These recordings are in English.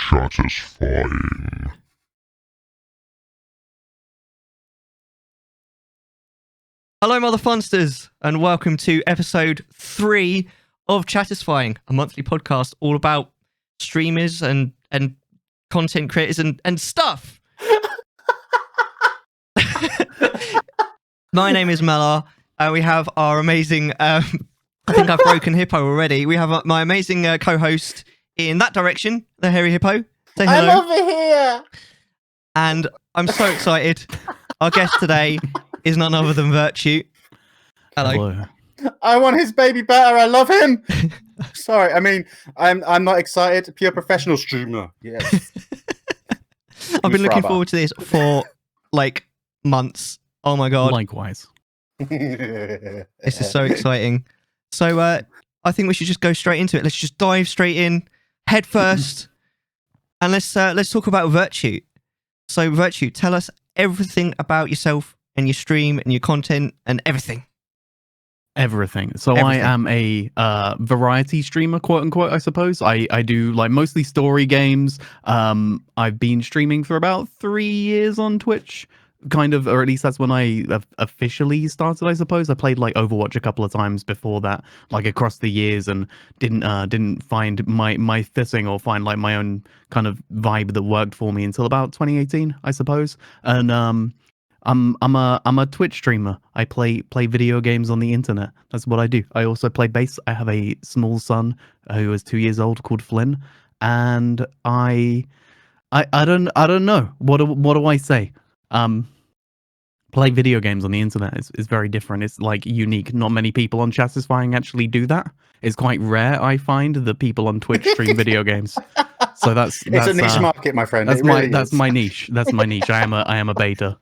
Chattisfying. Hello, Mother Funsters, and welcome to episode 3 of Chattisfying, a monthly podcast all about streamers and content creators and stuff. My name is Mellar. We have our amazing, I think I've broken Hippo already. We have my amazing co-host in that direction, the Hairy Hippo. Say hello. I'm over here. And I'm so excited. Our guest today is none other than Virtute. Hello. I want his baby better. I love him. Sorry, I mean, I'm not excited. Pure professional streamer. Yes. I've been looking forward to this for like months. Oh my god. Likewise. This is so exciting. So I think we should just go straight into it. Let's just dive straight in, head first, and let's talk about Virtute. So Virtute, tell us everything about yourself and your stream and your content and everything. Everything. So Everything. I am a variety streamer, quote unquote, I suppose. I do like mostly story games. I've been streaming for about 3 years on Twitch, kind of, or at least that's when I officially started, I suppose. I played like Overwatch a couple of times before that, like across the years, and didn't find my fitting or find like my own kind of vibe that worked for me until about 2018, I suppose. And I'm a Twitch streamer. I play video games on the internet. That's what I do. I also play bass. I have a small son who is 2 years old called Flynn, and I don't know what do I say. Play video games on the internet is very different. It's like unique. Not many people on Chattisfying actually do that. It's quite rare, I find, that people on Twitch stream video games. So that's it's a niche market, my friend. That's really that's is. my niche. That's my niche. I am a beta.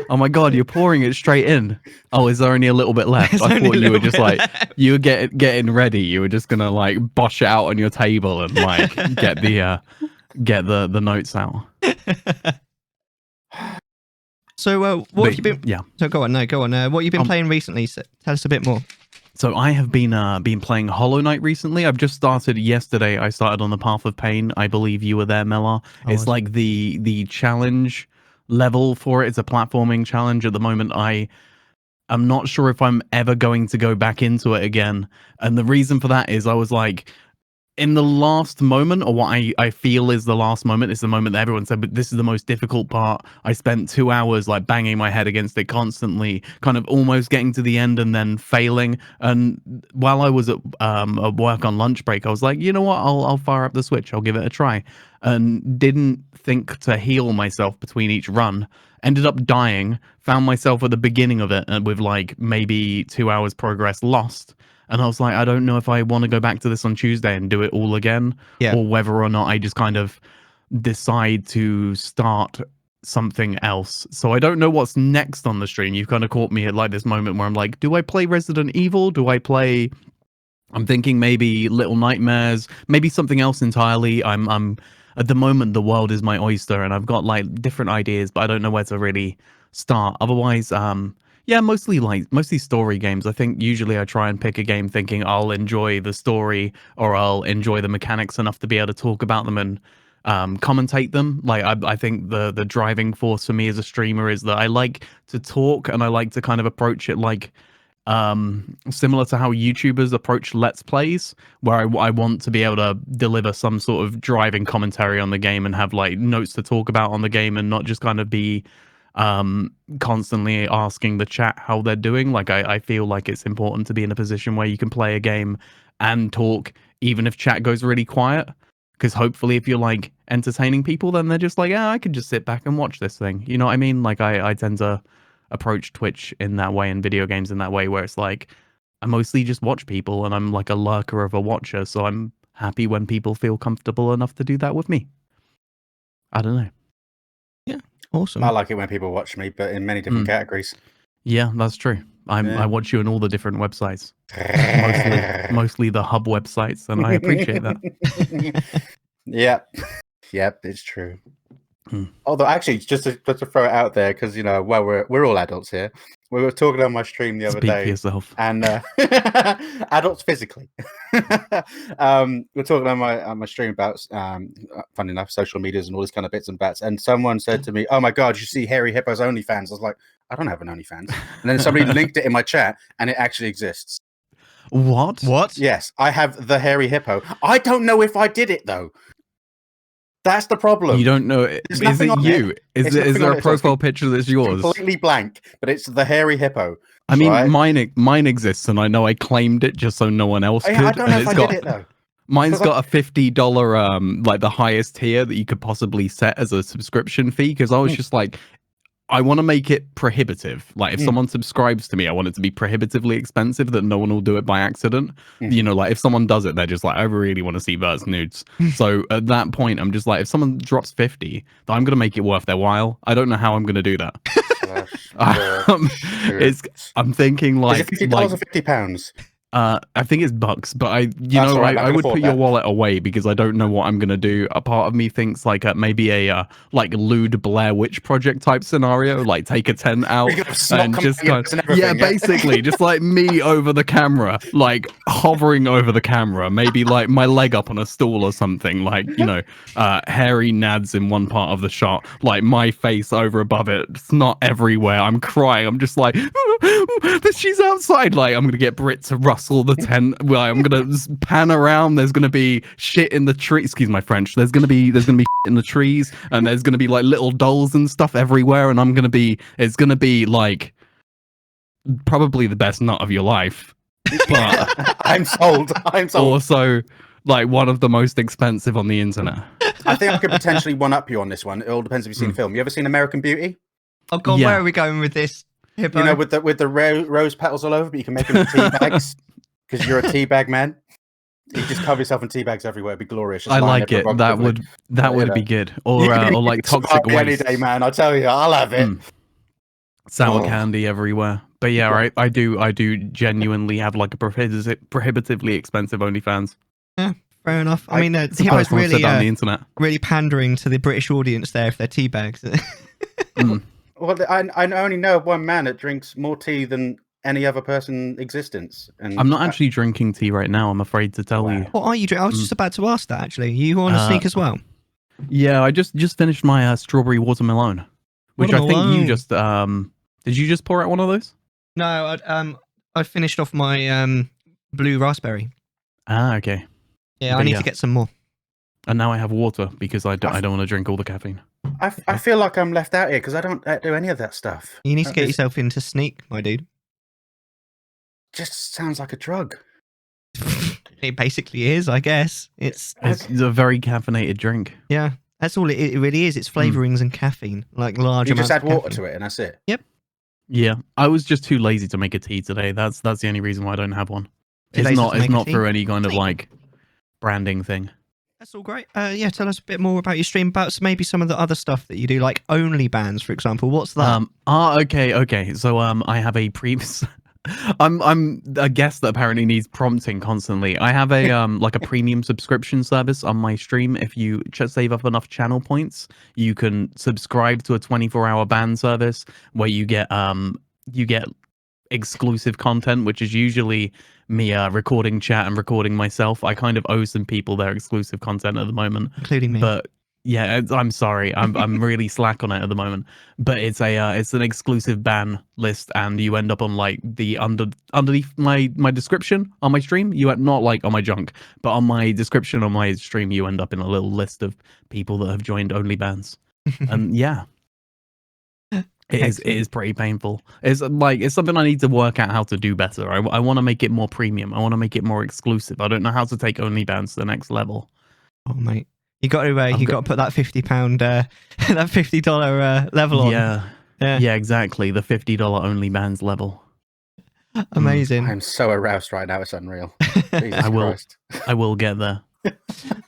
Oh my god, you're pouring it straight in. Oh, is there only a little bit left? There's I only thought a you were little just bit like left. you were getting ready. You were just gonna like bosh it out on your table and like get the notes out. So what have you been? Yeah. So go on. What you've been playing recently? So tell us a bit more. So I have been playing Hollow Knight recently. I've just started yesterday. I started on the Path of Pain. I believe you were there, Mellar. It's like the challenge level for it. It's a platforming challenge. At the moment, I'm not sure if I'm ever going to go back into it again. And the reason for that is I was like, in the last moment, or what I feel is the last moment, is the moment that everyone said, but this is the most difficult part. I spent 2 hours like banging my head against it constantly, kind of almost getting to the end and then failing. And while I was at work on lunch break, I was like, you know what, I'll fire up the Switch, I'll give it a try. And didn't think to heal myself between each run. Ended up dying, found myself at the beginning of it with like maybe 2 hours progress lost. And I was like, I don't know if I want to go back to this on Tuesday and do it all again, or whether or not I just kind of decide to start something else. So I don't know what's next on the stream. You've kind of caught me at like this moment where I'm like, do I play Resident Evil? Do I play... I'm thinking maybe Little Nightmares, maybe something else entirely. I'm at the moment, the world is my oyster, and I've got like different ideas, but I don't know where to really start. Otherwise, yeah, mostly story games. I think usually I try and pick a game thinking I'll enjoy the story or I'll enjoy the mechanics enough to be able to talk about them and commentate them. Like I think the driving force for me as a streamer is that I like to talk and I like to kind of approach it like similar to how YouTubers approach Let's Plays, where I want to be able to deliver some sort of driving commentary on the game and have like notes to talk about on the game and not just kind of be constantly asking the chat how they're doing. Like I feel like it's important to be in a position where you can play a game and talk even if chat goes really quiet, because hopefully if you're like entertaining people, then they're just like, I could just sit back and watch this thing, you know what I mean? Like I tend to approach Twitch in that way and video games in that way, where it's like I mostly just watch people and I'm like a lurker of a watcher, so I'm happy when people feel comfortable enough to do that with me. I don't know. Awesome. I like it when people watch me, but in many different categories. Yeah, that's true. I watch you on all the different websites, mostly the hub websites, and I appreciate that. Yep, it's true. Although, actually, just to throw it out there, because you know, well, we're all adults here. We were talking on my stream the other Speak day. for yourself. And adults physically. We're talking on my stream about, funny enough, social medias and all this kind of bits and bats. And someone said to me, "Oh my God, you see Hairy Hippo's OnlyFans?" I was like, "I don't have an OnlyFans." And then somebody linked it in my chat, and it actually exists. What? What? Yes, I have the Hairy Hippo. I don't know if I did it though. That's the problem. You don't know. There's Is nothing it on you? it. Is It's there nothing on a it, so it's profile picture that's yours? completely blank, but it's the Hairy Hippo. I mean, right? mine exists, and I know I claimed it just so no one else could. I don't know and if I did it though. Mine's Because got a $50 like the highest tier that you could possibly set as a subscription fee. Because I was just like, I want to make it prohibitive. Like if someone subscribes to me, I want it to be prohibitively expensive that no one will do it by accident. You know, like if someone does it, they're just like, I really want to see Vert's nudes. So at that point, I'm just like, if someone drops 50, I'm going to make it worth their while. I don't know how I'm going to do that. I'm thinking like, is it $50 or £50? I think it's bucks, but I right, would put afford your that. wallet away because I don't know what I'm gonna do. A part of me thinks like maybe a like lewd Blair Witch Project type scenario, like take a tent out and just kind basically just like me over the camera, like hovering over the camera, maybe like my leg up on a stool or something, like hairy nads in one part of the shot, like my face over above it, snot everywhere. I'm crying. I'm just like, she's outside. Like I'm gonna get Brit to rustle the tent. Well, I'm gonna pan around. There's gonna be shit in the tree. Excuse my French. There's gonna be shit in the trees, and there's gonna be like little dolls and stuff everywhere. And it's gonna be like probably the best nut of your life. But I'm sold. Also, like one of the most expensive on the internet. I think I could potentially one up you on this one. It all depends if you've seen the film. You ever seen American Beauty? Oh God, Yeah. where are we going with this? Hippo? You know, with the rose petals all over, but you can make them tea bags because you're a tea bag man. You just cover yourself in tea bags everywhere. It'd be glorious. Just I lying like there it. That would be good. Or like toxic any waste. day, man. I tell you, I'll have it. Sour candy everywhere. But yeah, right. I do genuinely have like a prohibitively expensive OnlyFans. Yeah, fair enough. I mean, It's the Hippo's first one I've said really, that on the internet. really pandering to the British audience there if they're tea bags. Well, I only know of one man that drinks more tea than any other person in existence. And I'm not actually drinking tea right now. I'm afraid to tell you. What are you drinking? I was just about to ask that actually. You on a sneak as well? Yeah, I just finished my strawberry watermelon, which I think you just did you just pour out one of those? No, I finished off my blue raspberry. Ah, okay. Yeah, I need to get some more. And now I have water because I don't want to drink all the caffeine. I feel like I'm left out here because I don't do any of that stuff. You need to get yourself into sneak, my dude. Just sounds like a drug. It basically is, I guess. It's a very caffeinated drink. Yeah, that's all it really is. It's flavorings and caffeine, like large You amounts. just add of water caffeine. to it, and that's it. Yep. Yeah, I was just too lazy to make a tea today. That's the only reason why I don't have one. Too It's lazy not to make a tea? for any kind of like branding thing. That's all great. Yeah, tell us a bit more about your stream, about maybe some of the other stuff that you do, like OnlyBans, for example. What's that? Okay. So I have a previous. I'm a guest that apparently needs prompting constantly. I have a like a premium subscription service on my stream. If you save up enough channel points, you can subscribe to a 24-hour ban service where you get exclusive content, which is usually me recording chat and recording myself. I kind of owe some people their exclusive content at the moment, Including me. but yeah, I'm sorry, I'm really slack on it at the moment. But it's an exclusive ban list, and you end up on like the underneath my description on my stream. You not like on my junk, but on my description on my stream, you end up in a little list of people that have joined OnlyBans, and yeah. It is pretty painful. It's something I need to work out how to do better. I want to make it more premium. I want to make it more exclusive. I don't know how to take OnlyBans to the next level. Oh mate, you got to put that £50 that $50 level on. Yeah, exactly. The $50 OnlyBans level. Amazing. I'm so aroused right now. It's unreal. Jesus I will. Christ. I will get there.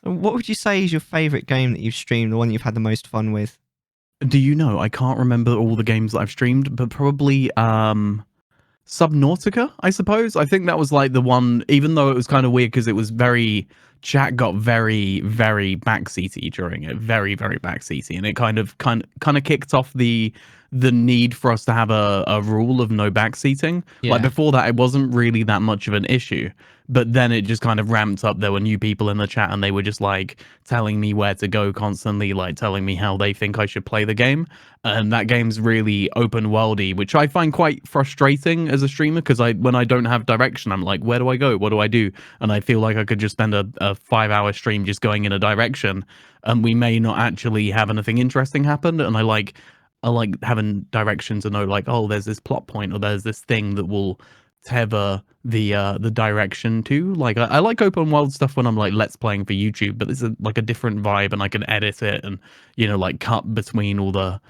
What would you say is your favorite game that you've streamed? The one you've had the most fun with? Do you know? I can't remember all the games that I've streamed, but probably Subnautica, I suppose. I think that was like the one, even though it was kind of weird because it was very chat got very, very backseaty during it, very, very backseaty, and it kind of kicked off the need for us to have a rule of no backseating. Yeah. Like before that, it wasn't really that much of an issue, but then it just kind of ramped up. There were new people in the chat, and they were just like telling me where to go constantly, like telling me how they think I should play the game. And that game's really open worldy, which I find quite frustrating as a streamer, because when I don't have direction, I'm like, where do I go? What do I do? And I feel like I could just spend a 5-hour stream just going in a direction, and we may not actually have anything interesting happen. And I like having direction to know, like, oh, there's this plot point, or there's this thing that will tether the direction to. Like, I like open world stuff when I'm like let's playing for YouTube, but this is like a different vibe, and I can edit it and like cut between all the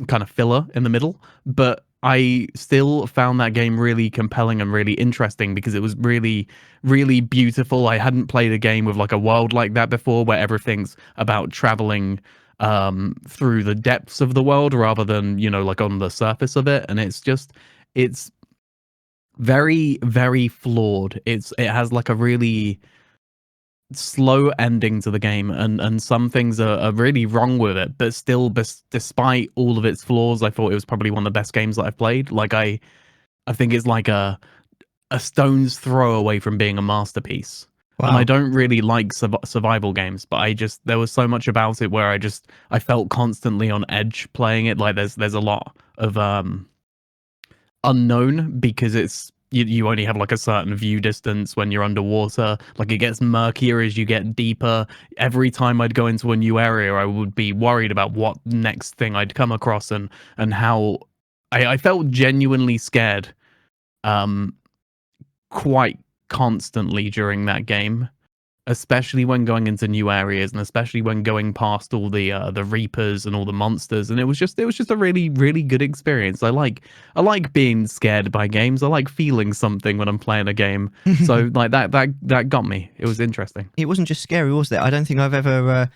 kind of filler in the middle. But I still found that game really compelling and really interesting, because it was really, really beautiful. I hadn't played a game with like a world like that before, where everything's about traveling through the depths of the world rather than like on the surface of it. And it's very, very flawed. It has like a really slow ending to the game, and some things are really wrong with it, but still, despite all of its flaws, I thought it was probably one of the best games that I've played. Like I think it's like a stone's throw away from being a masterpiece. Wow. And I don't really like survival games, but there was so much about it where I felt constantly on edge playing it. Like there's a lot of unknown, because it's you only have like a certain view distance when you're underwater. Like it gets murkier as you get deeper. Every time I'd go into a new area, I would be worried about what next thing I'd come across, and how I felt genuinely scared quite constantly during that game, especially when going into new areas, and especially when going past all the reapers and all the monsters. And it was just a really, really good experience. I like being scared by games. I like feeling something when I'm playing a game. So like that got me. It was interesting. It wasn't just scary, was it? I don't think I've ever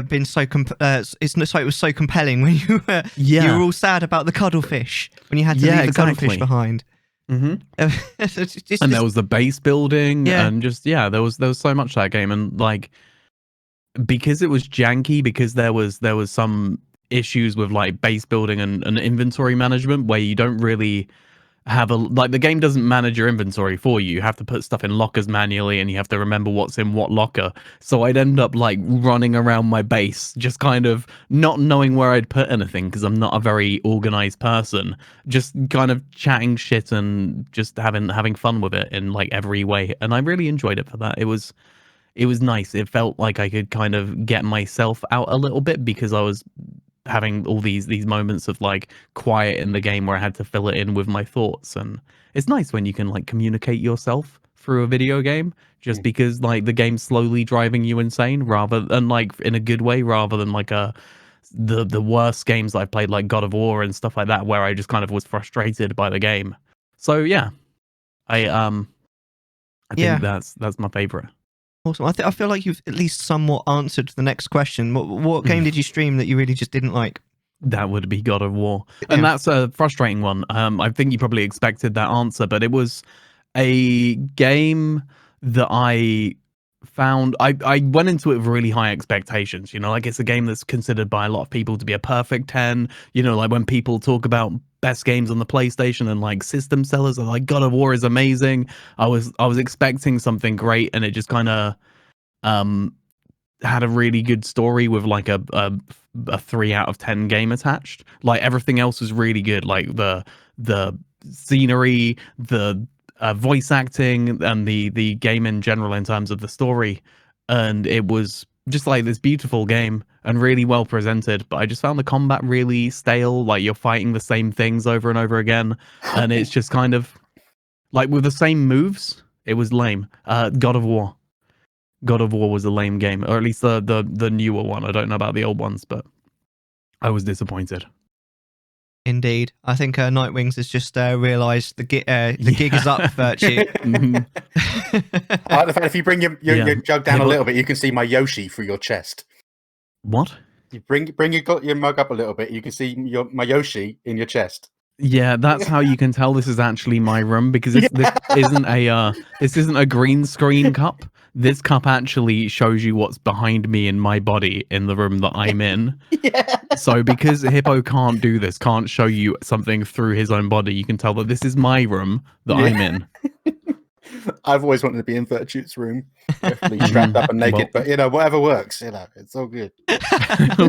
been so it was so compelling when you were all sad about the cuddlefish, when you had to leave the cuddlefish behind. Mm-hmm. And there was the base building, and just there was so much to that game. And like, because it was janky, because there was some issues with like base building and inventory management, where you don't really have the game doesn't manage your inventory for you. You have to put stuff in lockers manually, and you have to remember what's in what locker. So I'd end up like running around my base, just kind of not knowing where I'd put anything, because I'm not a very organized person. Just kind of chatting shit and just having fun with it in like every way. And I really enjoyed it for that. It was nice. It felt like I could kind of get myself out a little bit, because I was having all these moments of like quiet in the game where I had to fill it in with my thoughts. And it's nice when you can like communicate yourself through a video game, just because like the game's slowly driving you insane, rather than like in a good way, rather than like the worst games I've played, like God of War and stuff like that, where I just kind of was frustrated by the game. So yeah, I think that's my favorite. Awesome. I feel like you've at least somewhat answered the next question. What game did you stream that you really just didn't like? That would be God of War. And that's a frustrating one. I think you probably expected that answer, but it was a game that I found... I went into it with really high expectations. Like it's a game that's considered by a lot of people to be a perfect 10. Like when people talk about best games on the PlayStation and like system sellers are like, God of War is amazing. I was expecting something great, and it just kind of had a really good story with like a 3 out of 10 game attached. Like everything else was really good, like the scenery, the voice acting, and the game in general in terms of the story. And it was just like this beautiful game and really well presented, but I just found the combat really stale. Like you're fighting the same things over and over again, and it's just kind of like with the same moves. It was lame. God of War was a lame game, or at least the newer one. I don't know about the old ones, but I was disappointed. Indeed. I think Nightwings has just realised the gig is up, Virtue. I like the fact if you bring your jug down a little bit, you can see my Yoshi through your chest. What? You bring your mug up a little bit, you can see my Yoshi in your chest. Yeah, that's how you can tell this is actually my room, because this isn't a green screen cup. This cup actually shows you what's behind me in my body in the room that I'm in. Yeah. So because Hippo can't do this, can't show you something through his own body, you can tell that this is my room that I'm in. I've always wanted to be in Virtute's room, definitely strapped up and naked. Well- but whatever works. It's all good.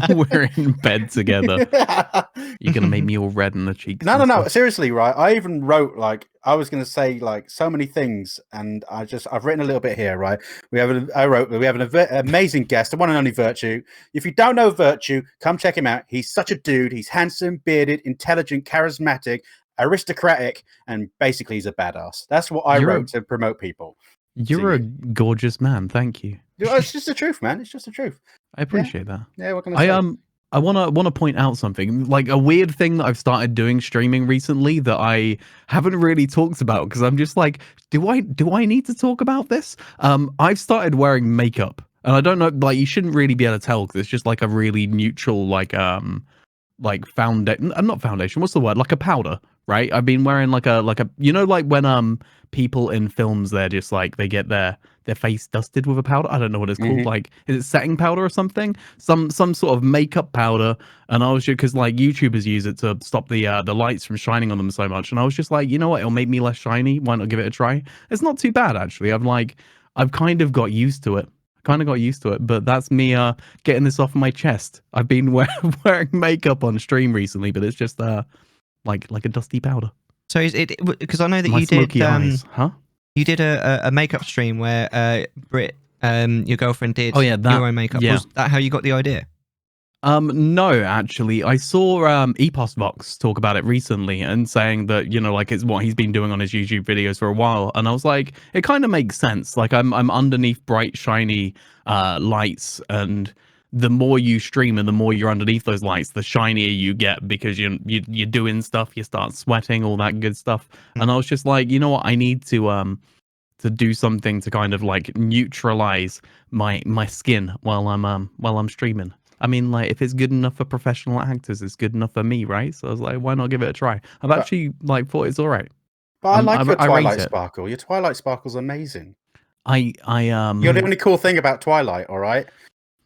We're in bed together. You're gonna make me all red in the cheeks. No. and stuff. Seriously, right? I even wrote I was going to say so many things, and I've written a little bit here, right? We have an amazing guest, the one and only Virtue. If you don't know Virtue, come check him out. He's such a dude. He's handsome, bearded, intelligent, charismatic, aristocratic, and basically he's a badass. That's what I wrote to promote people. You're a gorgeous man. Thank you. It's just the truth, man. It's just the truth. I appreciate that. Yeah, what can I say? I wanna point out something, like a weird thing that I've started doing streaming recently that I haven't really talked about, because I'm just like, do I need to talk about this? I've started wearing makeup, and I don't know, like, you shouldn't really be able to tell because it's just like a really neutral, like foundation, not foundation. What's the word? Like a powder, right? I've been wearing like a like when people in films, they're just like they get their face dusted with a powder. I don't know what it's called. Like, is it setting powder or something? Some sort of makeup powder. And I was just, because like YouTubers use it to stop the lights from shining on them so much. And I was just like, you know what? It'll make me less shiny. Why not give it a try? It's not too bad actually. I've kind of got used to it. But that's me getting this off my chest. I've been wearing makeup on stream recently, but it's just like a dusty powder. So is it, because I know that My you smoky did eyes, huh? You did a makeup stream where Britt, your girlfriend, did your own makeup. Yeah. Was that how you got the idea? No, actually, I saw Vox talk about it recently and saying that, like, it's what he's been doing on his YouTube videos for a while, and I was like, it kind of makes sense. Like, I'm underneath bright, shiny lights, and the more you stream and the more you're underneath those lights, the shinier you get, because you're doing stuff, you start sweating, all that good stuff. And I was just like, you know what, I need to do something to kind of like neutralize my skin while I'm streaming. I mean, like, if it's good enough for professional actors, it's good enough for me, right? So I was like, why not give it a try? I've actually like thought it's all right. But I like your I Twilight rate it. Sparkle. Your Twilight Sparkle's amazing. You're the only cool thing about Twilight, all right?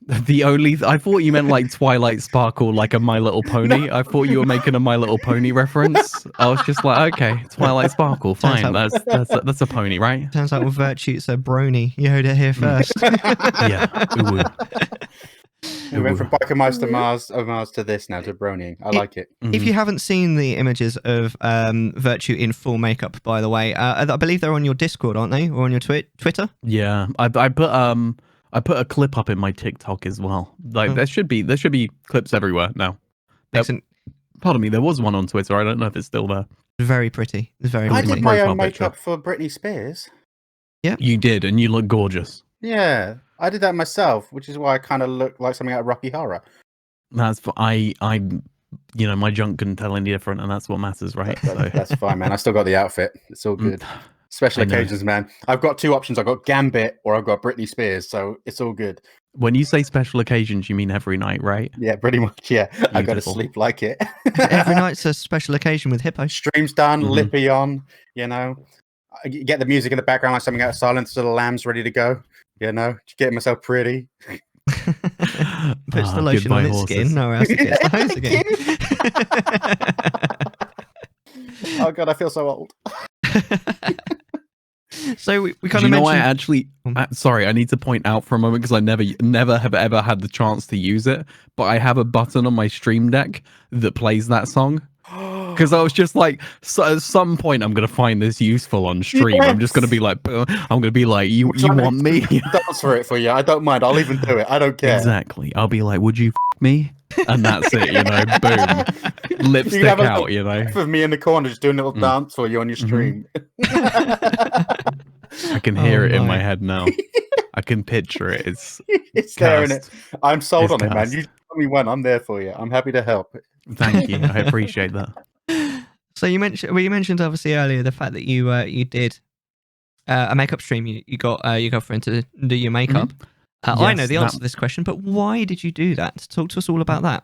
I thought you meant like Twilight Sparkle, like a My Little Pony. I thought you were making a My Little Pony reference. I was just like, okay, Twilight Sparkle, fine. That's a pony, right? Turns out with Virtue, it's a brony. You heard it here first. Yeah. We went from Bikermeister Mars to this now, to Bronying. I like it. If you haven't seen the images of Virtue in full makeup, by the way, I believe they're on your Discord, aren't they? Or on your Twitter? Yeah. I put a clip up in my TikTok as well. Like, there should be clips everywhere now. Pardon me, there was one on Twitter. I don't know if it's still there. Very pretty. Very I pretty. did my own makeup for Britney Spears. Yeah. You did, and you look gorgeous. Yeah, I did that myself, which is why I kind of look like something out of Rocky Horror. That's my junk couldn't tell any different, and that's what matters, right? That's fine, man. I still got the outfit. It's all good. Special occasions, man. I've got two options. I've got Gambit or I've got Britney Spears, so it's all good. When you say special occasions, you mean every night, right? Yeah, pretty much. Yeah, I got to sleep like it. Every night's a special occasion with Hippo. Streams done, lippy on. I get the music in the background like something out of Silence of the Lambs, ready to go. Getting myself pretty. Puts the lotion on its skin. No, else it gets the hose again. Oh god, I feel so old. So we kind of mentioned. I actually, sorry, I need to point out for a moment, because I never have ever had the chance to use it, but I have a button on my Stream Deck that plays that song. Because I was just like, so at some point I'm gonna find this useful on stream. Yes. I'm just gonna be like, you want me? Dance for it for you. I don't mind. I'll even do it. I don't care. Exactly. I'll be like, would you me? And that's it. Boom, lipstick out. For me in the corner, just doing a little dance for you on your stream. I can hear it in my head now. I can picture it. It's there in it. I'm sold on it, man. You tell me when. I'm there for you. I'm happy to help. Thank you. I appreciate that. So you mentioned obviously earlier the fact that you did a makeup stream. You got your girlfriend to do your makeup. Yes, I know the answer to this question, but why did you do that? Talk to us all about that.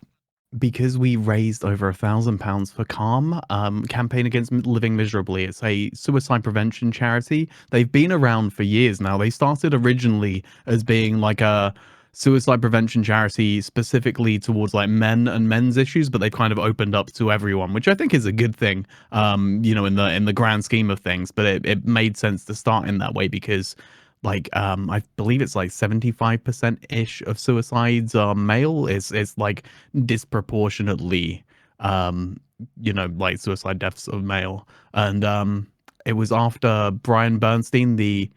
because we raised over £1,000 for Calm, Campaign Against Living Miserably. It's a suicide prevention charity. They've been around for years now. They started originally as being like a suicide prevention charity specifically towards like men and men's issues, but they've kind of opened up to everyone, which I think is a good thing, in the grand scheme of things. But it made sense to start in that way because like I believe it's like 75% ish of suicides are male. It's like disproportionately like suicide deaths of male. And it was after Byron Bernstein, the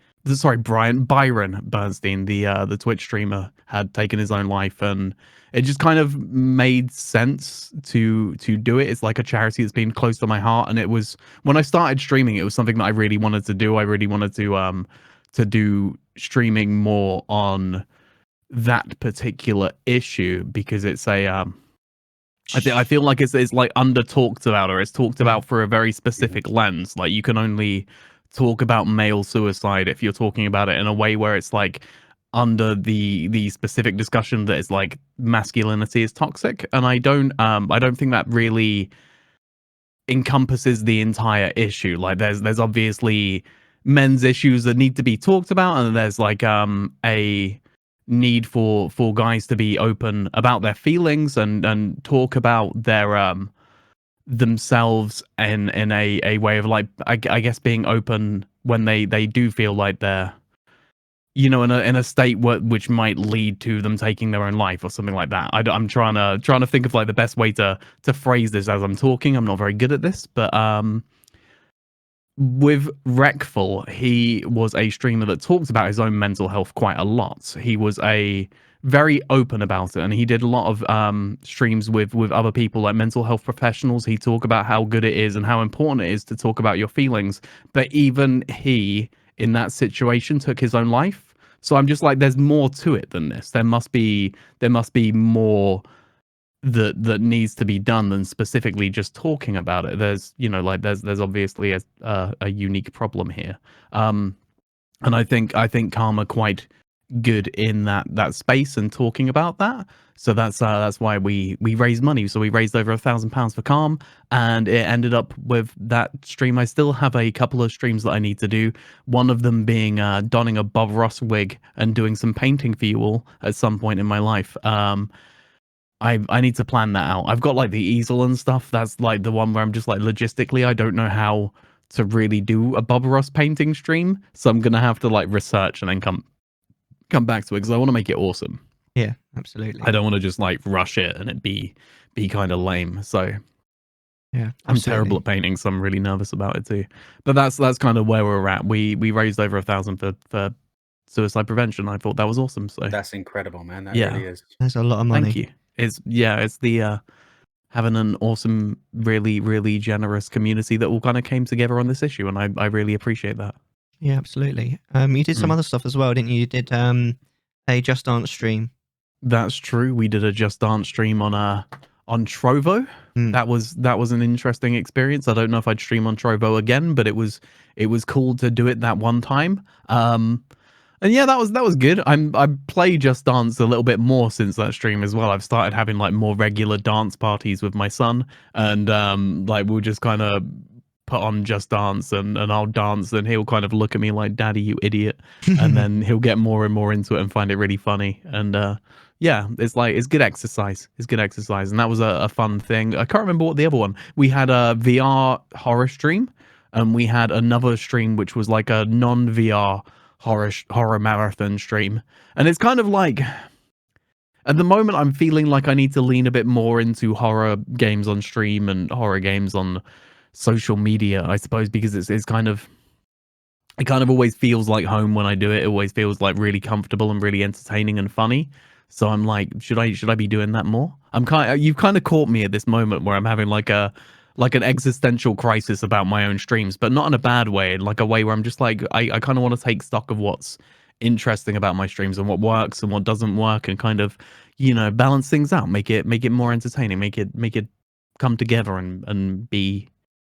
Twitch streamer, had taken his own life, and it just kind of made sense to do it. It's like a charity that's been close to my heart, and it was when I started streaming, it was something that I really wanted to do. I really wanted to do streaming more on that particular issue because it's a I feel like it's like under talked about, or it's talked about for a very specific lens. Like you can only talk about male suicide if you're talking about it in a way where it's like under the specific discussion that is like masculinity is toxic, and I don't think that really encompasses the entire issue. Like there's obviously men's issues that need to be talked about, and there's like a need for guys to be open about their feelings and talk about their themselves in a way of like I guess being open when they do feel like they're in a state which might lead to them taking their own life or something like that. I'm trying to think of like the best way to phrase this as I'm talking. I'm not very good at this, but with Wreckful, he was a streamer that talked about his own mental health quite a lot. He was very open about it, and he did a lot of streams with other people, like mental health professionals. He talked about how good it is and how important it is to talk about your feelings. But even he, in that situation, took his own life. So I'm just like, there's more to it than this. There must be more that needs to be done than specifically just talking about it. There's there's obviously a unique problem here, and I think Karma quite good in that space and talking about that. So that's why we raised money. So we raised over £1,000 for Calm, and it ended up with that stream. I still have a couple of streams that I need to do. One of them being donning a Bob Ross wig and doing some painting for you all at some point in my life. I need to plan that out. I've got like the easel and stuff. That's like the one where I'm just like logistically, I don't know how to really do a Bob Ross painting stream. So I'm gonna have to like research and then come back to it because I want to make it awesome. Yeah, absolutely. I don't want to just like rush it and it be kind of lame. So yeah, I'm terrible at painting, so I'm really nervous about it too. But that's kind of where we're at. We raised over £1,000 for suicide prevention. I thought that was awesome. So that's incredible, man. That really is. That's a lot of money. Thank you. It's the having an awesome, really, really generous community that all kind of came together on this issue, and I really appreciate that. Yeah, absolutely. You did some other stuff as well, didn't you? You did a Just Dance stream. That's true. We did a Just Dance stream on Trovo. That was an interesting experience. I don't know if I'd stream on Trovo again, but it was cool to do it that one time. And yeah, that was good. I play Just Dance a little bit more since that stream as well. I've started having like more regular dance parties with my son, and like we'll just kind of put on Just Dance and I'll dance, and he'll kind of look at me like, "Daddy, you idiot," and then he'll get more and more into it and find it really funny. And yeah, it's good exercise. It's good exercise, and that was a fun thing. I can't remember what the other one. We had a VR horror stream, and we had another stream which was like a non-VR horror marathon stream. And it's kind of like, at the moment I'm feeling like I need to lean a bit more into horror games on stream and horror games on social media, I suppose, because it kind of always feels like home when I do it. It always feels like really comfortable and really entertaining and funny. So I'm like, should I be doing that more? You've kind of caught me at this moment where I'm having like an existential crisis about my own streams, but not in a bad way, like a way where I'm just like, I kind of want to take stock of what's interesting about my streams and what works and what doesn't work, and kind of, balance things out, make it more entertaining, make it come together and be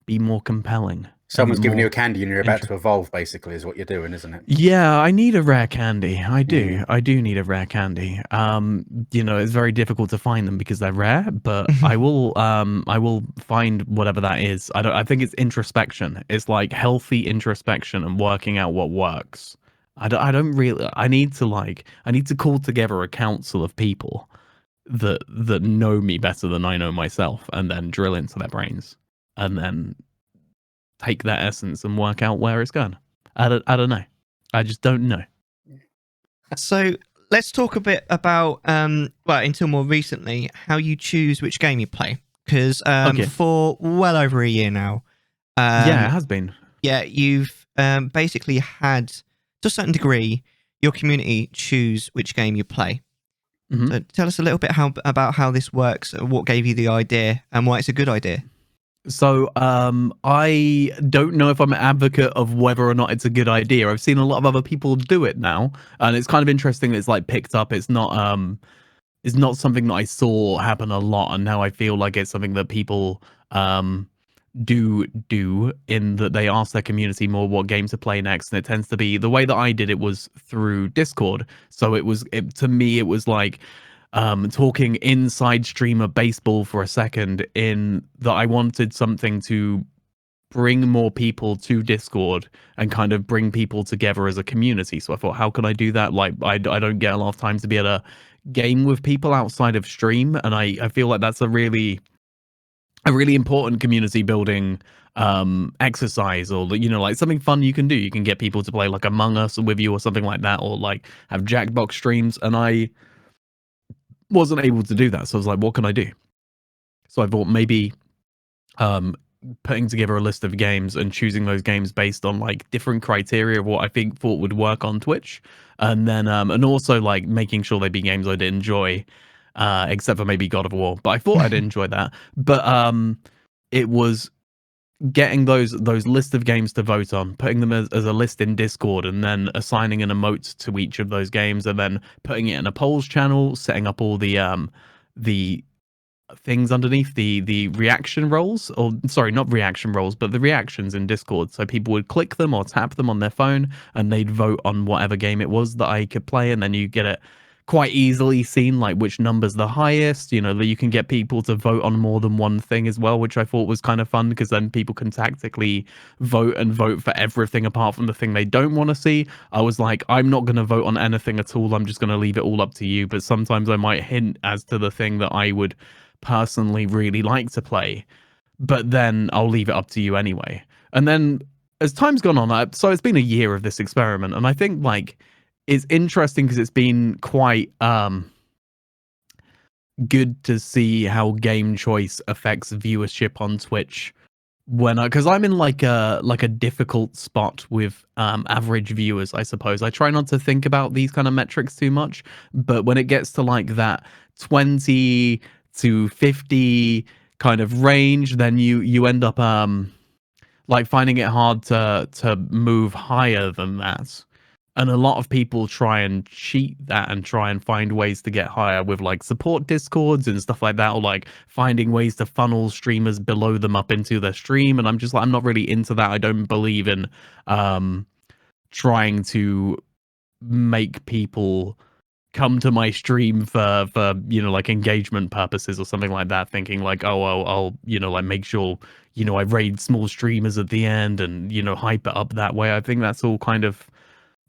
more compelling. Someone's giving you more a candy and you're about inter- to evolve, basically, is what you're doing, isn't it? Yeah, I need a rare candy. I do. Mm. I do need a rare candy. It's very difficult to find them because they're rare, but I will find whatever that is. I think it's introspection. It's like healthy introspection and working out what works. I don't really I need to call together a council of people that know me better than I know myself and then drill into their brains and then take that essence and work out where it's going. I don't know. I just don't know. So let's talk a bit about, until more recently, how you choose which game you play. Because Okay. for well over a year now, Yeah, it has been. yeah, you've basically had, to a certain degree, your community choose which game you play. Mhm. So tell us a little bit about how this works, what gave you the idea, and why it's a good idea. So, I don't know if I'm an advocate of whether or not it's a good idea. I've seen a lot of other people do it now, and it's kind of interesting that it's like picked up. It's not something that I saw happen a lot, and now I feel like it's something that people do in that they ask their community more what game to play next, and it tends to be the way that I did it was through Discord. So to me it was like talking inside stream of baseball for a second, in that I wanted something to bring more people to Discord and kind of bring people together as a community. So I thought, how can I do that? Like, I don't get a lot of time to be able to game with people outside of stream, and I feel like that's a really important community building exercise, or like something fun you can do. You can get people to play like Among Us with you or something like that, or like have Jackbox streams, and I wasn't able to do that. So I was like, what can I do? So I thought maybe putting together a list of games and choosing those games based on like different criteria of what I thought would work on Twitch, and then and also like making sure they'd be games I'd enjoy, except for maybe God of War. But I thought I'd enjoy that. But it was getting those list of games to vote on, putting them as a list in Discord, and then assigning an emote to each of those games, and then putting it in a polls channel, setting up all the things underneath the reaction roles, or sorry, not reaction roles, but the reactions in Discord. So people would click them or tap them on their phone, and they'd vote on whatever game it was that I could play, and then you get it quite easily seen like which number's the highest. That you can get people to vote on more than one thing as well, which I thought was kind of fun, because then people can tactically vote for everything apart from the thing they don't want to see. I was like, I'm not going to vote on anything at all. I'm just going to leave it all up to you. But sometimes I might hint as to the thing that I would personally really like to play, but then I'll leave it up to you anyway. And then as time's gone on, so it's been a year of this experiment, and I think like it's interesting because it's been quite good to see how game choice affects viewership on Twitch, because I'm in like a difficult spot with average viewers, I suppose. I try not to think about these kind of metrics too much, but when it gets to like that 20 to 50 kind of range, then you end up like finding it hard to move higher than that. And a lot of people try and cheat that and try and find ways to get higher with like support discords and stuff like that, or like finding ways to funnel streamers below them up into their stream. And I'm just like, I'm not really into that. I don't believe in trying to make people come to my stream for like engagement purposes or something like that, thinking like, oh, I'll like make sure I raid small streamers at the end and hype it up that way. I think that's all kind of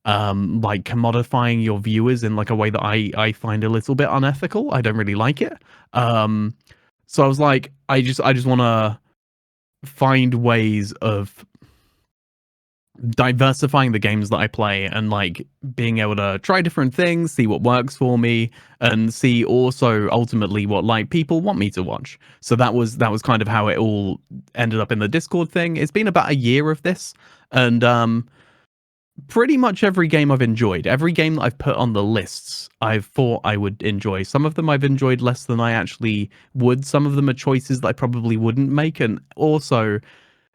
like commodifying your viewers in like a way that I find a little bit unethical. I don't really like it. So I was like, I just want to find ways of diversifying the games that I play, and like being able to try different things, see what works for me, and see also ultimately what like people want me to watch. So that was kind of how it all ended up in the Discord thing. It's been about a year of this, and pretty much every game I've enjoyed. Every game that I've put on the lists, I've thought I would enjoy. Some of them I've enjoyed less than I actually would. Some of them are choices that I probably wouldn't make. And also,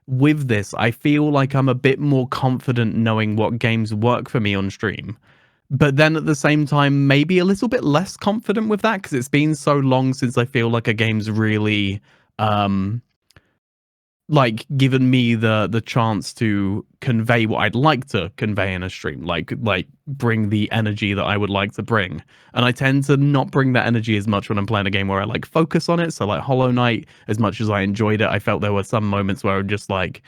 with this, I feel like I'm a bit more confident knowing what games work for me on stream. But then at the same time, maybe a little bit less confident with that, because it's been so long since I feel like a game's really like given me the chance to convey what I'd like to convey in a stream, like bring the energy that I would like to bring. And I tend to not bring that energy as much when I'm playing a game where I like focus on it. So like Hollow Knight, as much as I enjoyed it, I felt there were some moments where I would just like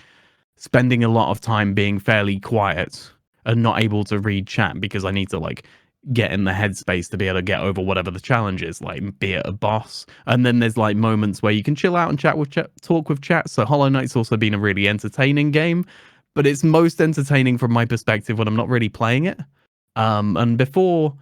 spending a lot of time being fairly quiet and not able to read chat because I need to like get in the headspace to be able to get over whatever the challenge is, like be it a boss. And then there's like moments where you can chill out and talk with chat. So Hollow Knight's also been a really entertaining game, but it's most entertaining from my perspective when I'm not really playing it. And before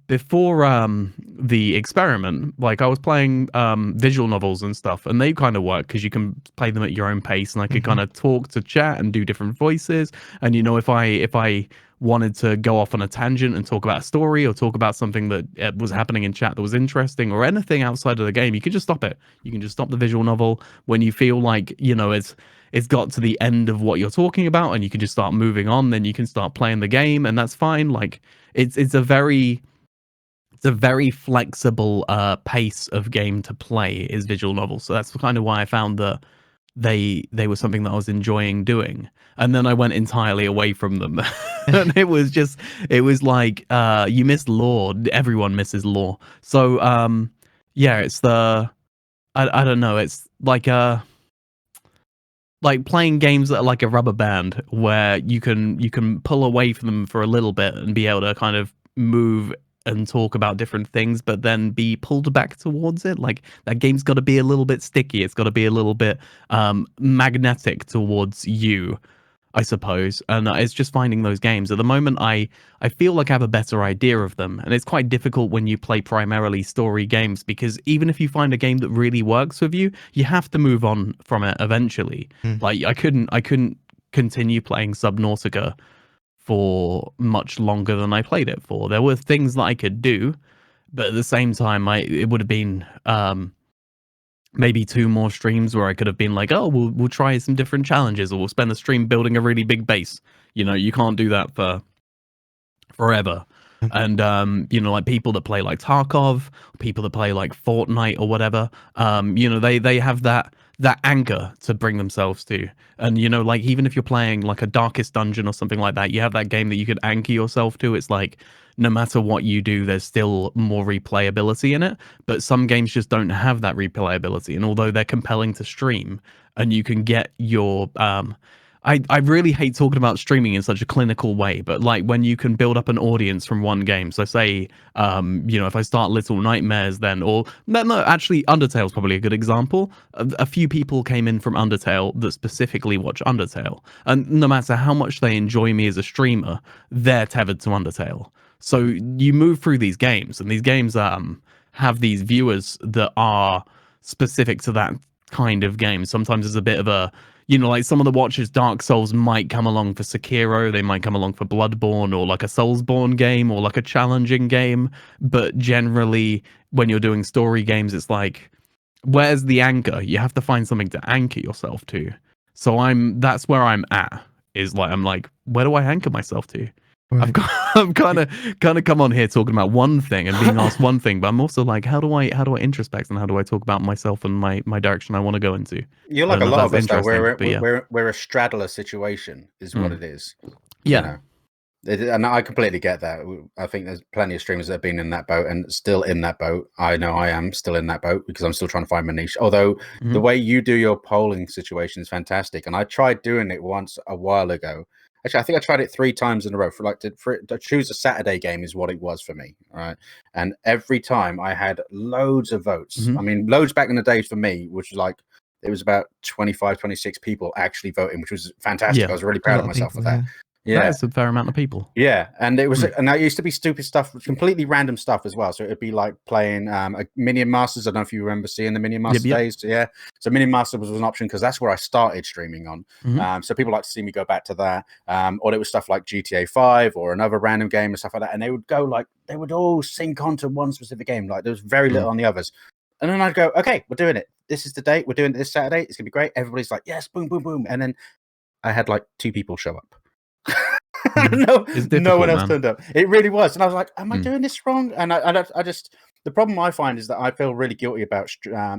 the experiment, like I was playing visual novels and stuff, and they kind of work because you can play them at your own pace, and I could kind of talk to chat and do different voices. And you know, if I wanted to go off on a tangent and talk about a story or talk about something that was happening in chat that was interesting or anything outside of the game, you could just stop it. You can just stop the visual novel when you feel like, you know, it's got to the end of what you're talking about, and you can just start moving on. Then you can start playing the game, and that's fine. Like it's a very flexible pace of game to play is visual novels. So that's kind of why I found that they were something that I was enjoying doing. And then I went entirely away from them. And it was like you miss lore. Everyone misses lore. So yeah, it's I don't know, it's like playing games that are like a rubber band where you can pull away from them for a little bit and be able to kind of move and talk about different things, but then be pulled back towards it. Like that game's got to be a little bit sticky. It's got to be a little bit magnetic towards you, I suppose. And it's just finding those games. At the moment, I feel like I have a better idea of them. And it's quite difficult when you play primarily story games, because even if you find a game that really works with you, you have to move on from it eventually. Like I couldn't continue playing Subnautica for much longer than I played it for. There were things that I could do, but at the same time, it would have been maybe 2 more streams where I could have been like, oh, we'll try some different challenges, or we'll spend a stream building a really big base. You know, you can't do that for forever. And you know, like people that play like Tarkov, people that play like Fortnite or whatever, you know, they have that anchor to bring themselves to. And you know, like even if you're playing like a Darkest Dungeon or something like that, you have that game that you could anchor yourself to. It's like no matter what you do, there's still more replayability in it. But some games just don't have that replayability. And although they're compelling to stream and you can get your I really hate talking about streaming in such a clinical way, but like when you can build up an audience from one game. So say, you know, if I start Little Nightmares, then, or no, actually Undertale's probably a good example. A few people came in from Undertale that specifically watch Undertale, and no matter how much they enjoy me as a streamer, they're tethered to Undertale. So you move through these games, and these games have these viewers that are specific to that kind of game. Sometimes there's a bit of a, you know, like some of the watchers, Dark Souls might come along for Sekiro, they might come along for Bloodborne, or like a Soulsborne game, or like a challenging game. But generally, when you're doing story games, it's like, where's the anchor? You have to find something to anchor yourself to. So that's where I'm at. Is like, I'm like, where do I anchor myself to? Right. I'm kind of come on here talking about one thing and being asked one thing, but I'm also like, how do I introspect, and how do I talk about myself and my direction I want to go into? You're like a lot of us, though. We're a straddler situation, is what it is. Yeah, you know? And I completely get that. I think there's plenty of streamers that have been in that boat and still in that boat. I know I am still in that boat because I'm still trying to find my niche. Although the way you do your polling situation is fantastic, and I tried doing it once a while ago. Actually, I think I tried it 3 times in a row to choose a Saturday game is what it was for me, right? And every time I had loads of votes. I mean, loads back in the days for me, which was like, it was about 25, 26 people actually voting, which was fantastic. I was really proud of myself for that. Yeah, that's a fair amount of people. Yeah, and it was, and that used to be stupid stuff, completely random stuff as well. So it'd be like playing a Minion Masters. I don't know if you remember seeing the Minion Masters days. Yeah, so Minion Masters was an option because that's where I started streaming on. So people like to see me go back to that. Or it was stuff like GTA 5 or another random game and stuff like that. And they would go like, they would all sync onto one specific game. Like there was very little on the others. And then I'd go, okay, we're doing it. This is the date. We're doing it this Saturday. It's gonna be great. Everybody's like, yes, boom, boom, boom. And then I had like 2 people show up. No one else turned up. It really was, and I was like, "Am I doing this wrong?" And I just, the problem I find is that I feel really guilty about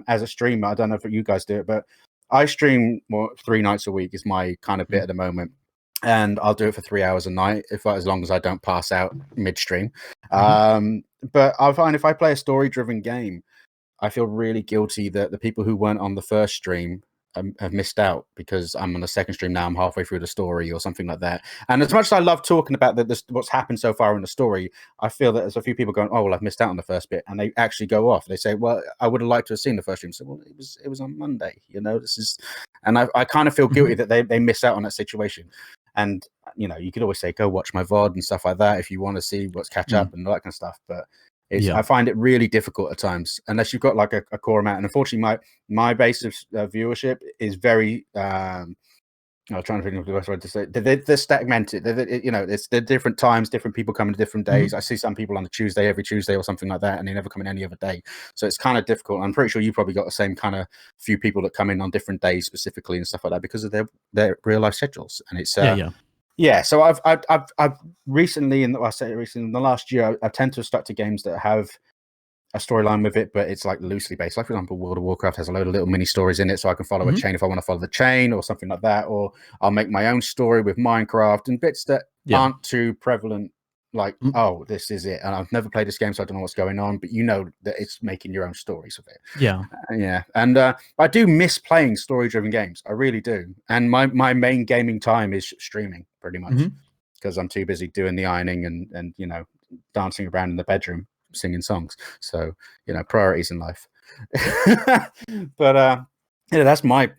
as a streamer. I don't know if you guys do it, but I stream 3 nights a week is my kind of bit at the moment. And I'll do it for 3 hours a night as long as I don't pass out midstream. But I find if I play a story-driven game, I feel really guilty that the people who weren't on the first stream have missed out because I'm on the second stream now. I'm halfway through the story or something like that. And as much as I love talking about what's happened so far in the story, I feel that there's a few people going, "Oh, well, I've missed out on the first bit," and they actually go off. They say, "Well, I would have liked to have seen the first stream." So, well, it was on Monday. This is, and I kind of feel guilty that they miss out on that situation. And you could always say, "Go watch my VOD and stuff like that if you want to see what's catch up and all that kind of stuff." But I find it really difficult at times, unless you've got like a core amount. And unfortunately, my base of viewership is very. I'm trying to think of the best way to say it. They're segmented. They're different times, different people come in different days. I see some people on every Tuesday or something like that, and they never come in any other day. So it's kind of difficult. I'm pretty sure you probably got the same kind of few people that come in on different days specifically and stuff like that because of their real life schedules. And it's yeah. So I've recently, in the last year, I tend to have stuck to games that have a storyline with it, but it's like loosely based. Like, for example, World of Warcraft has a load of little mini stories in it, so I can follow a chain if I want to follow the chain or something like that. Or I'll make my own story with Minecraft and bits that aren't too prevalent. Like, oh, this is it, and I've never played this game, so I don't know what's going on. But that it's making your own stories of it. Yeah. And I do miss playing story-driven games. I really do. And my main gaming time is streaming, pretty much, because I'm too busy doing the ironing and dancing around in the bedroom, singing songs. So priorities in life. But that's my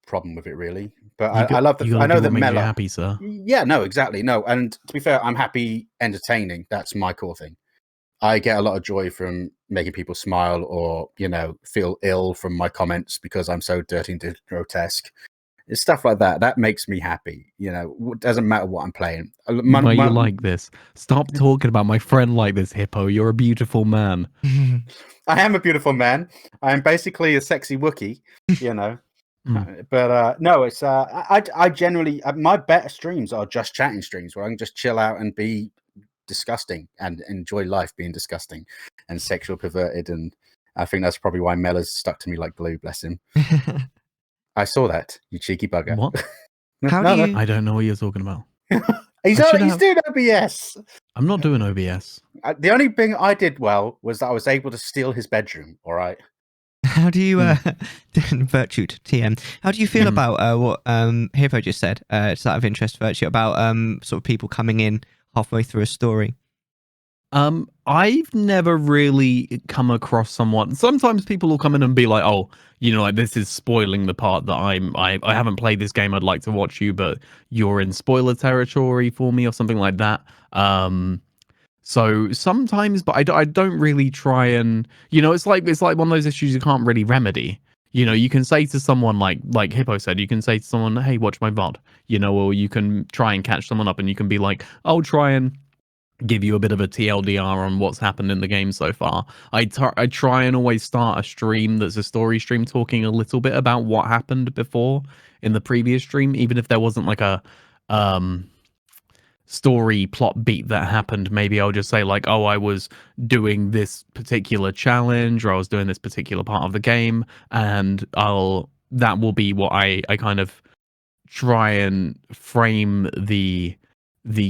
problem with it, really. But I love I know that Mellar happy, sir. Yeah, no, exactly. No, and to be fair, I'm happy entertaining. That's my core thing. I get a lot of joy from making people smile or feel ill from my comments because I'm so dirty and grotesque. It's stuff like that. That makes me happy. It doesn't matter what I'm playing. Why you like this? Stop talking about my friend like this, Hippo. You're a beautiful man. I am a beautiful man. I am basically a sexy Wookiee, But no, it's I generally my better streams are just chatting streams where I can just chill out and be disgusting and enjoy life being disgusting and sexual perverted. And I think that's probably why Mellar's stuck to me like glue. Bless him. I saw that, you cheeky bugger. What? I don't know what you're talking about. He's doing OBS. I'm not doing OBS. The only thing I did well was that I was able to steal his bedroom. All right. How do you Virtute TM? How do you feel about what Hippo just said? It's out of interest, Virtute, about sort of people coming in halfway through a story. I've never really come across someone. Sometimes people will come in and be like, "Oh, like this is spoiling the part that I haven't played this game. I'd like to watch you, but you're in spoiler territory for me," or something like that. So sometimes, but I don't really try and it's like one of those issues you can't really remedy. You can say to someone like Hippo said, you can say to someone, "Hey, watch my VOD," or you can try and catch someone up and you can be like, "I'll try and give you a bit of a TLDR on what's happened in the game so far." I try and always start a stream that's a story stream talking a little bit about what happened before in the previous stream, even if there wasn't like a story plot beat that happened. Maybe I'll just say like, "Oh, I was doing this particular challenge or I was doing this particular part of the game," and that will be what I kind of try and frame the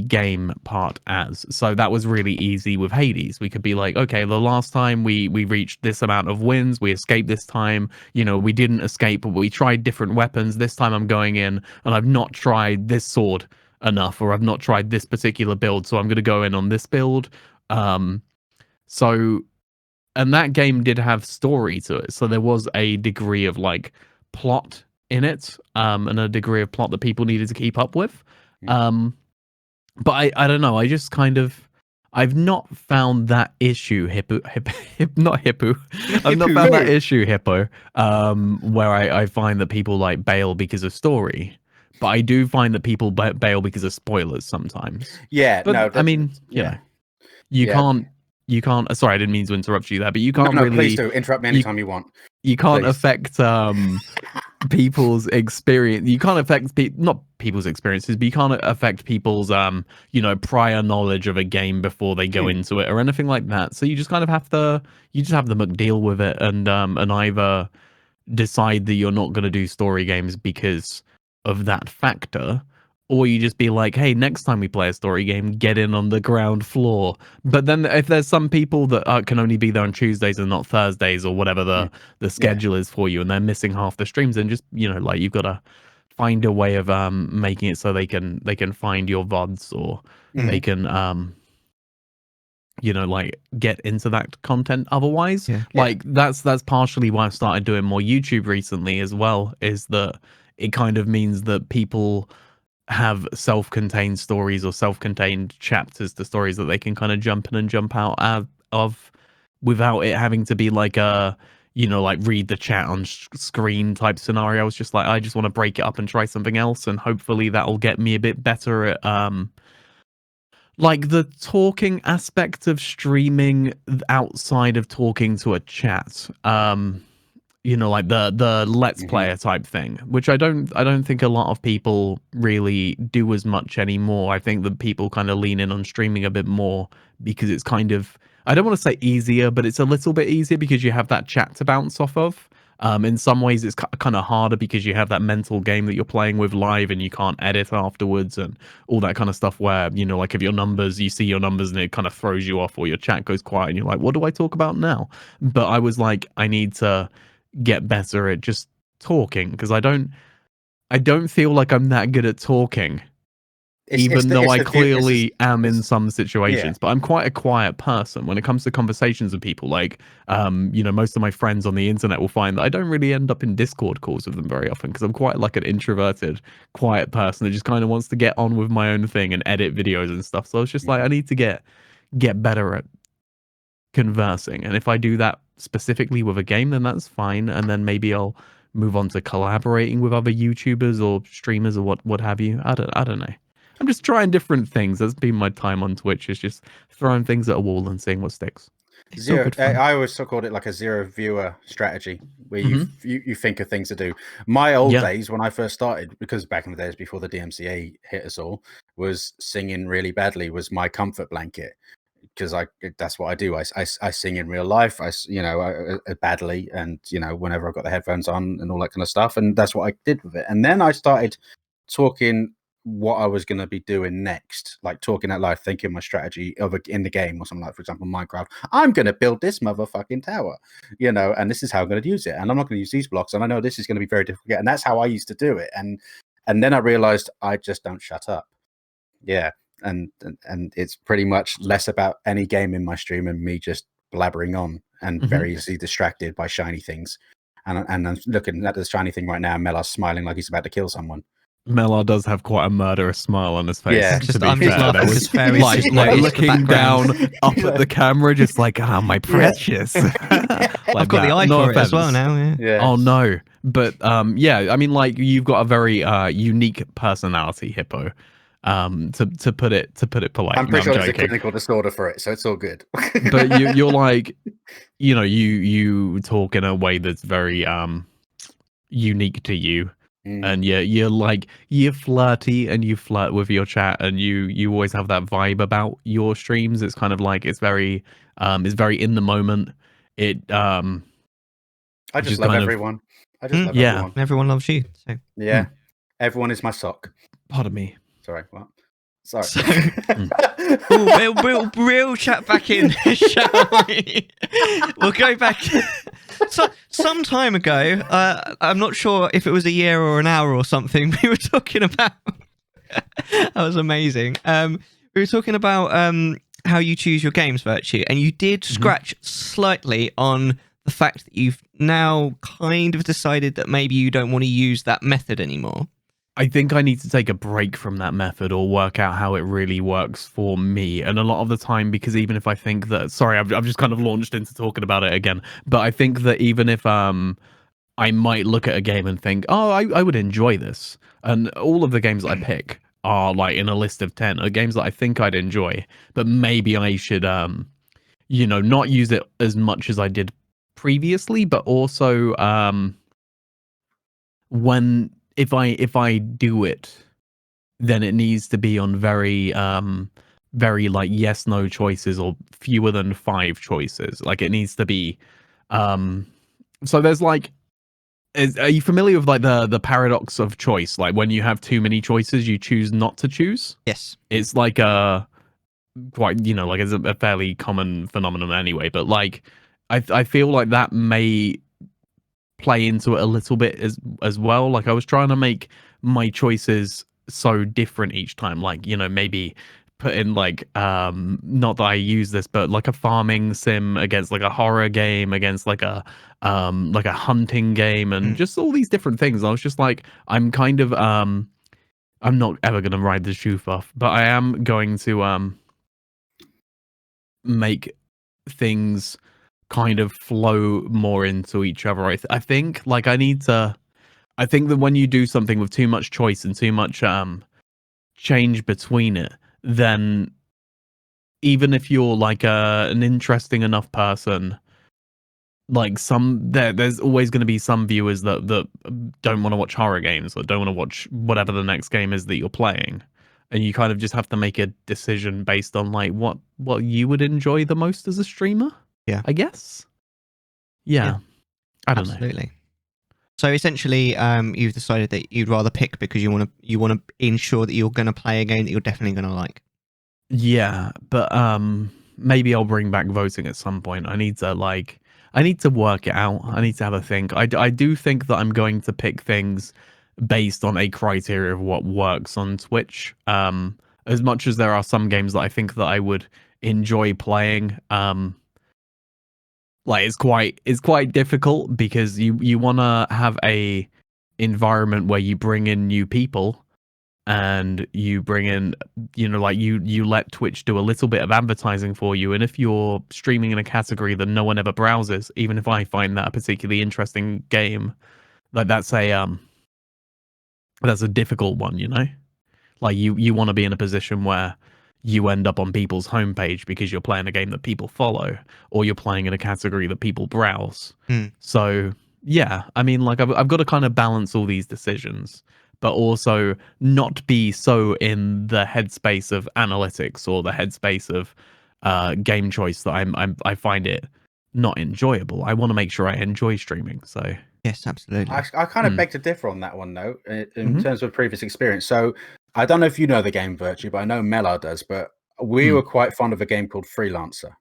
game part as. So that was really easy with Hades. We could be like, okay, the last time we reached this amount of wins, we escaped this time, we didn't escape, but we tried different weapons. This time I'm going in and I've not tried this sword enough, or I've not tried this particular build, so I'm going to go in on this build. And that game did have story to it, so there was a degree of like plot in it, and a degree of plot that people needed to keep up with. But I don't know, I just kind of, I've not found that issue, not Hippo. I've not found that issue, Hippo, where I find that people like bail because of story. But I do find that people bail because of spoilers sometimes. Yeah, but, no. I mean, you can't. Sorry, I didn't mean to interrupt you there, but you can't really. Please do interrupt me anytime you want. You can't affect people's experience. You can't affect not people's experiences, but you can't affect people's prior knowledge of a game before they go into it or anything like that. So you just kind of have to deal with it and either decide that you're not going to do story games because of that factor, or you just be like, hey, next time we play a story game, get in on the ground floor. But then if there's some people that can only be there on Tuesdays and not Thursdays, or whatever the schedule is for you, and they're missing half the streams, then just, like, you've got to find a way of making it so they can find your VODs, or they can like get into that content otherwise. Like that's partially why I've started doing more YouTube recently as well, is that it kind of means that people have self-contained stories or self-contained chapters to stories that they can kind of jump in and jump out of without it having to be like a like read the chat on screen type scenario. It's just like, I just want to break it up and try something else, and hopefully that'll get me a bit better at like the talking aspect of streaming outside of talking to a chat. Like the let's player type thing, which I don't think a lot of people really do as much anymore. I think that people kind of lean in on streaming a bit more because it's kind of, I don't want to say easier, but it's a little bit easier because you have that chat to bounce off of. In some ways it's kind of harder because you have that mental game that you're playing with live and you can't edit afterwards and all that kind of stuff, where, like if you see your numbers and it kind of throws you off, or your chat goes quiet and you're like, what do I talk about now? But I was like, I need to get better at just talking, because I don't feel like I'm that good at talking, even though I clearly am in some situations. But I'm quite a quiet person when it comes to conversations with people. Like, most of my friends on the internet will find that I don't really end up in Discord calls with them very often, because I'm quite like an introverted, quiet person that just kind of wants to get on with my own thing and edit videos and stuff. So it's just like, I need to get better at conversing, and if I do that specifically with a game, then that's fine, and then maybe I'll move on to collaborating with other YouTubers or streamers or what have you. I don't know. I'm just trying different things. That's been my time on Twitch, is just throwing things at a wall and seeing what sticks. I always called it like a zero viewer strategy, where you think of things to do. My old days when I first started, because back in the days before the DMCA hit us all, was singing really badly was my comfort blanket, because that's what I do. I sing in real life. I badly, and whenever I've got the headphones on and all that kind of stuff, and that's what I did with it. And then I started talking what I was going to be doing next, like talking out loud, thinking my strategy in the game or something, like, for example, Minecraft. I'm going to build this motherfucking tower, and this is how I'm going to use it, and I'm not going to use these blocks, and I know this is going to be very difficult, and that's how I used to do it. And then I realized I just don't shut up. And it's pretty much less about any game in my stream and me just blabbering on and very easily distracted by shiny things. And I'm looking at the shiny thing right now, and Mellar's smiling like he's about to kill someone. Mellar does have quite a murderous smile on his face. Yeah, I'm just laughing because Fairy's like looking down up at the camera, just like, my precious. Like I've got the eye for it as well now. Yeah. Oh no, but I mean, like, you've got a very unique personality, Hippo. To put it polite. I'm pretty sure there's a clinical disorder for it, so it's all good. But you're like, you talk in a way that's very unique to you. And you're flirty, and you flirt with your chat, and you always have that vibe about your streams. It's kind of like, it's very in the moment. I just love everyone. I just love everyone. Everyone loves you. So. Yeah. Everyone is my sock. Pardon me. Sorry, what? Sorry. We'll chat back in, shall we? We'll go back. Some time ago, I'm not sure if it was a year or an hour or something, we were talking about... That was amazing. We were talking about how you choose your games, Virtue, and you did scratch slightly on the fact that you've now kind of decided that maybe you don't want to use that method anymore. I think I need to take a break from that method, or work out how it really works for me. And a lot of the time, because even if I think that, sorry, I've just kind of launched into talking about it again, but I think that even if I might look at a game and think, oh, I would enjoy this, and all of the games I pick are like in a list of 10 are games that I think I'd enjoy, but maybe I should not use it as much as I did previously, but also if I do it, then it needs to be on very like yes no choices, or fewer than 5 choices. Like, it needs to be so there's like Are you familiar with like the paradox of choice? Like when you have too many choices, you choose not to choose. Yes. It's like a quite, you know, like it's a fairly common phenomenon anyway. But like, I feel like that may play into it a little bit as well. Like I was trying to make my choices so different each time. Like, you know, maybe put in like not that I use this, but like a farming sim against like a horror game, against like a hunting game, and just all these different things. I was just like, I'm kind of I'm not ever gonna ride the shoe off, but I am going to make things kind of flow more into each other. I think like I think that when you do something with too much choice and too much change between it, then even if you're like an interesting enough person, like there's always going to be some viewers that don't want to watch horror games or don't want to watch whatever the next game is that you're playing, and you kind of just have to make a decision based on like what you would enjoy the most as a streamer. Yeah. I guess. Yeah. I don't know. Absolutely. So essentially, you've decided that you'd rather pick because you want to ensure that you're going to play a game that you're definitely going to like. Yeah, but maybe I'll bring back voting at some point. I need to work it out. I need to have a think. I do think that I'm going to pick things based on a criteria of what works on Twitch. As much as there are some games that I think that I would enjoy playing, like it's quite difficult because you want to have a environment where you bring in new people and you bring in, you know, like you let Twitch do a little bit of advertising for you. And if you're streaming in a category that no one ever browses, even if I find that a particularly interesting game, like that's a difficult one, you know. Like you want to be in a position where you end up on people's homepage because you're playing a game that people follow, or you're playing in a category that people browse. So yeah, I mean, like I've got to kind of balance all these decisions, but also not be so in the headspace of analytics or the headspace of game choice that I find it not enjoyable. I want to make sure I enjoy streaming. So yes, absolutely. I kind of beg to differ on that one though, in Mhm. terms of previous experience. So I don't know if you know the game Virtue, but I know Mellar does. But we were quite fond of a game called Freelancer.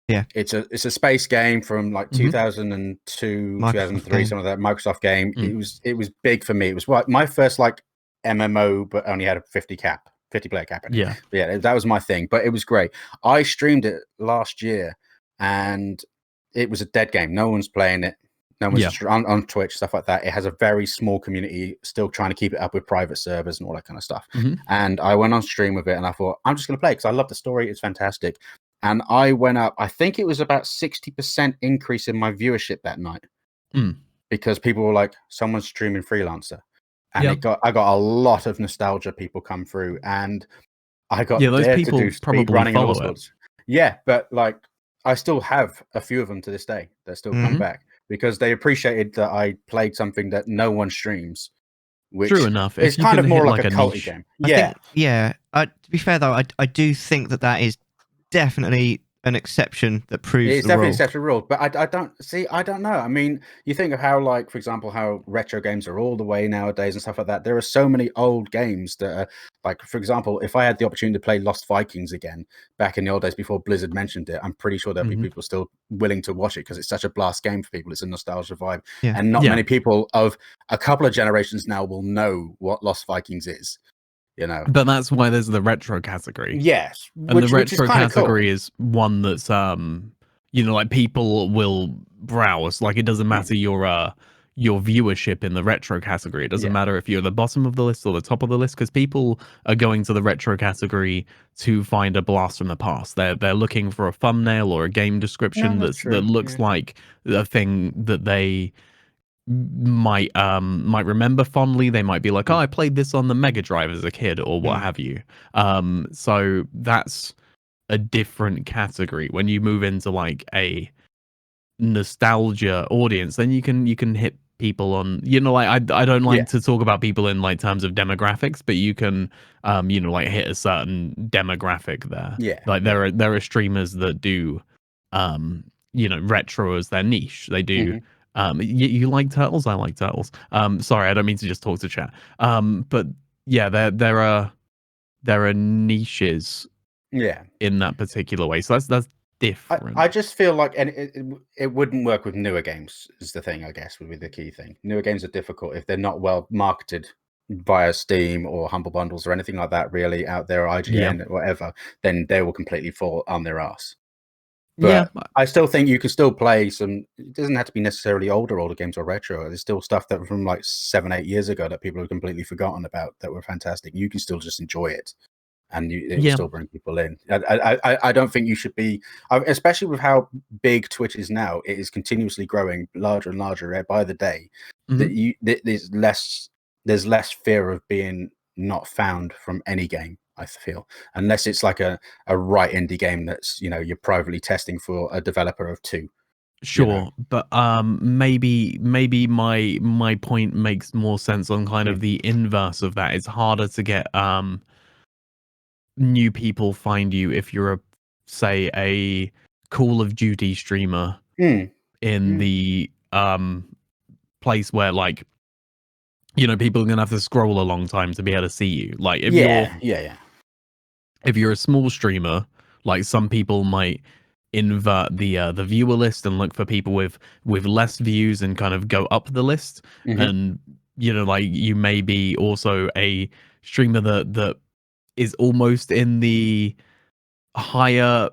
Yeah. It's a space game from like 2002, Microsoft 2003, game. some of that Microsoft game. It was big for me. It was my first like MMO, but only had a 50 player cap in it. Yeah. But yeah, that was my thing. But it was great. I streamed it last year, and it was a dead game. No one's playing it. No one's on Twitch, stuff like that. It has a very small community, still trying to keep it up with private servers and all that kind of stuff. And I went on stream with it, and I thought, I'm just going to play because I love the story. It's fantastic. And I went up, I think it was about 60% increase in my viewership that night because people were like, someone's streaming Freelancer. And I got a lot of nostalgia people come through, and I got those dared people to do probably speed running and all follow it. sorts. Yeah, but like I still have a few of them to this day that still come back because they appreciated that I played something that no one streams. Which True enough. It's kind of more like a culty game. Yeah. To be fair though, I do think that is definitely an exception that proves It's the definitely rule. exception rule, but I don't know. I mean, you think of how, like, for example, how retro games are all the way nowadays and stuff like that. There are so many old games that are, like, for example, if I had the opportunity to play Lost Vikings again back in the old days before Blizzard mentioned it, I'm pretty sure there'll be people still willing to watch it because it's such a blast game for people. It's a nostalgia vibe. Yeah. And not many people of a couple of generations now will know what Lost Vikings is. You know, but that's why there's the retro category. Yes, and the retro is category cool. is one that's you know, like people will browse. Like it doesn't matter your viewership in the retro category. It doesn't matter if you're at the bottom of the list or the top of the list, because people are going to the retro category to find a blast from the past. They're looking for a thumbnail or a game description that looks like a thing that they might remember fondly. They might be like, oh, I played this on the Mega Drive as a kid or what have you. So that's a different category. When you move into like a nostalgia audience, then you can hit people on, you know, like I don't like to talk about people in like terms of demographics, but you can you know, like hit a certain demographic there. Like there are streamers that do you know, retro as their niche. They do You like turtles? I like turtles. Sorry, I don't mean to just talk to chat. But yeah, there are niches Yeah. in that particular way. So that's different. I just feel like, and it wouldn't work with newer games is the thing, I guess, would be the key thing. Newer games are difficult if they're not well marketed via Steam or Humble Bundles or anything like that, really, out there, IGN, or whatever, then they will completely fall on their ass. But I still think you can still play some. It doesn't have to be necessarily older games or retro. There's still stuff that from like 7-8 years ago that people have completely forgotten about that were fantastic. You can still just enjoy it, and it will still bring people in. I don't think you should be, especially with how big Twitch is now. It is continuously growing larger and larger by the day. That there's less fear of being not found from any game, I feel, unless it's like a right indie game that's, you're privately testing for a developer of 2. Sure, but maybe my point makes more sense on kind of the inverse of that. It's harder to get new people find you if you're say a Call of Duty streamer in the place where, like, people are gonna have to scroll a long time to be able to see you. Like, if you're a small streamer, like, some people might invert the viewer list and look for people with less views and kind of go up the list. And like, you may be also a streamer that is almost in the higher,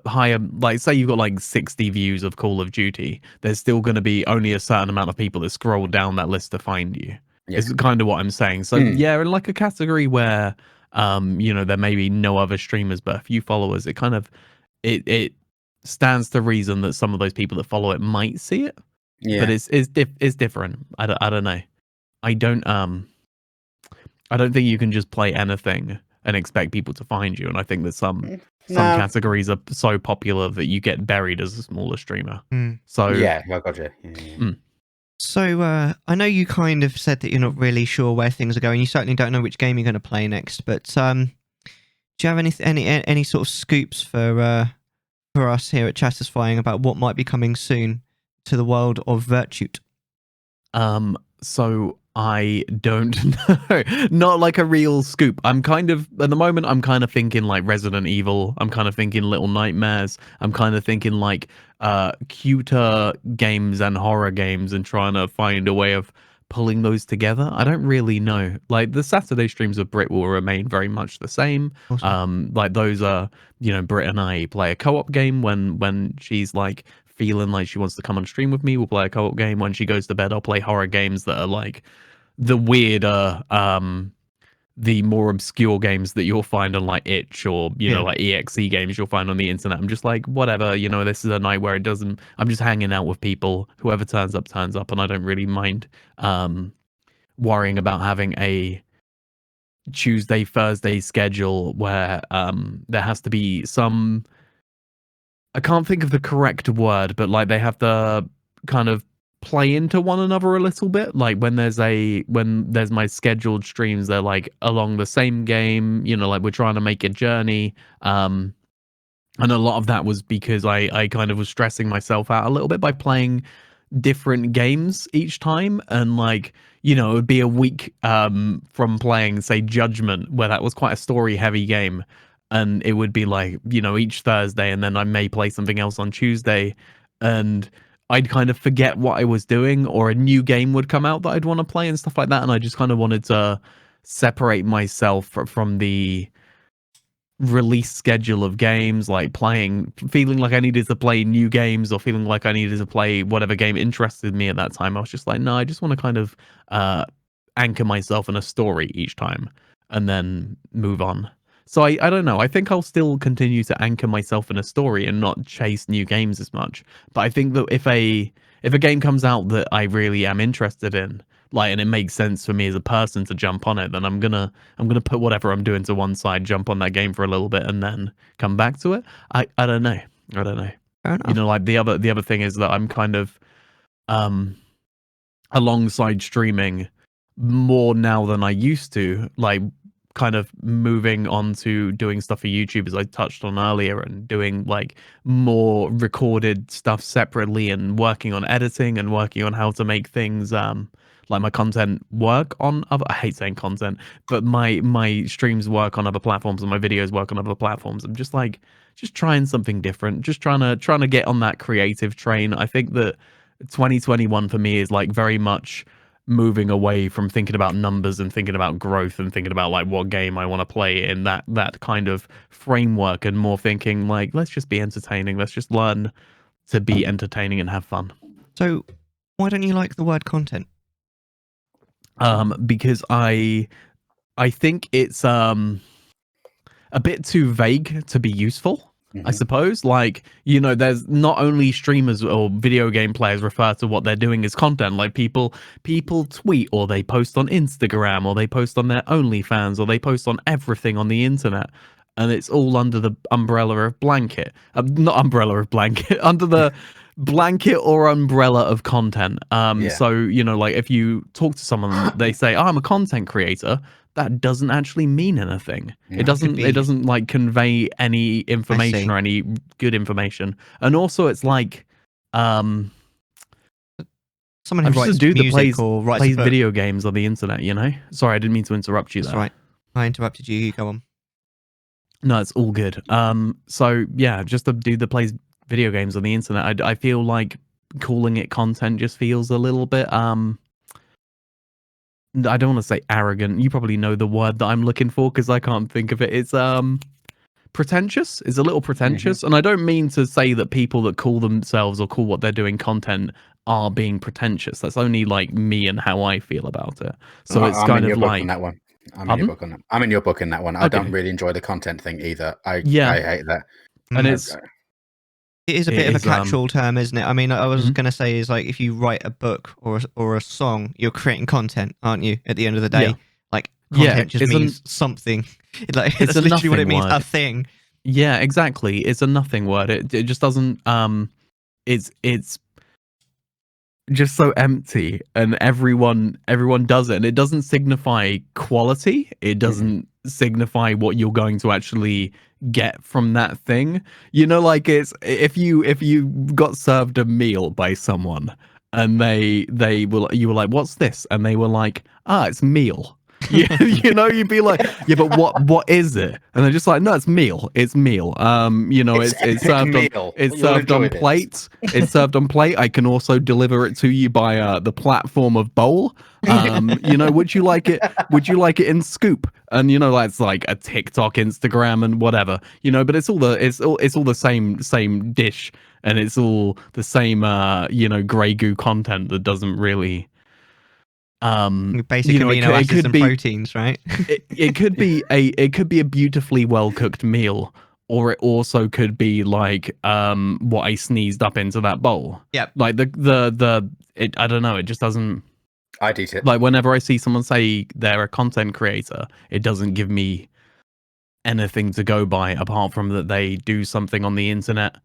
like, say you've got like 60 views of Call of Duty, there's still going to be only a certain amount of people that scroll down that list to find you. Is kind of what I'm saying. So yeah, in like a category where there may be no other streamers but a few followers, it kind of it stands to reason that some of those people that follow it might see it. But it's different. I don't know. I don't think you can just play anything and expect people to find you. And I think that some categories are so popular that you get buried as a smaller streamer. So I got you. So I know you kind of said that you're not really sure where things are going. You certainly don't know which game you're going to play next. But do you have any sort of scoops for us here at Chattisfying about what might be coming soon to the world of Virtute? So I don't know. Not like a real scoop. I'm kind of, at the moment, I'm kind of thinking like Resident Evil. I'm kind of thinking Little Nightmares. I'm kind of thinking like cuter games and horror games, and trying to find a way of pulling those together. I don't really know. Like, the Saturday streams of Brit will remain very much the same. Awesome. Like, those are, Brit and I play a co-op game when she's like feeling like she wants to come on stream with me. We'll play a co-op game. When she goes to bed, I'll play horror games that are like the weirder, the more obscure games that you'll find on like Itch, or like EXE games you'll find on the internet. I'm just like, whatever, this is a night where I'm just hanging out with people. Whoever turns up, and I don't really mind worrying about having a Tuesday, Thursday schedule where there has to be some, I can't think of the correct word, but like they have to kind of play into one another a little bit. Like, when there's my scheduled streams, they're like along the same game, like we're trying to make a journey. And a lot of that was because I kind of was stressing myself out a little bit by playing different games each time. And like, it would be a week from playing, say, Judgment, where that was quite a story heavy game. And it would be like, each Thursday, and then I may play something else on Tuesday, and I'd kind of forget what I was doing, or a new game would come out that I'd want to play and stuff like that. And I just kind of wanted to separate myself from the release schedule of games, like feeling like I needed to play new games, or feeling like I needed to play whatever game interested me at that time. I was just like, no, I just want to kind of anchor myself in a story each time and then move on. So I don't know. I think I'll still continue to anchor myself in a story and not chase new games as much. But I think that if a game comes out that I really am interested in, like, and it makes sense for me as a person to jump on it, then I'm gonna put whatever I'm doing to one side, jump on that game for a little bit, and then come back to it. I don't know. I don't know. Fair enough. Like, the other thing is that I'm kind of alongside streaming more now than I used to. Like, kind of moving on to doing stuff for YouTube, as I touched on earlier, and doing like more recorded stuff separately, and working on editing and working on how to make things like my content work on other, I hate saying content, but my streams work on other platforms and my videos work on other platforms. I'm just trying something different, just trying to get on that creative train. I think that 2021 for me is like very much moving away from thinking about numbers and thinking about growth and thinking about like what game I want to play in that kind of framework, and more thinking like, let's just be entertaining. Let's just learn to be entertaining and have fun. So why don't you like the word content? Because I think it's a bit too vague to be useful. I suppose, like, you know, there's not only streamers or video game players refer to what they're doing as content. Like people tweet, or they post on Instagram, or they post on their OnlyFans, or they post on everything on the internet, and it's all under the umbrella of blanket. Not umbrella of blanket, under the blanket or umbrella of content. So, you know, like if you talk to someone, they say, oh, I'm a content creator. That doesn't actually mean anything. It doesn't like convey any information or any good information. And also it's like someone who I'm writes just a dude that music or writes plays video games on the internet, you know? Sorry, I didn't mean to interrupt you there. That's right. I interrupted you. You go on. No, it's all good. So yeah, just a dude that plays video games on the internet. I feel like calling it content just feels a little bit I don't want to say arrogant. You probably know the word that I'm looking for because I can't think of it. It's pretentious. It's a little pretentious. And I don't mean to say that people that call themselves or call what they're doing content are being pretentious. That's only like me and how I feel about it. So it's kind of like that one. I'm in your book on that. I'm in your book in that one. I don't really enjoy the content thing either. I hate that. And it is a bit of a catch-all term, isn't it? I mean, I was going to say is like if you write a book or a song, you're creating content, aren't you? At the end of the day, like content just means something. Like it's literally what it means, a thing. Yeah, exactly. It's a nothing word. It just doesn't. It's just so empty, and everyone does it, and it doesn't signify quality. It doesn't signify what you're going to actually get from that thing. You know, like it's if you got served a meal by someone and you were like, what's this? And they were like, it's meal. You know, you'd be like, yeah, but what is it? And they're just like, no, it's meal. You know, it's served on it's served on plate. It's served on plate. I can also deliver it to you by the platform of bowl. You know, would you like it? Would you like it in scoop? And you know, that's like a TikTok, Instagram, and whatever. You know, but it's all the same dish, and it's all the same you know, grey goo content that doesn't really. Basic amino acids and proteins, right? it could be a beautifully well cooked meal, or it also could be like what I sneezed up into that bowl. Yeah, like I don't know. It just doesn't. I'd eat it. Like whenever I see someone say they're a content creator, it doesn't give me anything to go by apart from that they do something on the internet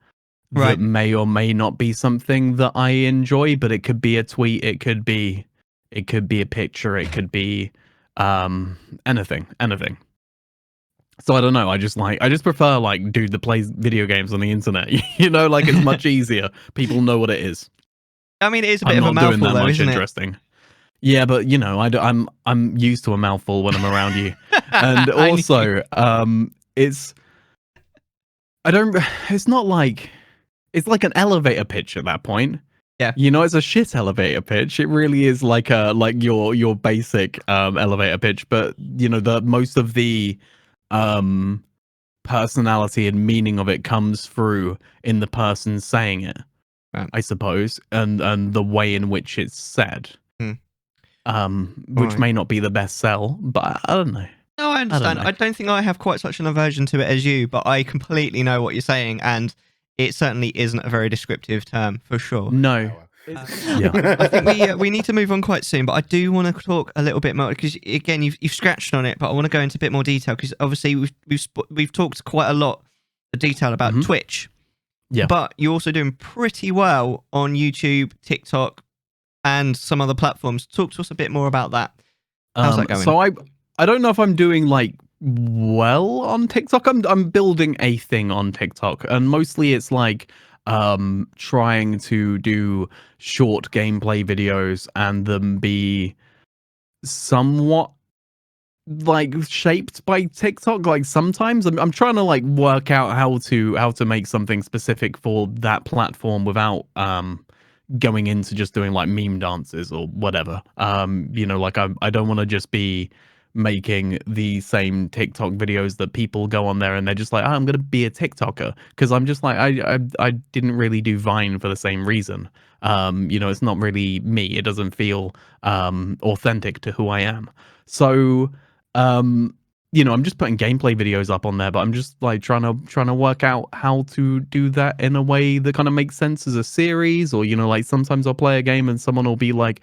that may or may not be something that I enjoy. But it could be a tweet. It could be a picture. It could be anything. So I don't know. I just prefer like dude that plays video games on the internet. You know, like it's much easier. People know what it is. I mean, it is a bit of a mouthful, though, isn't it? Yeah, but you know, I'm used to a mouthful when I'm around you, and also it's not like it's like an elevator pitch at that point. Yeah, you know, it's a shit elevator pitch. It really is like your basic elevator pitch, but you know, the most of the personality and meaning of it comes through in the person saying it, I suppose, and the way in which it's said, which may not be the best sell, but I don't know. No, I understand. I don't think I have quite such an aversion to it as you, but I completely know what you're saying, and it certainly isn't a very descriptive term for sure. No. I think we need to move on quite soon, but I do want to talk a little bit more because again you've scratched on it, but I want to go into a bit more detail because obviously we've talked quite a lot of detail about Twitch, but you're also doing pretty well on YouTube, TikTok, and some other platforms. Talk to us a bit more about that. How's that going? So I don't know if I'm doing like well on TikTok. I'm building a thing on TikTok, and mostly it's like trying to do short gameplay videos and them be somewhat like shaped by TikTok. Like sometimes I'm trying to like work out how to make something specific for that platform without going into just doing like meme dances or whatever. You know, like I don't want to just be making the same TikTok videos that people go on there and they're just like, oh, I'm gonna be a TikToker, because I'm just like I didn't really do Vine for the same reason. You know, it's not really me. It doesn't feel authentic to who I am. So you know, I'm just putting gameplay videos up on there, but I'm just like trying to work out how to do that in a way that kind of makes sense as a series. Or, you know, like sometimes I'll play a game and someone will be like,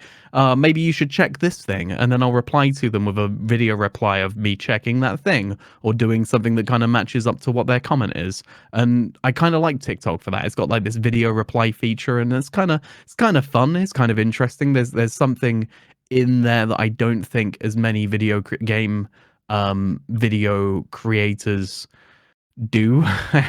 maybe you should check this thing, and then I'll reply to them with a video reply of me checking that thing or doing something that kind of matches up to what their comment is. And I kind of like TikTok for that. It's got like this video reply feature, and it's kind of fun. It's kind of interesting. There's something in there that I don't think as many game video creators do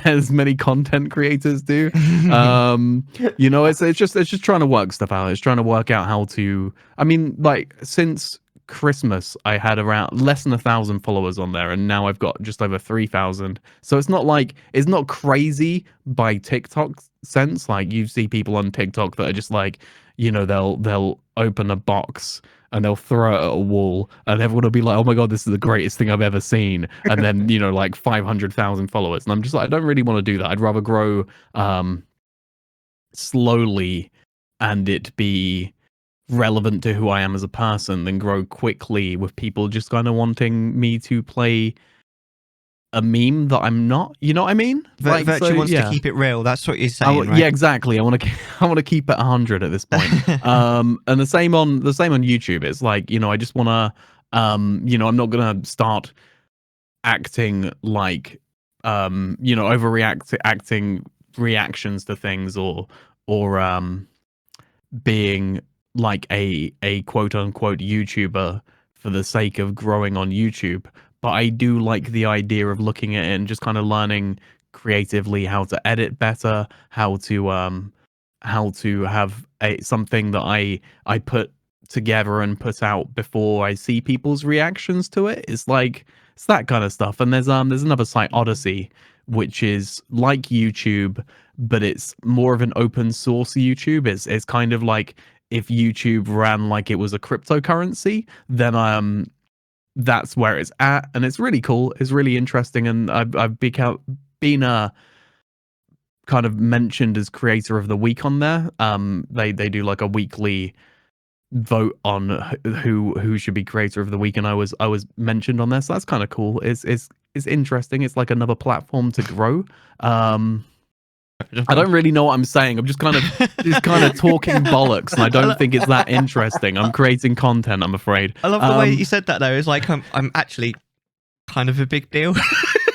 as many content creators do. You know, it's just trying to work stuff out. It's trying to work out how to, I mean, like since Christmas I had around less than 1,000 followers on there, and now I've got just over 3,000. So it's not crazy by TikTok sense. Like you see people on TikTok that are just like, you know, they'll open a box and they'll throw it at a wall, and everyone will be like, oh my god, this is the greatest thing I've ever seen. And then, you know, like 500,000 followers. And I'm just like, I don't really want to do that. I'd rather grow slowly and it be relevant to who I am as a person than grow quickly with people just kind of wanting me to play a meme that I'm not. You know what I mean? Like, Virtue wants to keep it real. That's what you're saying, right? Yeah, exactly. I want to keep it 100 at this point. And the same on YouTube. It's like, you know, I just want to, you know, I'm not gonna start acting like, you know, acting reactions to things, or being like a quote unquote YouTuber for the sake of growing on YouTube. But I do like the idea of looking at it and just kind of learning creatively how to edit better, how to have something that I put together and put out before I see people's reactions to it. It's like, it's that kind of stuff. And there's another site, Odyssey, which is like YouTube, but it's more of an open source YouTube. It's kind of like if YouTube ran like it was a cryptocurrency, then that's where it's at, and it's really cool. It's really interesting, and I've been kind of mentioned as creator of the week on there. They do like a weekly vote on who should be creator of the week, and I was mentioned on there, so that's kind of cool. It's interesting. It's like another platform to grow. I don't really know what I'm saying. I'm just kind of talking bollocks, and I don't think it's that interesting. I'm creating content, I'm afraid. I love the way you said that though. It's like I'm actually kind of a big deal.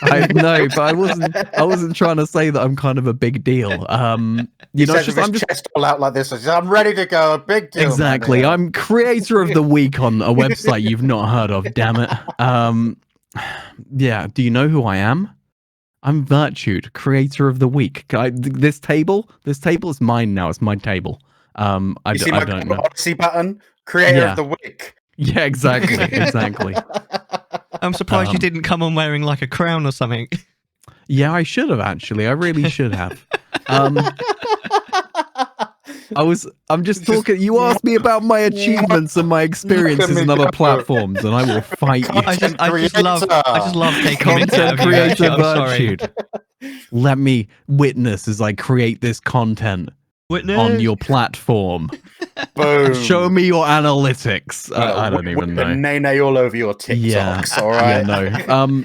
I know, but I wasn't trying to say that I'm kind of a big deal. You know, I'm just chest all out like this. I'm ready to go. A big deal. Exactly. Man. I'm creator of the week on a website you've not heard of. Damn it. Yeah. Do you know who I am? I'm Virtute, creator of the week. This table is mine now. It's my table. I don't know. Odyssey button, creator of the week. Yeah, exactly, exactly. I'm surprised you didn't come on wearing like a crown or something. Yeah, I should have actually. I really should have. I'm just talking. You asked me about my achievements and my experiences in other platforms, and I will fight you. I just love taking content creator Virtute. Let me witness as I create this content on your platform. Boom. Show me your analytics. I don't even know. Nay all over your TikToks. All right. Yeah, no.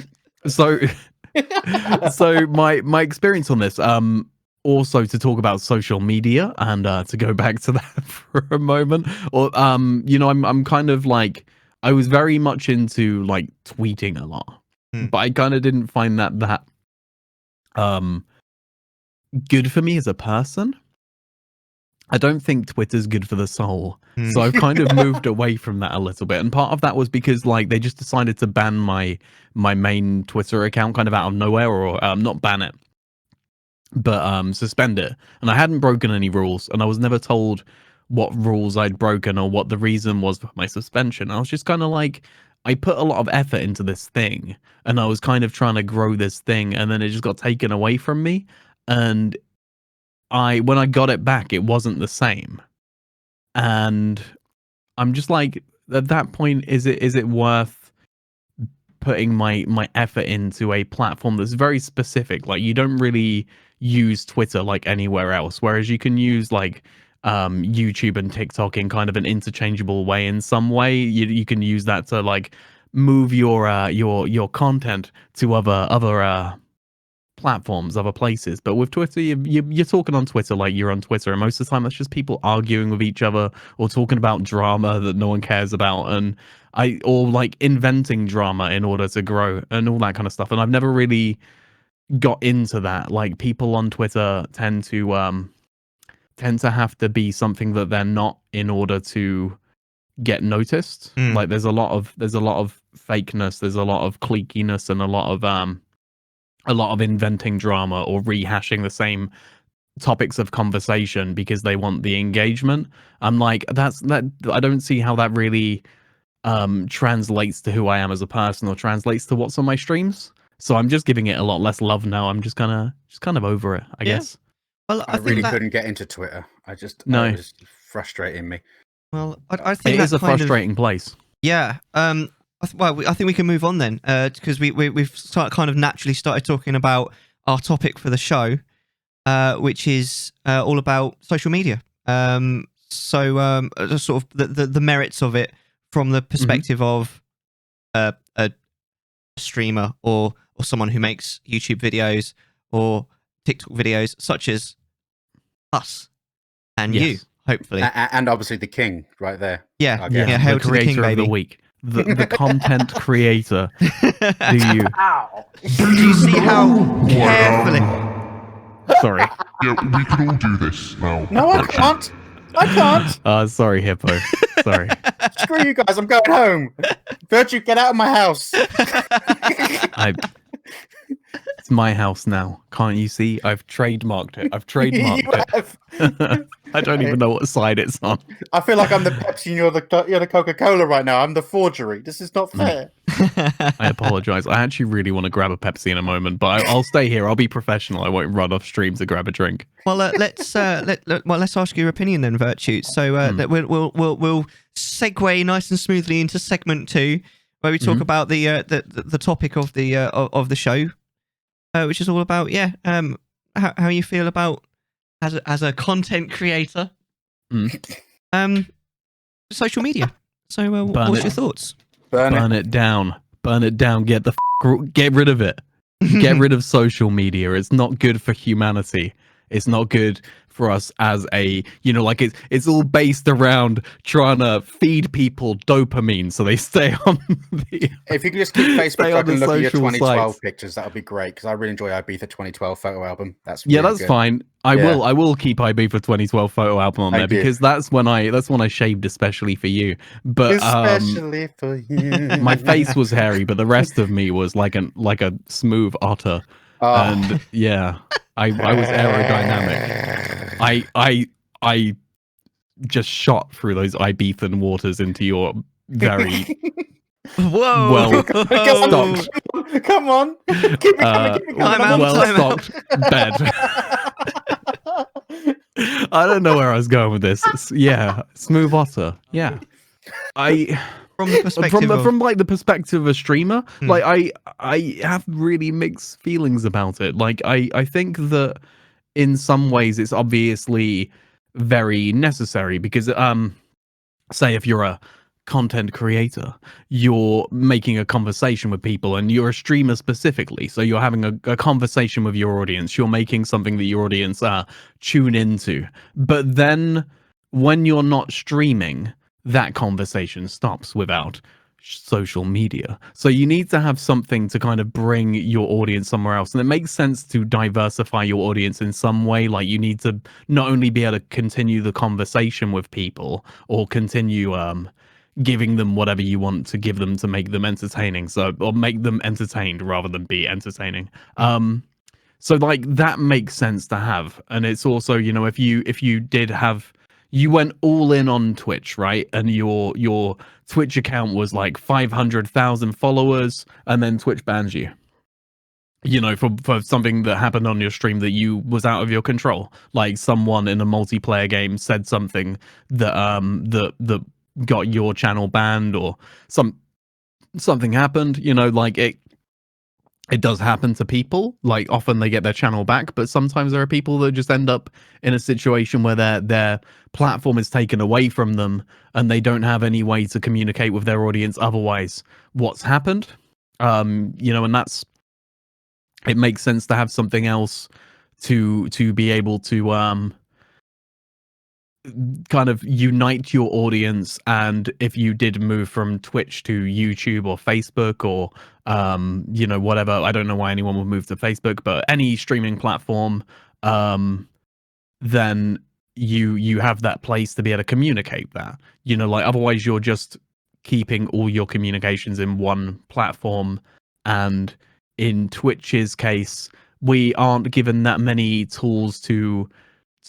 So my experience on this. Also to talk about social media and to go back to that for a moment, or you know, I'm kind of like, I was very much into like tweeting a lot, but I kind of didn't find that good for me as a person. I don't think Twitter's good for the soul. Hmm. So I've kind of moved away from that a little bit. And part of that was because like they just decided to ban my main Twitter account kind of out of nowhere, or not ban it, but suspend it. And I hadn't broken any rules, and I was never told what rules I'd broken or what the reason was for my suspension. I was just kind of like, I put a lot of effort into this thing, and I was kind of trying to grow this thing, and then it just got taken away from me. And when I got it back, it wasn't the same. And I'm just like, at that point, is it worth putting my effort into a platform that's very specific? Like, you don't really use Twitter like anywhere else, whereas you can use like YouTube and TikTok in kind of an interchangeable way. In some way, you can use that to like move your content to other platforms, other places. But with Twitter, you're talking on Twitter like you're on Twitter, and most of the time that's just people arguing with each other or talking about drama that no one cares about, or like inventing drama in order to grow and all that kind of stuff. And I've never really got into that. Like, people on Twitter tend to have to be something that they're not in order to get noticed. Like, there's a lot of fakeness, there's a lot of cliqueiness, and a lot of inventing drama or rehashing the same topics of conversation because they want the engagement. I'm like, that I don't see how that really translates to who I am as a person or translates to what's on my streams. So I'm just giving it a lot less love now. I'm just kind of over it, I guess. Well, I really couldn't get into Twitter. It was frustrating me. Well, I think it is a frustrating place. Yeah. I think we can move on then, because we've kind of naturally started talking about our topic for the show, which is all about social media. So sort of the merits of it from the perspective of a streamer or someone who makes YouTube videos or TikTok videos, such as us and you, hopefully, and obviously the king right there. Yeah, The hail to the creator king, of baby. the week, the content creator. Do you? Do you see how carefully? Sorry. Yeah, we can all do this now. No, I can't. I can't. Sorry, Hippo. Sorry. Screw you guys. I'm going home. Virtute, get out of my house. It's my house now. Can't you see? I've trademarked it. I don't even know what side it's on. I feel like I'm the Pepsi and you're the Coca-Cola right now. I'm the forgery. This is not fair. I apologize. I actually really want to grab a Pepsi in a moment, but I'll stay here. I'll be professional. I won't run off stream to grab a drink. Well, let's ask your opinion then, Virtute. So we'll segue nice and smoothly into segment 2, where we talk about the topic of the show, which is all about how you feel about as a content creator, social media. So what's your thoughts? Burn it down. Get rid of it. Get rid of social media. It's not good for humanity. It's not good for us as a, it's all based around trying to feed people dopamine so they stay on the. If you could just keep Facebook up and look at your 2012 sites. pictures, that would be great, because I really enjoy Ibiza 2012 photo album. That's good. Fine. I will keep Ibiza 2012 photo album on there because that's when I shaved especially for you. But especially for you. My face was hairy, but the rest of me was like a smooth otter. Oh. And yeah, I was aerodynamic. I just shot through those Ibethan waters into your very well-stocked. Come on. Keep it coming. Well-stocked bed. I don't know where I was going with this. Smooth otter. Yeah. From the perspective from the perspective of a streamer, like I have really mixed feelings about it. Like I think that in some ways it's obviously very necessary because say if you're a content creator, you're making a conversation with people and you're a streamer specifically, so you're having a conversation with your audience, you're making something that your audience tune into. But then when you're not streaming, that conversation stops without social media. So you need to have something to kind of bring your audience somewhere else. And it makes sense to diversify your audience in some way. Like you need to not only be able to continue the conversation with people or continue giving them whatever you want to give them to make them entertaining. So or make them entertained rather than be entertaining. So like that makes sense to have. And it's also, you know, if you did have you went all in on Twitch, right? And your Twitch account was like 500,000 followers, and then Twitch bans you. You know, for something that happened on your stream that you was out of your control. Like someone in a multiplayer game said something that that got your channel banned, or something happened. You know, like it does happen to people. Like often they get their channel back, but sometimes there are people that just end up in a situation where their platform is taken away from them and they don't have any way to communicate with their audience otherwise what's happened. You know, and it makes sense to have something else to be able to kind of unite your audience. And if you did move from Twitch to YouTube or Facebook or you know, whatever, I don't know why anyone would move to Facebook, but any streaming platform, then you have that place to be able to communicate that. You know, like otherwise you're just keeping all your communications in one platform. And in Twitch's case, we aren't given that many tools to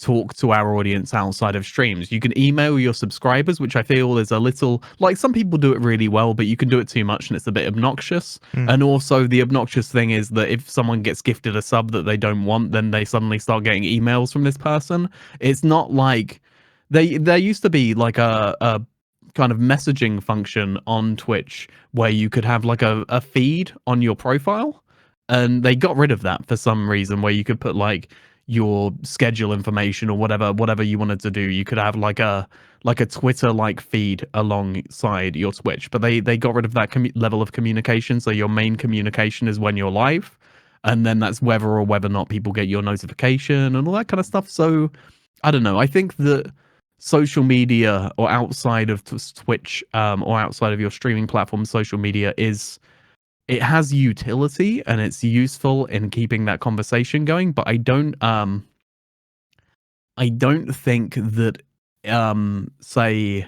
talk to our audience outside of streams. You can email your subscribers, which I feel is a little like some people do it really well, but you can do it too much and it's a bit obnoxious. And also the obnoxious thing is that if someone gets gifted a sub that they don't want, then they suddenly start getting emails from this person. It's not like there used to be like a kind of messaging function on Twitch where you could have like a feed on your profile, and they got rid of that for some reason, where you could put like your schedule information or whatever you wanted to do. You could have like a Twitter like feed alongside your Twitch, but they got rid of that level of communication. So your main communication is when you're live, and then that's whether or not people get your notification and all that kind of stuff. So I don't know. I think that social media or outside of Twitch or outside of your streaming platform, social media it has utility and it's useful in keeping that conversation going, but I don't think that say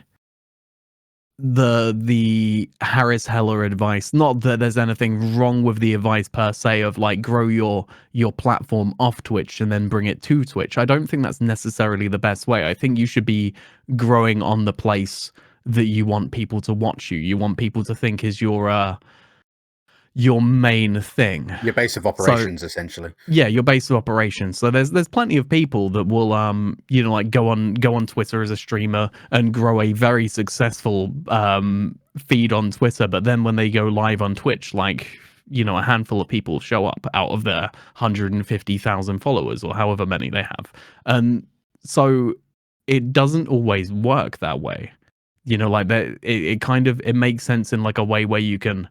the Harris Heller advice, not that there's anything wrong with the advice per se of like grow your platform off Twitch and then bring it to Twitch. I don't think that's necessarily the best way. I think you should be growing on the place that you want people to watch you. You want people to think is your main thing, Your base of operations, essentially. Yeah, your base of operations. So there's plenty of people that will you know, like go on Twitter as a streamer and grow a very successful feed on Twitter, but then when they go live on Twitch, like, you know, a handful of people show up out of their 150,000 followers or however many they have. And so it doesn't always work that way. You know, like that it kind of it makes sense in like a way where you can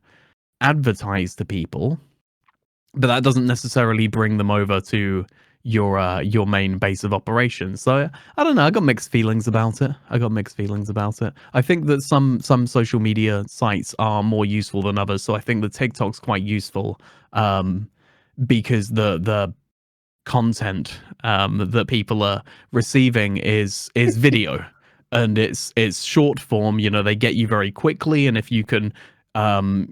advertise to people, but that doesn't necessarily bring them over to your main base of operations. So I don't know. I got mixed feelings about it. I think that some social media sites are more useful than others. So I think the TikTok's quite useful because the content that people are receiving is video. And it's short form. You know, they get you very quickly, and if you can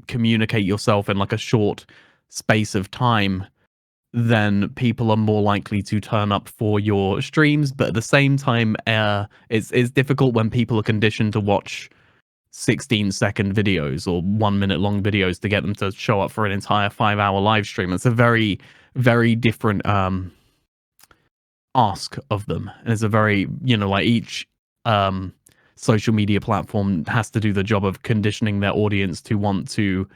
communicate yourself in like a short space of time, then people are more likely to turn up for your streams. But at the same time, it's difficult when people are conditioned to watch 16-second videos or 1 minute long videos to get them to show up for an entire 5-hour live stream. It's a very, very different ask of them. And it's a very, you know, like each social media platform has to do the job of conditioning their audience to want to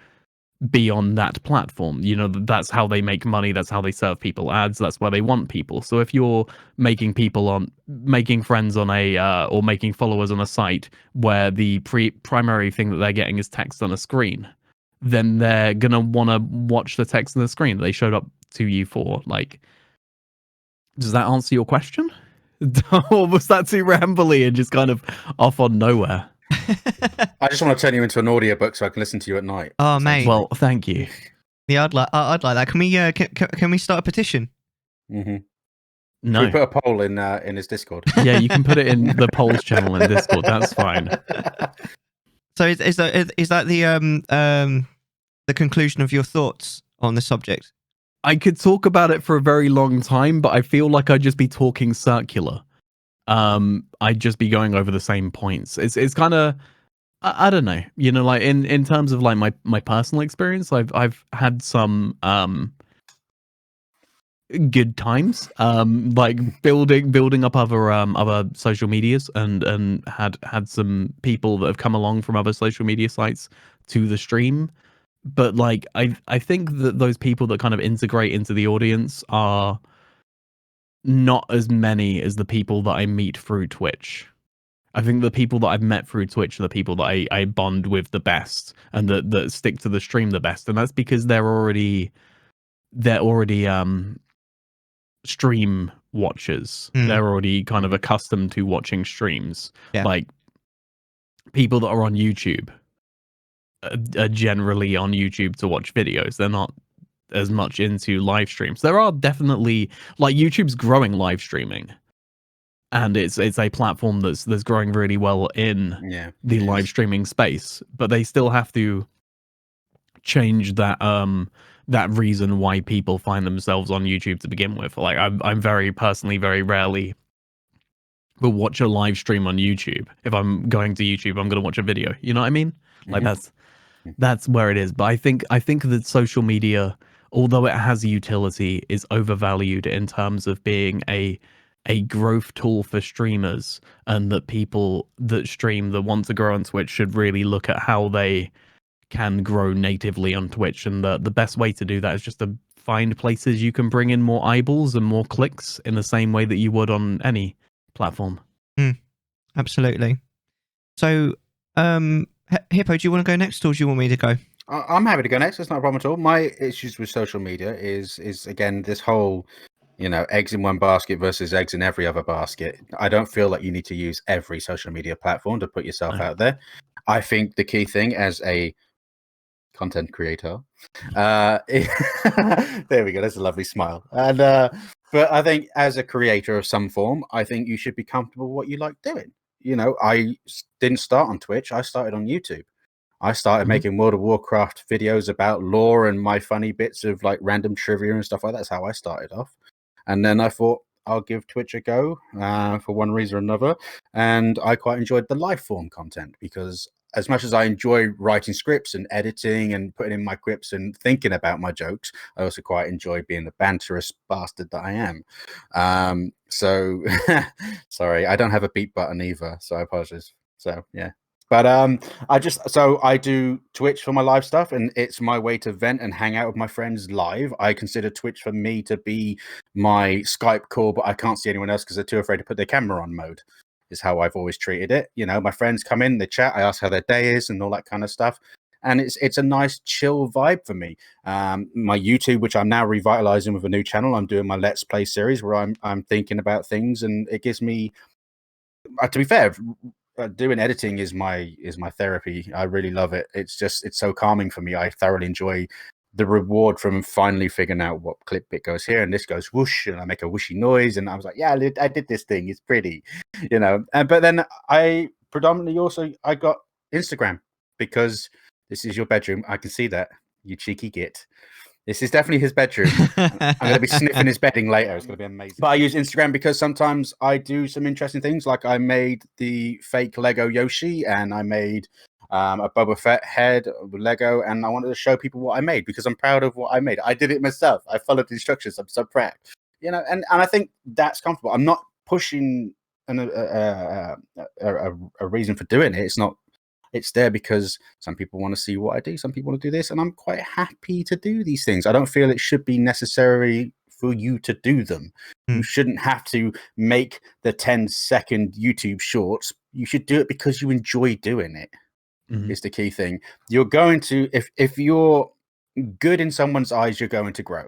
be on that platform. You know, that's how they make money, that's how they serve people ads, that's where they want people. So if you're making friends on a or making followers on a site where the primary thing that they're getting is text on a screen, then they're gonna want to watch the text on the screen that they showed up to you for. Like, does that answer your question? Or was that too rambly and just kind of off on nowhere? I just want to turn you into an audiobook so I can listen to you at night. Oh, mate. Well, thank you. Yeah, I'd like that. Can we can we start a petition? Mm-hmm. No. We put a poll in his Discord. Yeah, you can put it in the polls channel in Discord. That's fine. So is that the conclusion of your thoughts on the subject? I could talk about it for a very long time, but I feel like I'd just be talking circular. I'd just be going over the same points. It's kind of I don't know, you know, like in terms of like my personal experience, I've had some good times, like building up other social medias, and had some people that have come along from other social media sites to the stream. But like I think that those people that kind of integrate into the audience are not as many as the people that I meet through Twitch. I think the people that I've met through Twitch are the people that I bond with the best, and that stick to the stream the best, and that's because they're already stream watchers. They're already kind of accustomed to watching streams. Yeah. Like people that are on YouTube are generally on YouTube to watch videos. They're not as much into live streams. There are definitely, like, YouTube's growing live streaming, and it's a platform that's growing really well in the live streaming space, but they still have to change that that reason why people find themselves on YouTube to begin with. Like I'm very rarely will watch a live stream on YouTube. If I'm going to YouTube, I'm going to watch a video. You know what I mean? Like that's where it is. But I think that social media, although it has utility, is overvalued in terms of being a growth tool for streamers, and that people that stream that want to grow on Twitch should really look at how they can grow natively on Twitch. And the best way to do that is just to find places you can bring in more eyeballs and more clicks in the same way that you would on any platform. Absolutely. So, Hippo, do you want to go next, or do you want me to go? I'm happy to go next. It's not a problem at all. My issues with social media is again this whole, you know, eggs in one basket versus eggs in every other basket. I don't feel like you need to use every social media platform to put yourself out there. I think the key thing as a content creator, there we go. That's a lovely smile. And but I think as a creator of some form, I think you should be comfortable with what you like doing. You know, I didn't start on Twitch. I started on YouTube. I started making World of Warcraft videos about lore and my funny bits of like random trivia and stuff like that. That's how I started off. And then I thought I'll give Twitch a go for one reason or another. And I quite enjoyed the live form content, because as much as I enjoy writing scripts and editing and putting in my quips and thinking about my jokes, I also quite enjoy being the banterous bastard that I am. So sorry, I don't have a beat button either, so I apologize. So yeah. But I do Twitch for my live stuff, and it's my way to vent and hang out with my friends live. I consider Twitch for me to be my Skype call, but I can't see anyone else because they're too afraid to put their camera on mode, is how I've always treated it. You know, my friends come in, they chat, I ask how their day is and all that kind of stuff. And it's a nice chill vibe for me. My YouTube, which I'm now revitalizing with a new channel, I'm doing my Let's Play series where I'm thinking about things, and it gives me, to be fair, doing editing is my therapy. I really love it. It's so calming for me. I thoroughly enjoy the reward from finally figuring out what clip bit goes here and this goes whoosh, and I make a whooshy noise, and I was like, yeah, I did this thing. It's pretty, you know. But then I predominantly also I got Instagram, because this is your bedroom. I can see that, you cheeky git. This is definitely his bedroom. I'm going to be sniffing his bedding later. It's going to be amazing. But I use Instagram because sometimes I do some interesting things. Like I made the fake Lego Yoshi, and I made a Boba Fett head with Lego, and I wanted to show people what I made because I'm proud of what I made. I did it myself. I followed the instructions. I'm so proud. You know, and I think that's comfortable. I'm not pushing a reason for doing it. It's not. It's there because some people want to see what I do. Some people want to do this, and I'm quite happy to do these things. I don't feel it should be necessary for you to do them. You shouldn't have to make the 10-second YouTube shorts. You should do it because you enjoy doing it. Is the key thing. You're going to, if you're good in someone's eyes, you're going to grow.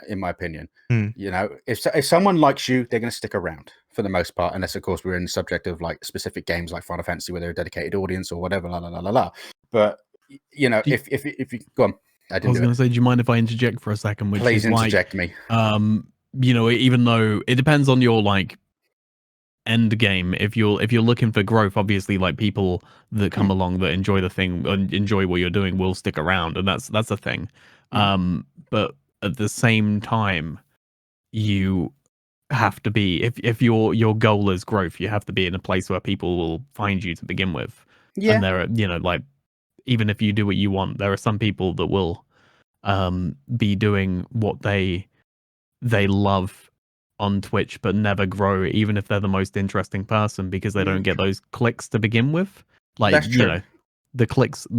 in my opinion. Hmm. You know, if someone likes you, they're going to stick around for the most part, unless of course we're in the subject of like specific games like Final Fantasy where they're a dedicated audience or whatever. La la la la la. But you know, if you go on, I I was didn't going do to say, do you mind if I interject for a second? it. Which Please is like, interject me. you know, even though it depends on your like end game. If you're looking for growth, obviously, like people that come along that enjoy the thing and enjoy what you're doing will stick around, and that's a thing. But at the same time, you have to be if your goal is growth, you have to be in a place where people will find you to begin with. Yeah, And there are, you know, like even if you do what you want, there are some people that will be doing what they love on Twitch but never grow, even if they're the most interesting person, because they don't get those clicks to begin with. Like, that's true. you know, the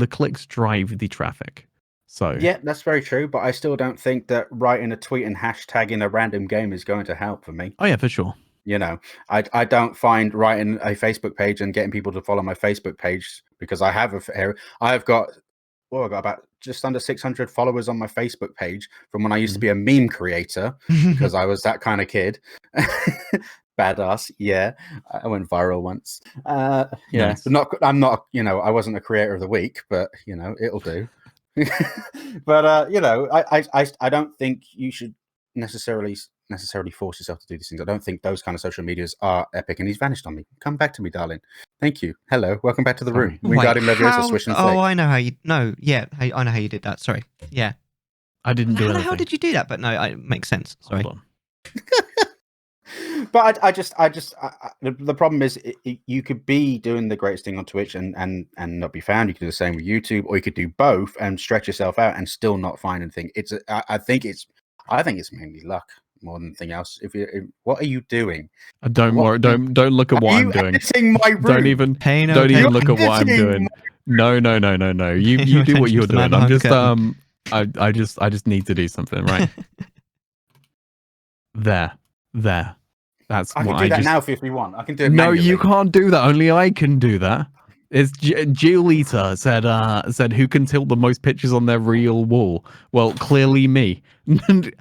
clicks drive the traffic. So Yeah, that's very true. But I still don't think that writing a tweet and hashtagging a random game is going to help for me. oh yeah, for sure. You know, I don't find writing a Facebook page and getting people to follow my Facebook page, because I have I've got about just under 600 followers on my Facebook page from when I used to be a meme creator, because I was that kind of kid. Badass, yeah. I went viral once. Yeah, Nice. but I'm not. You know, I wasn't a creator of the week, but you know, it'll do. But you know, I don't think you should necessarily force yourself to do these things. I don't think those kind of social medias are epic. And he's vanished on me. Come back to me, darling. Thank you. Hello, welcome back to the room. Wait, Wingardium Leviosa, how- swish and oh, flick. I know how you. No, yeah, I know how you did that. Sorry. Yeah. I didn't do How the anything. hell did you do that? But no, it makes sense. Sorry. Hold on. But the problem is you could be doing the greatest thing on Twitch and not be found. You could do the same with YouTube, or you could do both and stretch yourself out and still not find anything. I think it's mainly luck more than anything else. What are you doing? Don't worry. Don't look at what I'm doing. Editing my room? Don't even Pay no don't even attention. look at what I'm Editing doing. No. You Pay you no do what attention you're to the man doing. I'm behind the just I just need to do something, right? There. That's I can what do I that just. now if you want. I can do it. No, manually. you can't do that. Only I can do that. It's Giolita said who can tilt the most pictures on their real wall. Well, clearly me. Look.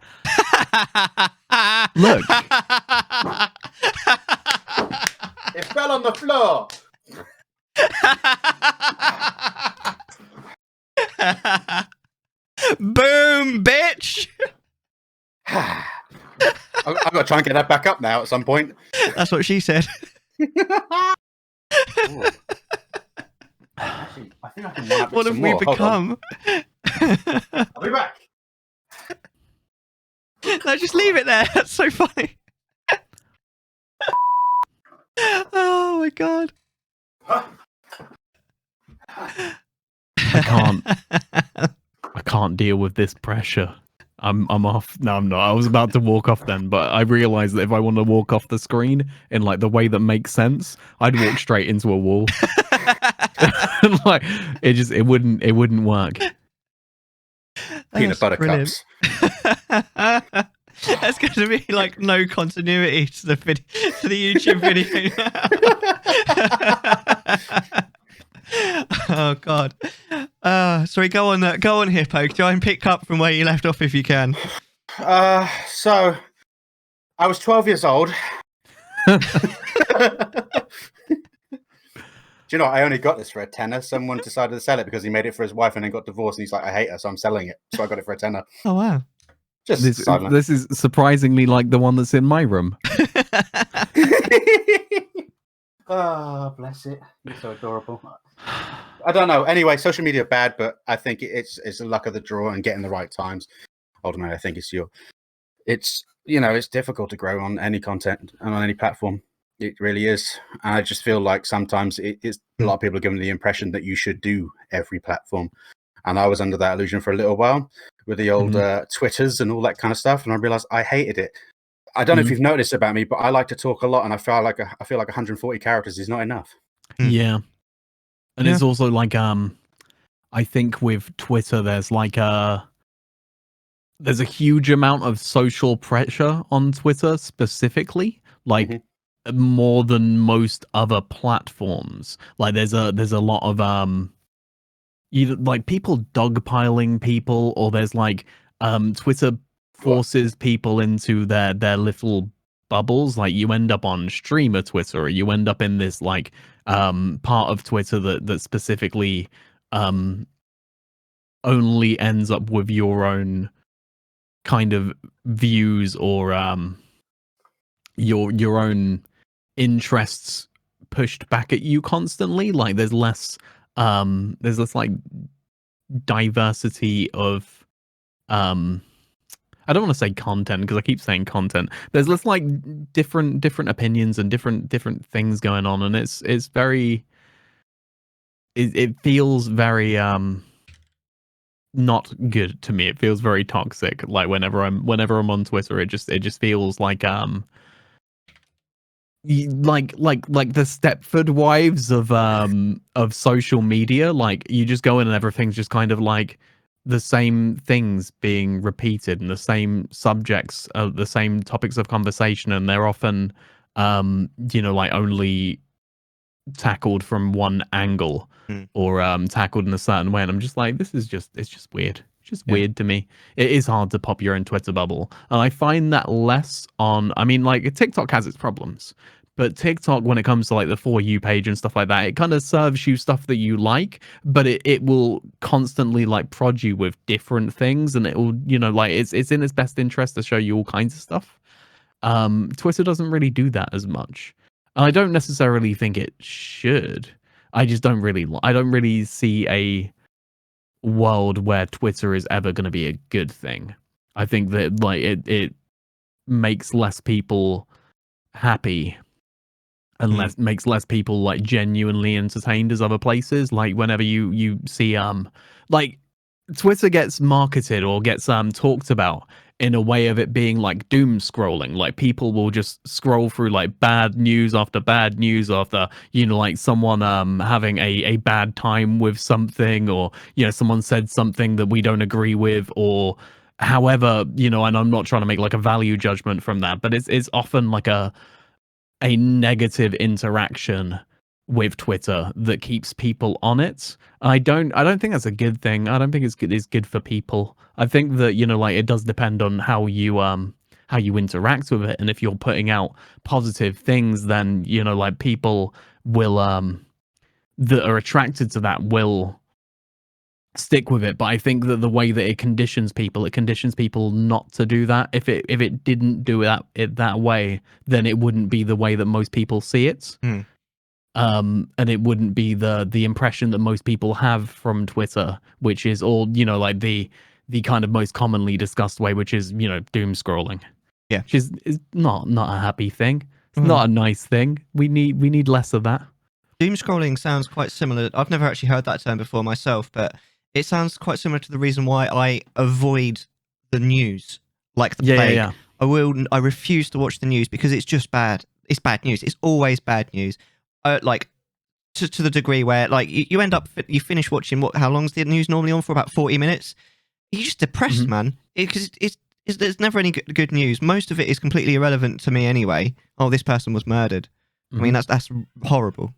It fell on the floor. Boom, bitch. I've got to try and get that back up now at some point. That's what she said. Actually, I think I can one up it What some have we more. Hold on. become? I'll be back. No, just leave it there. That's so funny. Oh my god. I can't deal with this pressure. I'm off. No, I'm not. I was about to walk off then, but I realized that if I want to walk off the screen in like the way that makes sense, I'd walk straight into a wall. Like it wouldn't work. Peanut butter brilliant. cups. That's going to be like no continuity to the YouTube video. Oh god. Sorry, go on Hippo. Try and pick up from where you left off if you can. So I was 12 years old. Do you know, I only got this for a tenner. Someone decided to sell it because he made it for his wife and then got divorced, and he's like, I hate her, so I'm selling it. So I got it for a tenner. Oh wow. Just This is surprisingly like the one that's in my room. Oh, bless it. You're so adorable. I don't know. Anyway, social media bad, but I think it's the luck of the draw and getting the right times. Ultimately, I think it's difficult to grow on any content and on any platform. It really is. And I just feel like sometimes it's a lot of people are given the impression that you should do every platform. And I was under that illusion for a little while with the old Twitters and all that kind of stuff. And I realized I hated it. I don't know if you've noticed about me, but I like to talk a lot, and I feel like 140 characters is not enough. Yeah. And it's also like I think with Twitter there's a huge amount of social pressure on Twitter specifically, like more than most other platforms. Like there's a lot of either like people dogpiling people, or there's like Twitter forces people into their little bubbles. Like you end up on streamer Twitter, or you end up in this like part of Twitter that specifically only ends up with your own kind of views, or your own interests pushed back at you constantly. Like there's less like diversity of I don't want to say content because I keep saying content. There's less like different opinions and different things going on, and it's very it feels very not good to me. It feels very toxic. Like whenever I'm on Twitter, it just feels like like the Stepford Wives of social media. Like you just go in and everything's just kind of like the same things being repeated and the same subjects, the same topics of conversation, and they're often like only tackled from one angle or tackled in a certain way, and I'm just like, it's just weird. It's just weird to me. It is hard to pop your own Twitter bubble, and I find that less on, I mean, like TikTok has its problems, but TikTok, when it comes to like the For You page and stuff like that, it kind of serves you stuff that you like, but it will constantly like prod you with different things, and it will, like it's in its best interest to show you all kinds of stuff. Twitter doesn't really do that as much. I don't necessarily think it should. I just don't really see a world where Twitter is ever going to be a good thing. I think that like it makes less people happy and makes less people like genuinely entertained as other places. Like whenever you see like Twitter gets marketed or gets talked about in a way of it being like doom scrolling. Like people will just scroll through like bad news after bad news after, like someone having a bad time with something, or someone said something that we don't agree with, or however, and I'm not trying to make like a value judgment from that, but it's often like a negative interaction with Twitter that keeps people on it. I don't think that's a good thing. I don't think it's good for people. I think that, like it does depend on how you interact with it. And if you're putting out positive things, then, like people will that are attracted to that will stick with it. But I think that the way that it conditions people not to do that. If it didn't do that way, then it wouldn't be the way that most people see it. And it wouldn't be the impression that most people have from Twitter, which is all, like the kind of most commonly discussed way, which is, doom scrolling. Yeah. Which is not a happy thing. It's not a nice thing. We need less of that. Doom scrolling sounds quite similar. I've never actually heard that term before myself, but it sounds quite similar to the reason why I avoid the news like the plague. Yeah. I refuse to watch the news because it's just bad. It's bad news. It's always bad news. Like to the degree where like you end up, you finish watching how long's the news normally on for? About 40 minutes. You're just depressed, man. Because there's never any good news. Most of it is completely irrelevant to me anyway. Oh, this person was murdered. I mean, that's horrible.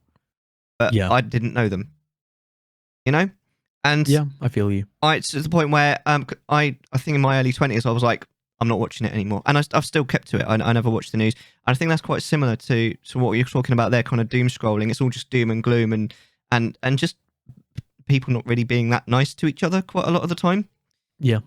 But I didn't know them. And yeah, I feel you. It's to the point where I think in my early 20s I was like, I'm not watching it anymore, and I've still kept to it. I never watched the news. And I think that's quite similar to what you're talking about there, kind of doom scrolling. It's all just doom and gloom, and just people not really being that nice to each other quite a lot of the time. Yeah.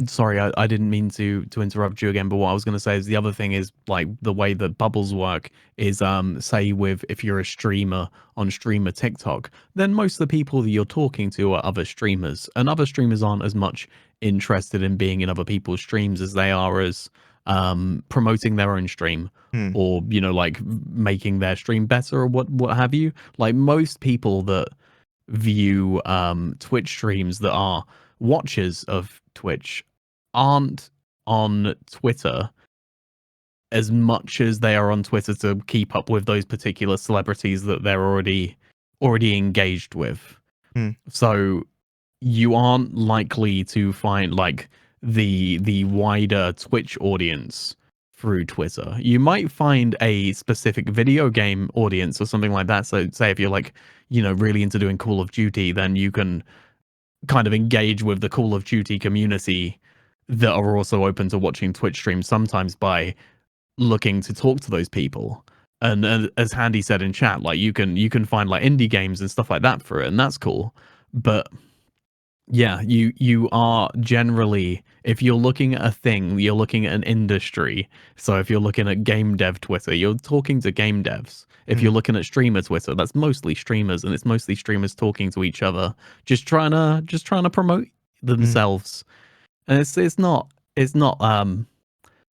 Sorry, I didn't mean to interrupt you again, but what I was going to say is the other thing is like the way that bubbles work is say if you're a streamer on streamer TikTok, then most of the people that you're talking to are other streamers, and other streamers aren't as much interested in being in other people's streams as they are as promoting their own stream or like making their stream better or what have you. Like most people that view Twitch streams that are watchers of Twitch aren't on Twitter as much as they are on Twitter to keep up with those particular celebrities that they're already engaged with. So you aren't likely to find like the wider Twitch audience through Twitter. You might find a specific video game audience or something like that. So say if you're like, really into doing Call of Duty, then you can kind of engage with the Call of Duty community that are also open to watching Twitch streams sometimes by looking to talk to those people. And as Handy said in chat, like you can find like indie games and stuff like that for it, and that's cool. But yeah, you are generally, if you're looking at a thing, you're looking at an industry. So if you're looking at game dev Twitter, you're talking to game devs. If you're looking at streamer Twitter, that's mostly streamers, and it's mostly streamers talking to each other, just trying to promote themselves. And it's not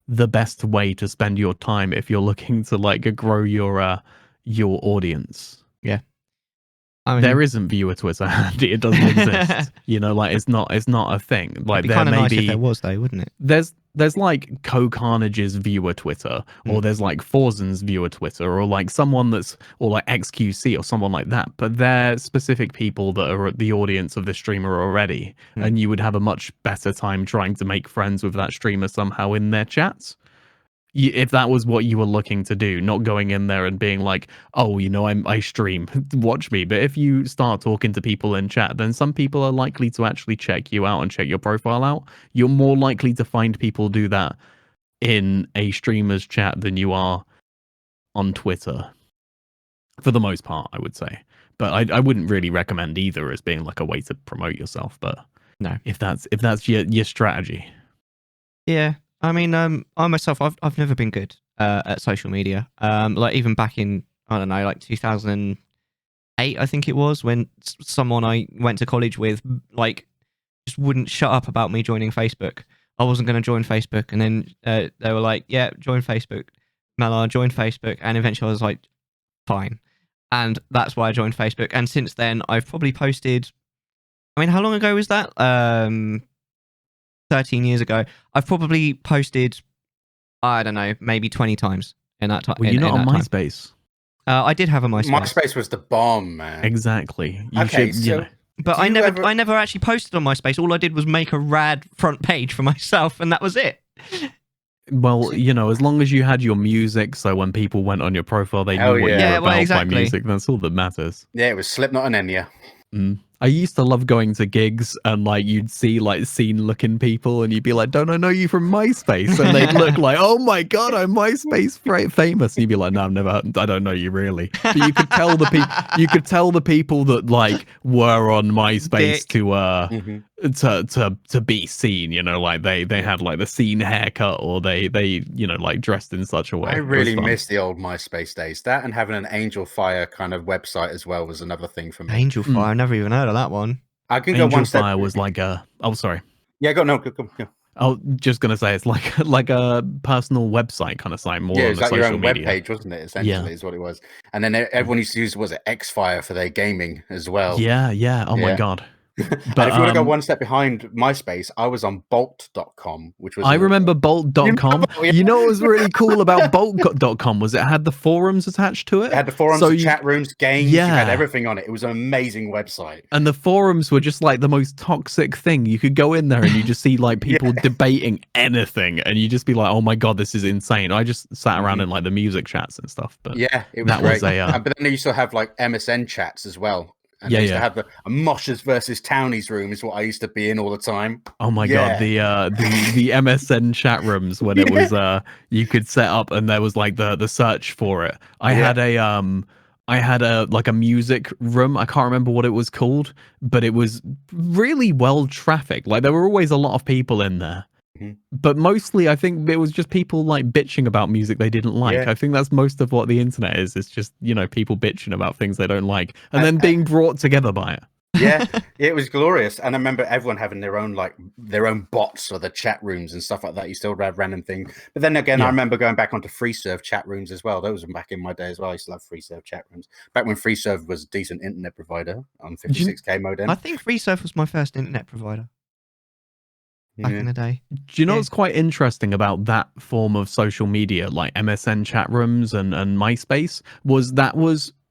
the best way to spend your time if you're looking to like grow your audience. Yeah. I mean, There isn't viewer Twitter, Andy. It doesn't exist. You know, like it's not a thing. Like it'd be there kind of may nice be if there was, though, wouldn't it? there's like Co-Carnage's viewer Twitter, or there's like Forzen's viewer Twitter, or like someone that's, or like XQC or someone like that. But they're specific people that are the audience of the streamer already, and you would have a much better time trying to make friends with that streamer somehow in their chats. If that was what you were looking to do, not going in there and being like, oh, you know, I stream, watch me. But if you start talking to people in chat, then some people are likely to actually check you out and check your profile out. You're more likely to find people do that in a streamer's chat than you are on Twitter, for the most part, I would say. But I wouldn't really recommend either as being like a way to promote yourself. But no, if that's your strategy. Yeah. I mean, I myself, I've never been good at social media. Like even back in, I don't know, like 2008, I think it was, when someone I went to college with, like, just wouldn't shut up about me joining Facebook. I wasn't going to join Facebook, and then they were like, "Yeah, join Facebook, Mellar, join Facebook," and eventually I was like, "Fine," and that's why I joined Facebook. And since then, I've probably posted. I mean, how long ago was that? 13 years ago. I've probably posted, I don't know, maybe 20 times in that time. Well, you're not on MySpace. I did have a MySpace. MySpace was the bomb, man. Exactly. You Okay, should, so you know. But I never actually posted on MySpace. All I did was make a rad front page for myself, and that was it. Well, you know, as long as you had your music, so when people went on your profile, they knew what you were Yeah, about well, exactly. by music. That's all that matters. Yeah, it was Slipknot and Enya. I used to love going to gigs and like you'd see like scene-looking people, and you'd be like, "Don't I know you from MySpace?" And they'd look like, "Oh my god, I'm MySpace famous." And you'd be like, "No, I don't know you really." But you could tell the people that like were on MySpace to be seen. You know, like they had like the scene haircut, or they you know like dressed in such a way. I really miss the old MySpace days. That and having an Angel Fire kind of website as well was another thing for me. Angel Fire, I've never even heard of that one. I can Angel go one step. Fire was like a. Oh, sorry. Yeah, go. I was just gonna say it's like a personal website kind of site, more Yeah, on it's the like your social own media. webpage, wasn't it? Essentially, is what it was. And then everyone used to use, was it Xfire for their gaming as well? Yeah. Oh my Yeah. god. But But if you want to go one step behind MySpace, I was on Bolt.com, which was I remember Bolt.com. You know what was really cool about Bolt.com was it had the forums attached to it. It had the forums, So chat rooms, games. You had Yeah. everything on it. It was an amazing website. And the forums were just like the most toxic thing. You could go in there and you just see like people debating anything, and you just be like, "Oh my god, this is insane." I just sat around in like the music chats and stuff. But Yeah, it was that great. was a But then they used to have like MSN chats as well. And Yeah, they used to yeah. have the Moshers versus Townies room is what I used to be in all the time. oh my god, the MSN chat rooms when it was you could set up and there was like the search for it. I had a like a music room. I can't remember what it was called, but it was really well trafficked. Like there were always a lot of people in there. But mostly I think it was just people like bitching about music they didn't like. Yeah. I think that's most of what the internet is. It's just, you know, people bitching about things they don't like and then being brought together by it. Yeah, it was glorious. And I remember everyone having their own bots or the chat rooms and stuff like that. You still have random things. But then again, I remember going back onto FreeServe chat rooms as well. Those were back in my day as well. I used to love FreeServe chat rooms. Back when FreeServe was a decent internet provider on 56k modem. I think FreeServe was my first internet provider back in the day. Do you know what's quite interesting about that form of social media, like MSN chat rooms and MySpace, was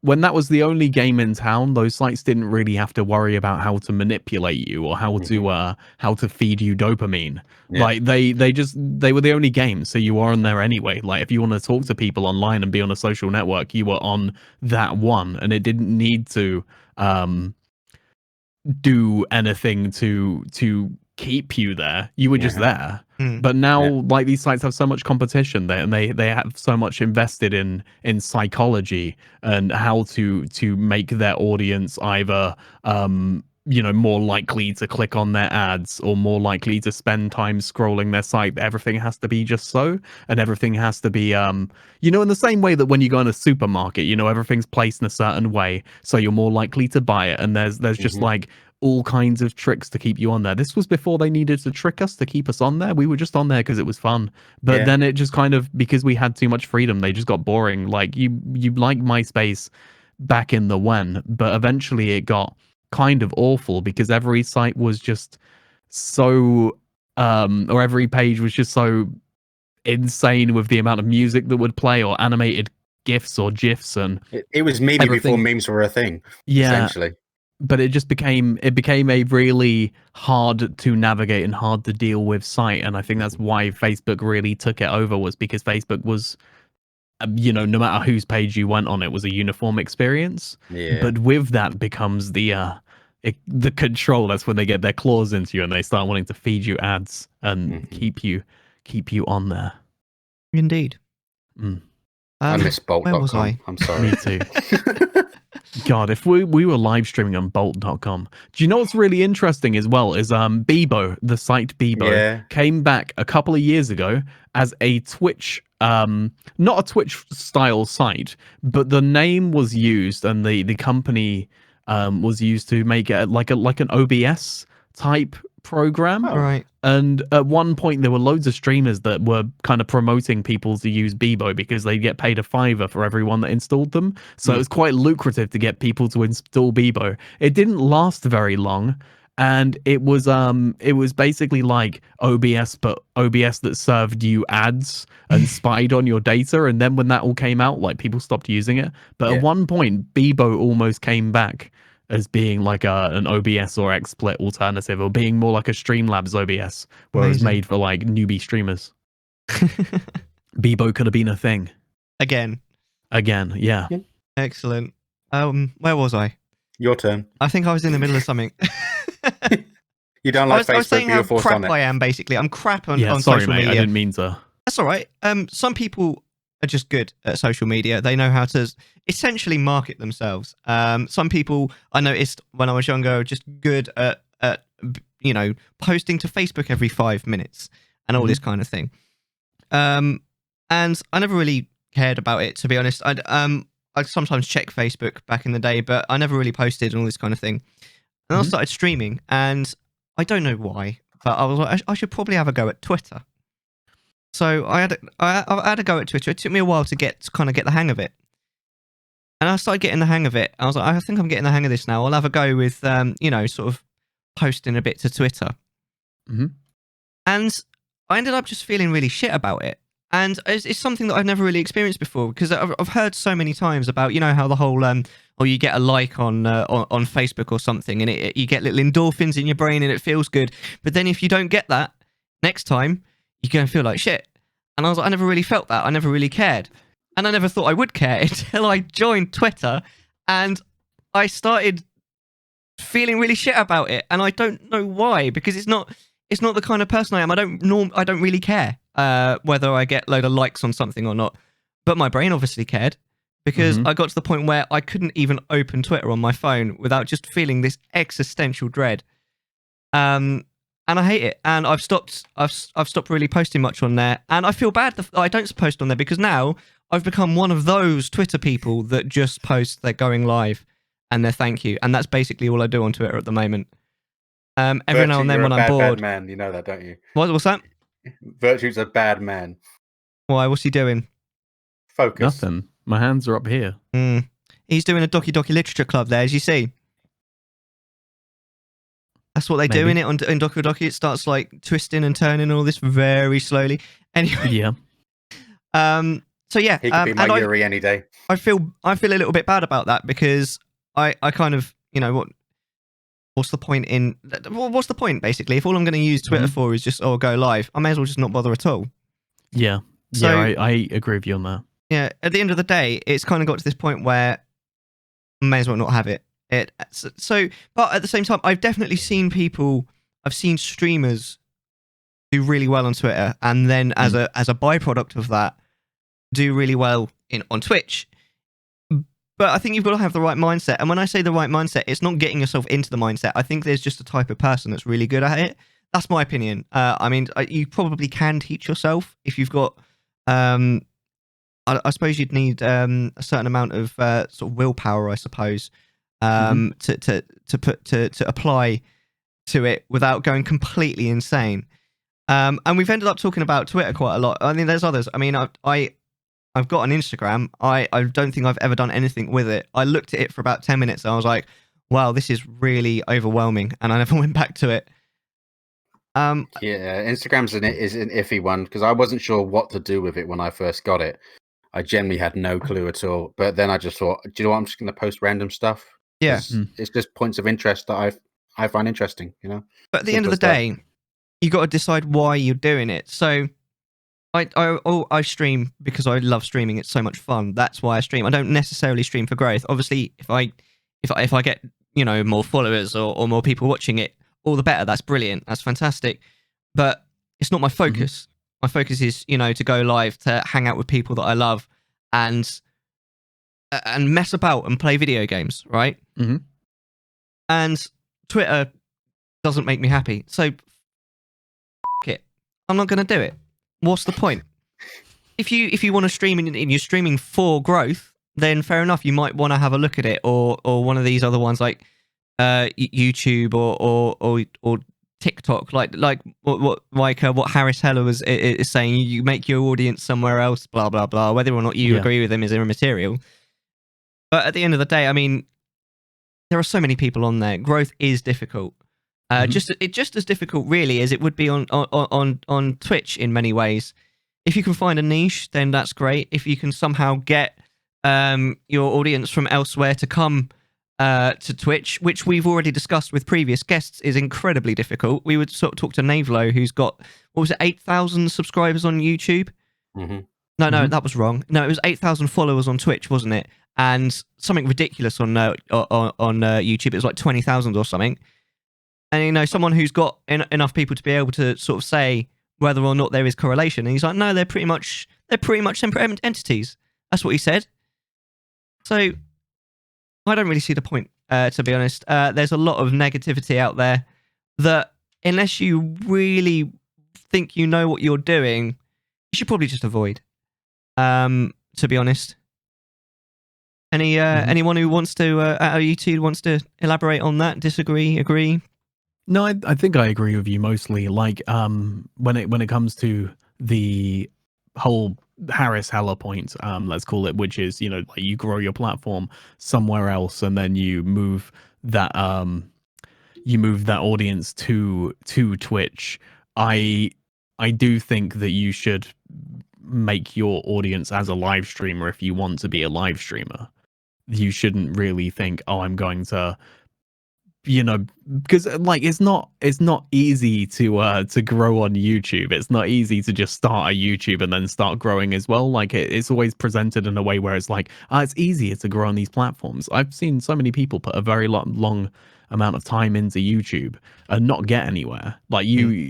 when that was the only game in town, those sites didn't really have to worry about how to manipulate you or how to feed you dopamine. Like they were the only game, so you were on there anyway. Like if you want to talk to people online and be on a social network, you were on that one, and it didn't need to do anything to keep you there. You were just there. Mm. But now, Yeah. like, these sites have so much competition there, and they have so much invested in psychology and how to make their audience either more likely to click on their ads or more likely to spend time scrolling their site. Everything has to be just so, and everything has to be in the same way that when you go in a supermarket, everything's placed in a certain way, so you're more likely to buy it. And there's just like all kinds of tricks to keep you on there. This was before they needed to trick us to keep us on there. We were just on there because it was fun. But then it just kind of, because we had too much freedom, they just got boring. Like you like MySpace back in the when, but eventually it got kind of awful because every site was just so or every page was just so insane with the amount of music that would play or animated gifs or gifs, and it was meme before memes were a thing. Essentially. But it just became a really hard to navigate and hard to deal with site, and I think that's why Facebook really took it over, was because Facebook was no matter whose page you went on, it was a uniform experience. But with that becomes the control. That's when they get their claws into you and they start wanting to feed you ads and keep you on there. Indeed. I miss Bolt.com. Where was I? I'm sorry. Me too. God, if we were live streaming on Bolt.com. Do you know what's really interesting as well is Bebo, the site Bebo, came back a couple of years ago as a Twitch, not a Twitch style site, but the name was used and the company was used to make it like an OBS type program. Oh. Right. And at one point there were loads of streamers that were kind of promoting people to use Bebo because they'd get paid $5 for everyone that installed them. So it was quite lucrative to get people to install Bebo. It didn't last very long, and it was basically like OBS, but OBS that served you ads and spied on your data. And then when that all came out, like, people stopped using it. But at one point, Bebo almost came back as being like an OBS or XSplit alternative, or being more like a Streamlabs OBS, where it was made for like newbie streamers. Bebo could have been a thing. Again, yeah. Excellent. Where was I? Your turn. I think I was in the middle of something. You don't like Facebook, I was saying but how you're forced crap on it. I am, basically. I'm crap on sorry, social mate, media. I didn't mean to. That's all right. Some people are just good at social media. They know how to essentially market themselves. Some people, I noticed when I was younger, are just good at posting to Facebook every 5 minutes and all this kind of thing. And I never really cared about it, to be honest. I'd sometimes check Facebook back in the day, but I never really posted and all this kind of thing. And I started streaming, and I don't know why, but I was like, I should probably have a go at Twitter. So I had a go at Twitter. It took me a while to kind of get the hang of it. And I started getting the hang of it. I was like, I think I'm getting the hang of this now. I'll have a go with, sort of posting a bit to Twitter. And I ended up just feeling really shit about it. And it's something that I've never really experienced before, because I've heard so many times about, how the whole, or you get a like on Facebook or something, and you get little endorphins in your brain and it feels good. But then if you don't get that next time, you're going to feel like shit. And I was like, I never really felt that. I never really cared. And I never thought I would care until I joined Twitter, and I started feeling really shit about it. And I don't know why, because it's not the kind of person I am. I don't really care whether I get a load of likes on something or not. But my brain obviously cared, because I got to the point where I couldn't even open Twitter on my phone without just feeling this existential dread. And I hate it, and I've stopped really posting much on there, and I feel bad that I don't post on there, because now I've become one of those Twitter people that just post they're going live and their thank you, and that's basically all I do on Twitter at the moment. Every now and then when I'm bored. Bad man, you know that, don't you? What's that? Virtute's a bad man. Why? What's he doing? Focus. Nothing. My hands are up here. He's doing a Doki Doki Literature Club there, as you see. That's what they do in it in Doki Doki. It starts like twisting and turning all this very slowly. Anyway. Yeah. So yeah. He could be my Yuri any day. I feel a little bit bad about that, because I kind of, what's the point in... What's the point, basically? If all I'm going to use Twitter for is just, go live, I may as well just not bother at all. Yeah. So, I agree with you on that. Yeah, at the end of the day, it's kind of got to this point where I may as well not have it. But at the same time, I've definitely seen people I've seen streamers do really well on Twitter, and then as a byproduct of that, do really well on Twitch. But I think you've got to have the right mindset. And when I say the right mindset, it's not getting yourself into the mindset. I think there's just a type of person that's really good at it. That's my opinion. I mean, you probably can teach yourself if you've got. I suppose you'd need a certain amount of sort of willpower, I suppose, to apply to it without going completely insane. And we've ended up talking about Twitter quite a lot. I mean, there's others. I mean, I've got an Instagram. I don't think I've ever done anything with it. I looked at it for about 10 minutes and I was like, wow, this is really overwhelming. And I never went back to it. Yeah, Instagram's is an iffy one because I wasn't sure what to do with it when I first got it. I generally had no clue at all. But then I just thought, do you know what? I'm just going to post random stuff. Yeah. It's just points of interest that I find interesting, you know? But at the end of the day, you got to decide why you're doing it. So I stream because I love streaming. It's so much fun. That's why I stream. I don't necessarily stream for growth. Obviously, if I get, you know, more followers or more people watching it, all the better. That's brilliant. That's fantastic. But it's not my focus. My focus is, you know, to go live, to hang out with people that I love, and mess about and play video games, right? And Twitter doesn't make me happy, so it. I'm not going to do it. What's the point? If you want to stream and you're streaming for growth, then fair enough. You might want to have a look at it, or one of these other ones like YouTube or TikTok, like what Harris Heller is saying. You make your audience somewhere else, blah blah blah. Whether or not you agree with him is immaterial. But at the end of the day, I mean, there are so many people on there. Growth is difficult. Just as difficult, really, as it would be on Twitch in many ways. If you can find a niche, then that's great. If you can somehow get your audience from elsewhere to come to Twitch, which we've already discussed with previous guests, is incredibly difficult. We would sort of talk to Navelo, who's got, what was it, 8,000 subscribers on YouTube? No, that was wrong. No, it was 8,000 followers on Twitch, wasn't it? And something ridiculous on YouTube. It was like 20,000 or something. And, you know, someone who's got enough people to be able to sort of say whether or not there is correlation. And he's like, no, they're pretty much separate entities. That's what he said. So I don't really see the point, to be honest. There's a lot of negativity out there that, unless you really think you know what you're doing, you should probably just avoid, to be honest. Anyone who wants to, out of you two, wants to elaborate on that? Disagree? Agree? No, I think I agree with you mostly. Like, when it comes to the whole Harris Heller point, let's call it, which is, you know, like you grow your platform somewhere else and then you move that audience to Twitch. I do think that you should make your audience as a live streamer if you want to be a live streamer. You shouldn't really think, oh, I'm going to, you know, because like it's not easy to grow on YouTube. It's not easy to just start a YouTube and then start growing as well. Like it's always presented in a way where it's like, it's easier to grow on these platforms. I've seen so many people put a very long amount of time into YouTube and not get anywhere. Like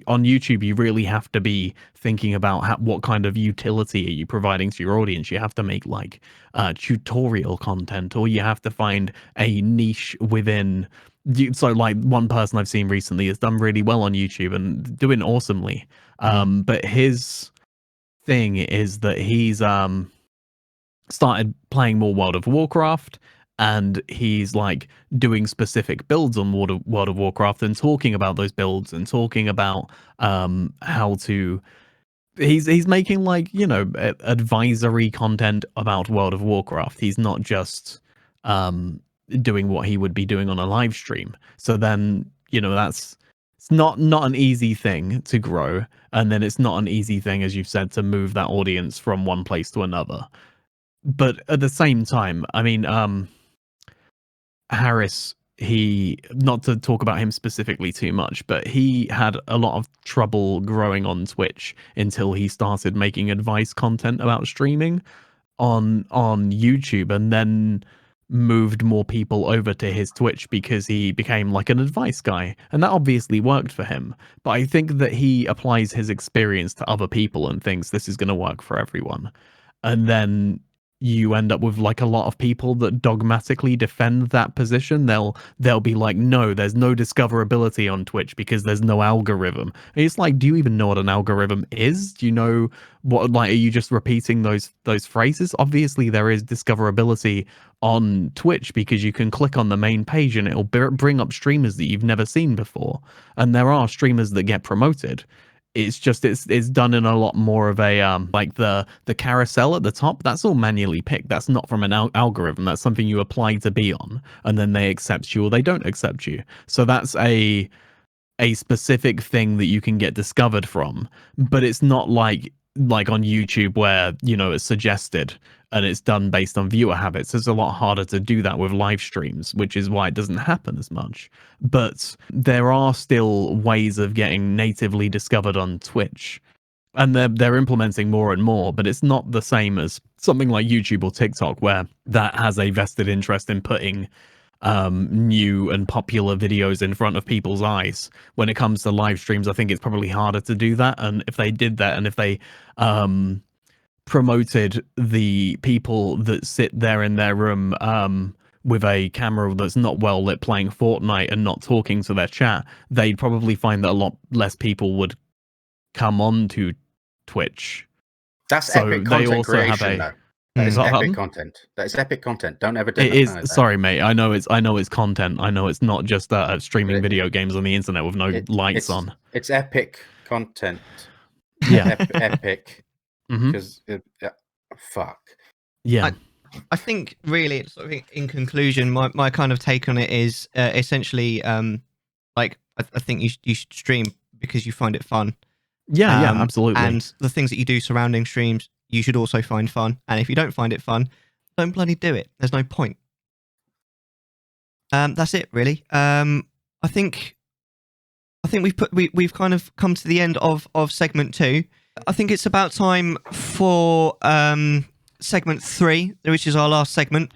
on YouTube, you really have to be thinking about what kind of utility are you providing to your audience. You have to make like tutorial content, or you have to find a niche within. So like one person I've seen recently has done really well on YouTube and doing awesomely. But his thing is that he's started playing more World of Warcraft, and he's like doing specific builds on World of Warcraft and talking about those builds and talking about how to. He's making like, you know, advisory content about World of Warcraft. He's not just doing what he would be doing on a live stream. So then, you know, it's not an easy thing to grow, and then it's not an easy thing, as you've said, to move that audience from one place to another. But at the same time, I mean, Harris, he, not to talk about him specifically too much, but he had a lot of trouble growing on Twitch until he started making advice content about streaming on YouTube, and then moved more people over to his Twitch because he became like an advice guy, and that obviously worked for him. But I think that he applies his experience to other people and thinks this is going to work for everyone, and then you end up with like a lot of people that dogmatically defend that position. They'll be like, no, there's no discoverability on Twitch because there's no algorithm. And it's like, do you even know what an algorithm is? Do you know what, like, are you just repeating those phrases? Obviously there is discoverability on Twitch because you can click on the main page and it'll bring up streamers that you've never seen before, and there are streamers that get promoted. It's just it's done in a lot more of a like the carousel at the top. That's all manually picked. That's not from an algorithm. That's something you apply to be on, and then they accept you or they don't accept you. So that's a specific thing that you can get discovered from. But it's not like on YouTube where, you know, it's suggested and it's done based on viewer habits. It's a lot harder to do that with live streams, which is why it doesn't happen as much. But there are still ways of getting natively discovered on Twitch, and they're implementing more and more, but it's not the same as something like YouTube or TikTok, where that has a vested interest in putting new and popular videos in front of people's eyes. When it comes to live streams, I think it's probably harder to do that. And if they did that, and if they promoted the people that sit there in their room with a camera that's not well lit playing Fortnite and not talking to their chat, they'd probably find that a lot less people would come on to Twitch. That's So epic they content also creation, have a- though. That is Is that epic pardon? content. That is epic content. Don't ever do It that is. kind of thing. Sorry, mate. I know it's content. I know it's not just streaming It- video games on the internet with no lights it's, on. It's epic content. Yeah. Epic. Mhm. Because fuck. Yeah. I think really, sort of in conclusion, my kind of take on it is essentially like I think you should stream because you find it fun. Yeah. Absolutely. And the things that you do surrounding streams, you should also find fun. And if you don't find it fun, don't bloody do it. There's no point. That's it, really. I think we've kind of come to the end of segment 2. I think it's about time for segment 3, which is our last segment.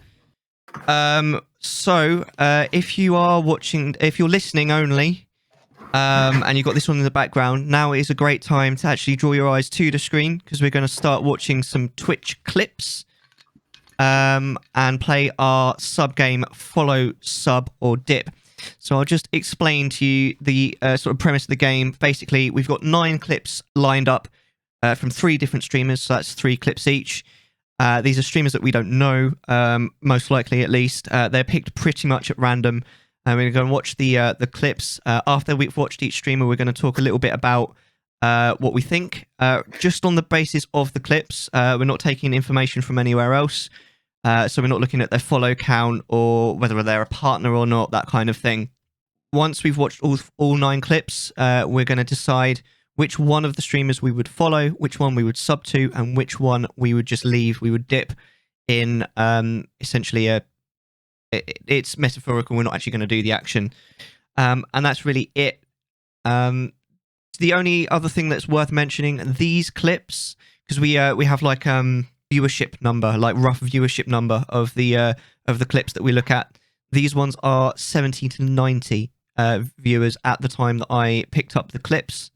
So if you are watching, if you're listening only, and you've got this one in the background, now is a great time to actually draw your eyes to the screen, because we're going to start watching some Twitch clips and play our sub game Follow, Sub, or Dip. So I'll just explain to you the sort of premise of the game. Basically, we've got 9 clips lined up from 3 different streamers, so that's 3 clips each. These are streamers that we don't know, most likely at least. They're picked pretty much at random. And we're going to watch the clips. After we've watched each streamer, we're going to talk a little bit about what we think, just on the basis of the clips. We're not taking information from anywhere else. So we're not looking at their follow count or whether they're a partner or not, that kind of thing. Once we've watched all 9 clips, we're going to decide which one of the streamers we would follow, which one we would sub to, and which one we would just leave. We would dip in essentially it's metaphorical. We're not actually going to do the action. And that's really it. The only other thing that's worth mentioning, these clips, because we have like viewership number, like rough viewership number of the clips that we look at. These ones are 70 to 90 viewers at the time that I picked up the clips.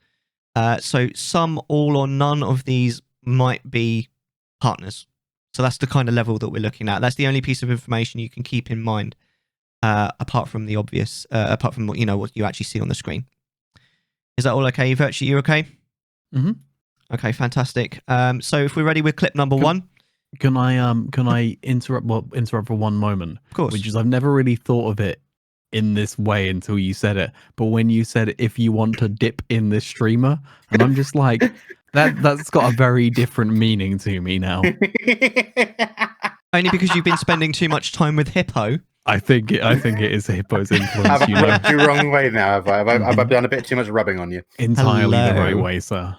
So some, all, or none of these might be partners. So that's the kind of level that we're looking at. That's the only piece of information you can keep in mind, apart from the obvious, apart from what you actually see on the screen. Is that all okay, Virtue? You okay? Mhm. Okay, fantastic. So if we're ready with clip number 1, Can I interrupt? Well, interrupt for one moment. of course. Which is, I've never really thought of it in this way until you said it. But when you said, if you want to dip in this streamer, and I'm just like, that's got a very different meaning to me now. Only because you've been spending too much time with Hippo. I think it is Hippo's influence. I've You know, rubbed you wrong way now, have I? Have I done a bit too much rubbing on you? entirely the right Hello. way, sir.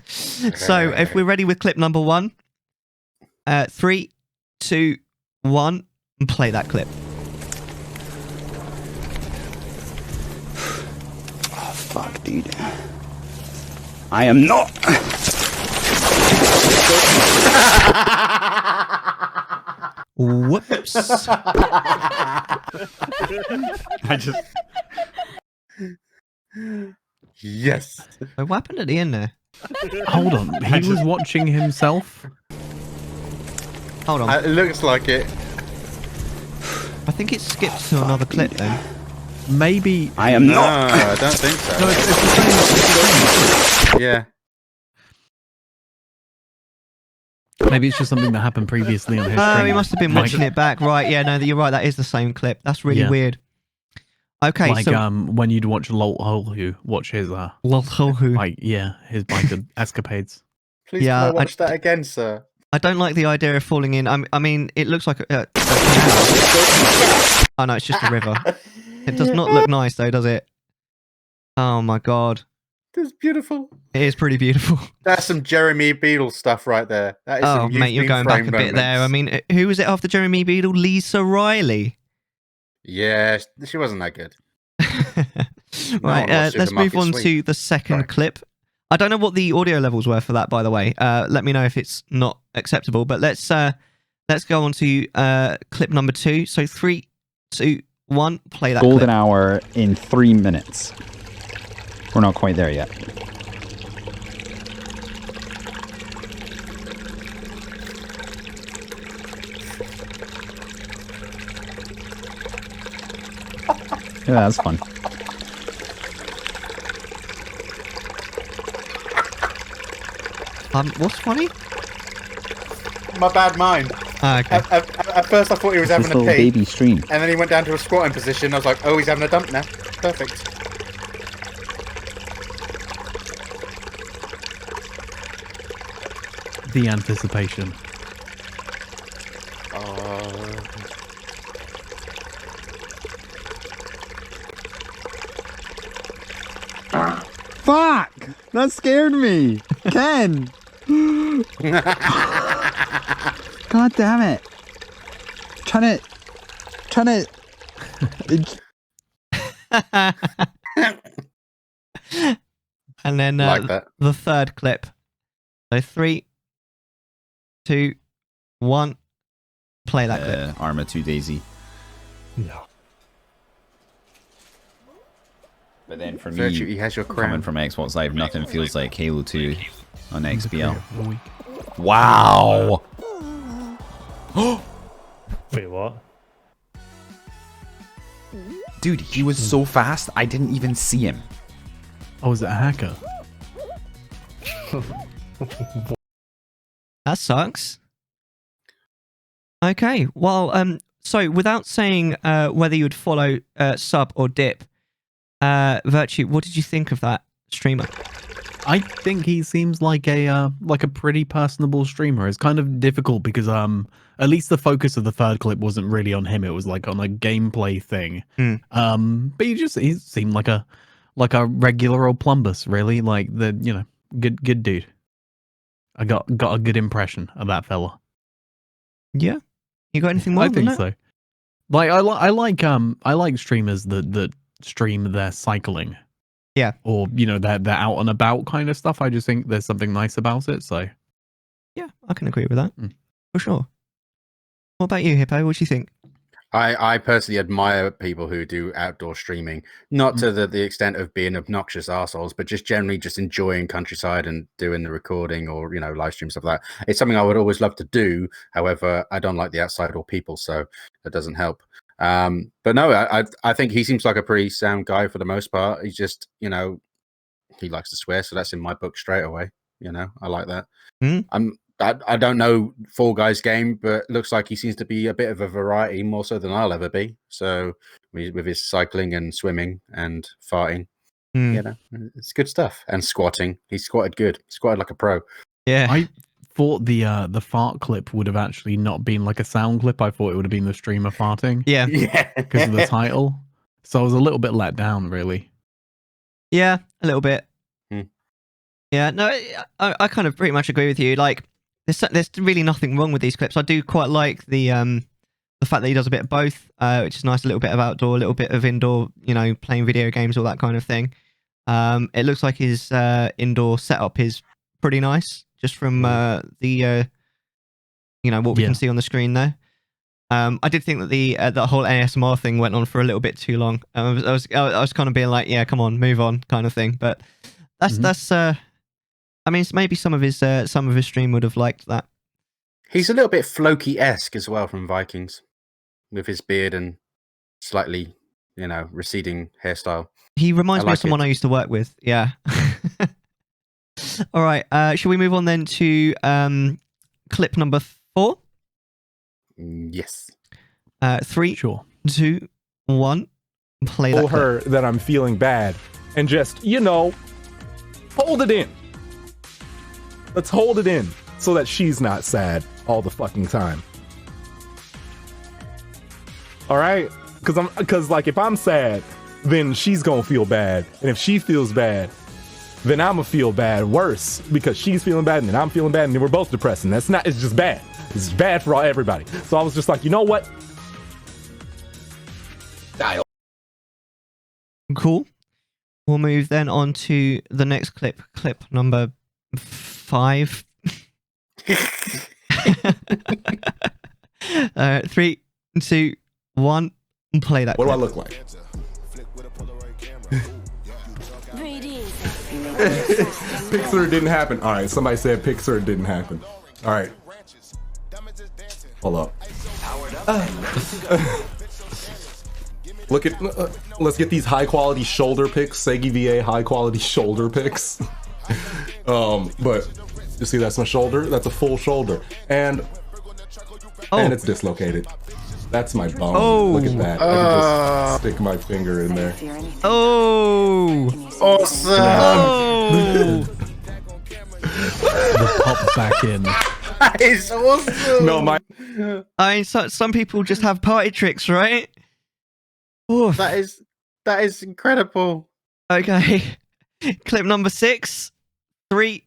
So if we're ready with clip number 1, 3, 2, 1, and play that clip. Oh, fuck, dude. I am not. Whoops. I just Yes. What happened at the end there? Hold on. He was watching himself. Hold on. It looks like it. I think it skipped to another clip then. Maybe. I am No, not. I don't think so. No, it's the same. It's the same. Yeah. Maybe it's just something that happened previously on his Oh, stream. he must have been Like- watching it back. Right, yeah, no, you're right. That is the same clip. That's really Yeah. weird. Okay, Like so... when you'd watch who watch his Lolhohu. his biker escapades. Please Yeah, can I watch that again, sir? I don't like the idea of falling in. I mean, it looks like a canal. Oh, no, it's just a river. It does not look nice, though, does it? Oh, my God. That's beautiful. It is pretty beautiful. That's some Jeremy Beadle stuff right there. That is Oh, some mate, you're you've going been back a framed bit there. I moments. mean, who was it after Jeremy Beadle? Lisa Riley. Yeah, she wasn't that good. Right, no, let's move on to the second Right. clip. I don't know what the audio levels were for that, by the way. Let me know if it's not acceptable. But let's go on to clip number 2. So 3, 2, 1, play that golden clip. hour in 3 minutes. We're not quite there yet. Yeah, that's fun. What's funny? My bad mind. Okay. At first, I thought he was It's this having a little pee, baby stream. and then he went down to a squatting position. I was like, "Oh, he's having a dump now. Perfect." The anticipation. Oh. Fuck! That scared me! Ken! God damn it! Trying to. And then Like that. the third clip. So 3, 2, 1, play that clip. Arma 2 Daisy. No. But then for me, Virtue, he has your coming crown. from Xbox Live, nothing feels like Halo 2 on XBL. The week. Wow! Wait, what? Dude, he was so fast, I didn't even see him. Oh, is it a hacker? That sucks. Okay, well, so without saying whether you would follow sub or dip, Virtue, what did you think of that streamer? I think he seems like a pretty personable streamer. It's kind of difficult because at least the focus of the third clip wasn't really on him. It was like on a gameplay thing. But he seemed like a regular old plumbus, really. Like good dude. I got a good impression of that fella. Yeah, you got anything more? I than think that? so. Like I like streamers that stream their cycling. Yeah. Or they're out and about kind of stuff. I just think there's something nice about it. So Yeah, I can agree with that Mm. for sure. What about you, Hippo? What do you think? I personally admire people who do outdoor streaming, not to the extent of being obnoxious assholes, but just generally just enjoying countryside and doing the recording or live stream stuff like that. It's something I would always love to do. However, I don't like the outside or people, so that doesn't help. But no, I think he seems like a pretty sound guy for the most part. He's just he likes to swear, so that's in my book straight away. I like that. I don't know Fall Guys game, but looks like he seems to be a bit of a variety, more so than I'll ever be. So with his cycling and swimming and farting, it's good stuff. And squatting, he squatted good, squatted like a pro. Yeah, I thought the fart clip would have actually not been like a sound clip. I thought it would have been the streamer farting yeah, Yeah, because of the title. So I was a little bit let down, really. yeah, a little bit. Hmm. Yeah, no, I kind of pretty much agree with you. Like, there's really nothing wrong with these clips. I do quite like the fact that he does a bit of both, which is nice. A little bit of outdoor, a little bit of indoor. Playing video games, all that kind of thing. It looks like his indoor setup is pretty nice, just from the what we Yeah. can see on the screen there. I did think that the whole ASMR thing went on for a little bit too long. I was kind of being like, yeah, come on, move on, kind of thing. But that's I mean, maybe some of his stream would have liked that. He's a little bit Floki-esque as well from Vikings, with his beard and slightly, receding hairstyle. He reminds me of someone I used to work with. Yeah. All right. Shall we move on then to clip number 4? Yes. 3, Sure. 2, 1. Play that. Tell her that I'm feeling bad, and just hold it in. Let's hold it in so that she's not sad all the fucking time. All right, because if I'm sad, then she's gonna feel bad, and if she feels bad, then I'm gonna feel bad worse because she's feeling bad and then I'm feeling bad and then we're both depressed. And it's just bad. It's bad for everybody. So I was just like, you know what? Dial. Cool. We'll move then on to the next clip. Clip number 5. 3, 2, 1. Play that. What do clip. I look like? Pixar didn't happen. All right, somebody said Pixar didn't happen. All right. Hold up. Look at. Let's get these high quality shoulder pics. Segi VA high quality shoulder pics. But you see, that's my shoulder. That's a full shoulder, and it's dislocated. That's my bone. Oh. Look at that. I can just stick my finger in there. Oh. Awesome. Oh. The pop back in. That is awesome. No, my. I mean, some people just have party tricks, right? Oof. That is incredible. Okay. Clip number 6. 3,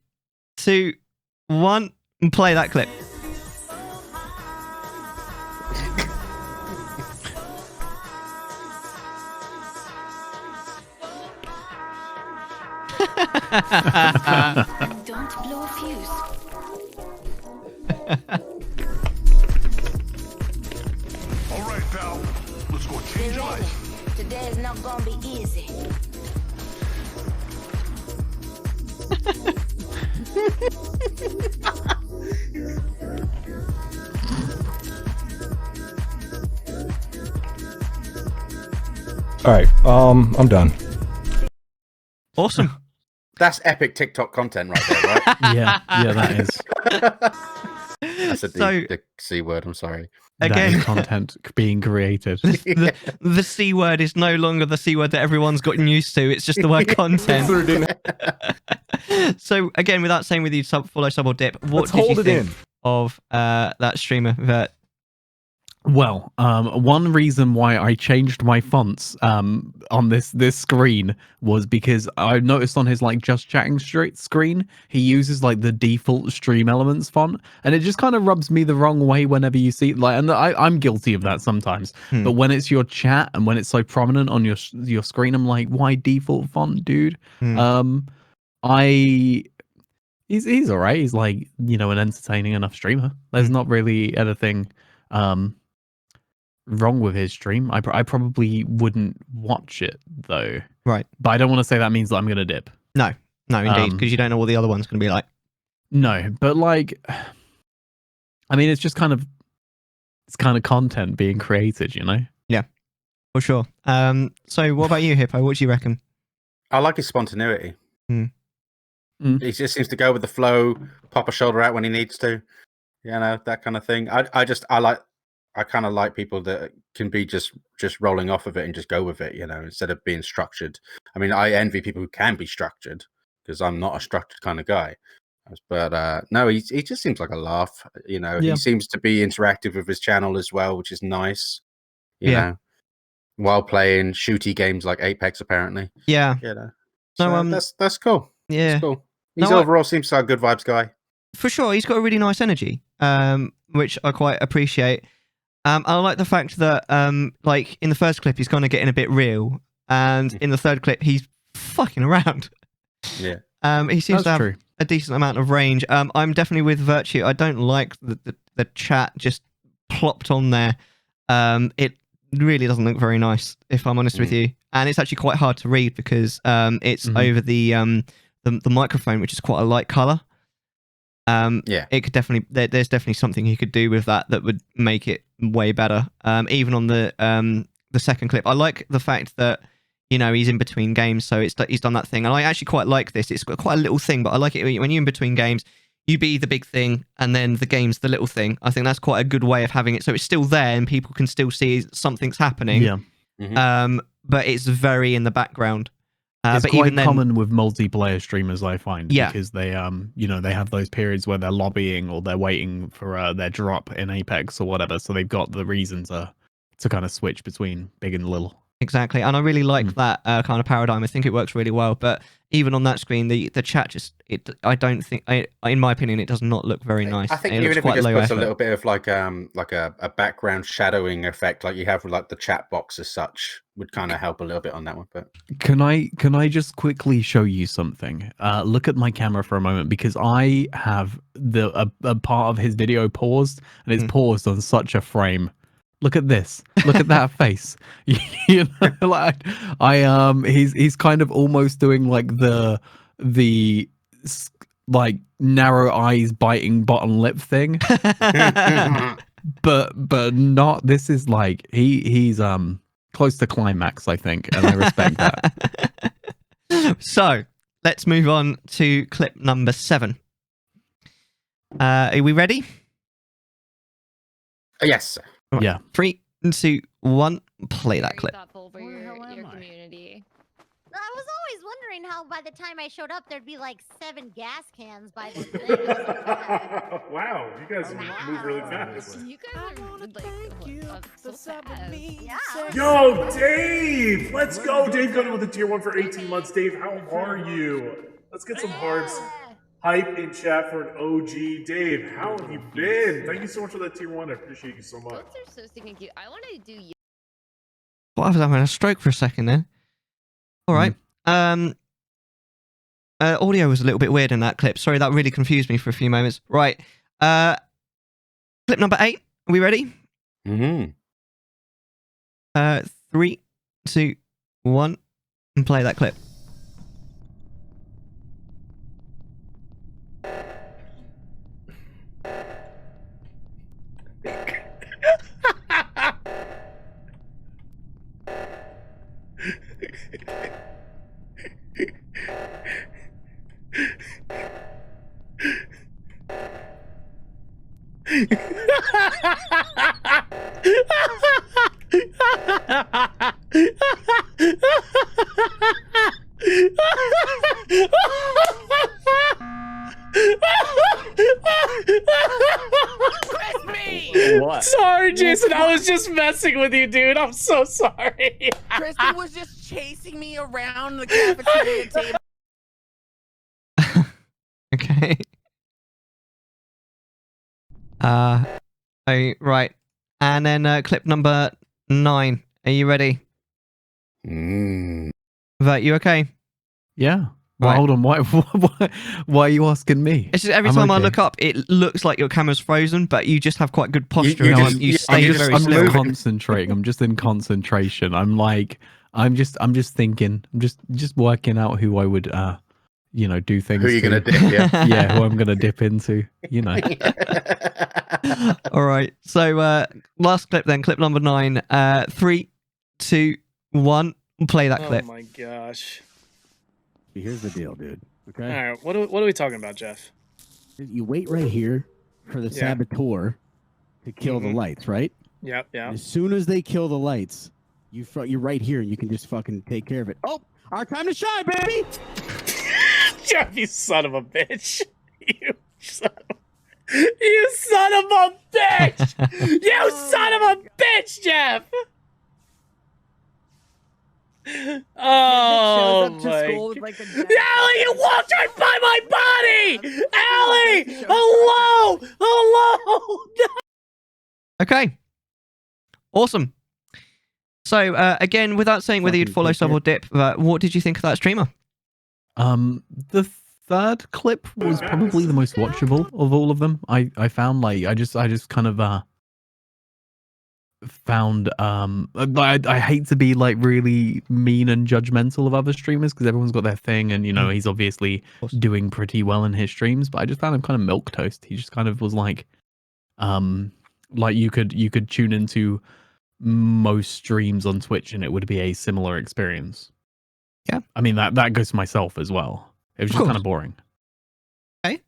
2, 1. And play that clip. Don't blow a fuse. All right, pal. Let's go change life. Today is not gonna be easy. All right. I'm done. Awesome. That's epic TikTok content right there, right? Yeah, that is. I said the C word, I'm sorry. Again, That is content being created. the C word is no longer the C word that everyone's gotten used to. It's just the word content. Pixar didn't. So again, without saying whether you follow, sub, or dip, what Let's did you hold it think in. of that streamer? Well, one reason why I changed my fonts on this screen was because I noticed on his just chatting screen he uses the default Stream Elements font, and it just kind of rubs me the wrong way whenever you see and I'm guilty of that sometimes. But when it's your chat and when it's so prominent on your screen, I'm like, why default font, dude? He's all right. He's an entertaining enough streamer. There's not really anything wrong with his stream. I probably wouldn't watch it though. Right. But I don't want to say that means that I'm gonna dip. No, indeed, because you don't know what the other one's going to be like. No, but I mean, it's kind of content being created, you know? Yeah, for sure. So what about you, Hippo? What do you reckon? I like his spontaneity. Mm. He just seems to go with the flow, pop a shoulder out when he needs to, that kind of thing. I kind of like people that can be just rolling off of it and just go with it, instead of being structured. I mean, I envy people who can be structured because I'm not a structured kind of guy. But no, he just seems like a laugh. He seems to be interactive with his channel as well, which is nice. You know, while playing shooty games like Apex, apparently. Yeah. So that's cool. Yeah. That's cool. He's overall seems like a good vibes guy. For sure, he's got a really nice energy, which I quite appreciate. I like the fact that, in the first clip, he's kind of getting a bit real, and in the third clip, he's fucking around. Yeah. He seems to have a decent amount of range. I'm definitely with Virtue. I don't like the chat just plopped on there it really doesn't look very nice, if I'm honest with you. And it's actually quite hard to read because it's over the microphone, which is quite a light color. It could definitely there's definitely something he could do with that would make it way better. Even on the second clip, I like the fact that he's in between games, so he's done that thing, and I actually quite like this. It's quite a little thing, but I like it when you're in between games. You be the big thing, and then the game's the little thing. I think that's quite a good way of having it, so it's still there, and people can still see something's happening. Yeah. But it's very in the background. It's but quite even then, common with multiplayer streamers, I find, Yeah. because they they have those periods where they're lobbying or they're waiting for their drop in Apex or whatever, so they've got the reason to kind of switch between big and little. Exactly, and I really like that kind of paradigm. I think it works really well. But even on that screen, the chat I don't think, in my opinion, it does not look very nice. I think it even looks if it quite just low puts effort. a little bit of like a background shadowing effect, like you have with like the chat box as such, would kind of help a little bit on that one. But Can I just quickly show you something? Look at my camera for a moment, because I have a part of his video paused, and it's paused on such a frame. Look at this. Look at that face. Like he's kind of almost doing like the like narrow eyes biting bottom lip thing. but not. This is like he's close to climax, I think, and I respect that. So let's move on to clip number 7. Are we ready? Yes. Yeah. 3, 2, 1. Play that clip. Thoughtful for your community. I was always wondering how by the time I showed up, there'd be like 7 gas cans by the thing. Wow, you guys move really fast. You guys are like so fast. Yeah. Yo, Dave! Let's go! Dave got it with a tier 1 for 18 months. Dave, how are you? Let's get some hearts. Hype in chat for an OG. Dave, how have you been? Thank you so much for that tier 1. I appreciate you so much. Those are so stinking cute. I want to do. What, I was having a stroke for a second there. All right. Audio was a little bit weird in that clip. Sorry, that really confused me for a few moments. Right. Clip number 8. Are we ready? 3, 2, 1, and play that clip. What? Sorry, Jason. I was just messing with you, dude. I'm so sorry. Kristen was just chasing me around the cafeteria table. Okay. Right. And then clip number 9. Are you ready? Vert, you okay? Yeah. Well, Right. hold on. Why are you asking me? It's just every I'm time I okay. look up, it looks like your camera's frozen, but you just have quite good posture. you and just- you you- stay I'm very just- still. moving. Concentrating. I'm just in concentration. I'm just thinking. I'm just working out who I would do things. Who are you to. gonna dip? Yeah. Yeah, who I'm gonna dip into. All right. So last clip then, clip number 9. 3, 2, 1. Play that clip. Oh my gosh. Here's the deal, dude. Okay. All right. What are we talking about, Jeff? You wait right here for the saboteur to kill the lights, right? Yep. Yeah. As soon as they kill the lights, you're right here and you can just fucking take care of it. Oh, our time to shine, baby! Jeff, you son of a bitch. You son of a bitch! You son of a bitch, Jeff! Oh my! Allie, you walked right by my body! Allie! Hello! Hello! No! Okay. Awesome. So again, without saying whether you'd follow, sub, or dip, what did you think of that streamer? The third clip was probably the most watchable of all of them. I found I just kind of found I hate to be like really mean and judgmental of other streamers because everyone's got their thing, and he's obviously doing pretty well in his streams, but I just found him kind of milquetoast. He just kind of was like you could tune into most streams on Twitch and it would be a similar experience. Yeah, I mean that goes to myself as well. It was just kind of boring. Okay.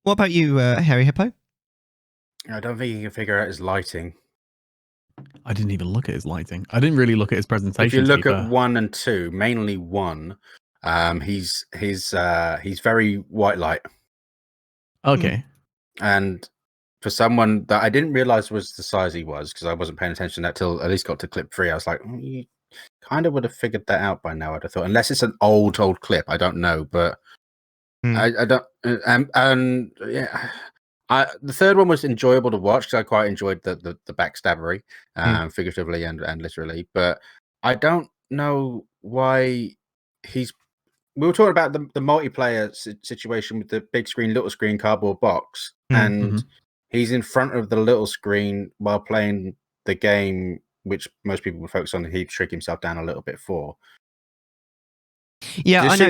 What about you, Hairy Hippo? I don't think he can figure out his lighting. I didn't even look at his lighting. I didn't really look at his presentation. If you look at 1 and 2, mainly 1, he's very white light. Okay. And for someone that I didn't realize was the size he was, because I wasn't paying attention to that till at least got to clip 3, I was like, you kind of would have figured that out by now, I'd have thought. Unless it's an old clip, I don't know, but I don't. And yeah. The third one was enjoyable to watch because I quite enjoyed the backstabbery, figuratively and literally. But I don't know why he's. We were talking about the multiplayer situation with the big screen, little screen, cardboard box, and he's in front of the little screen while playing the game, which most people would focus on. He'd shrink himself down a little bit for. Yeah, I know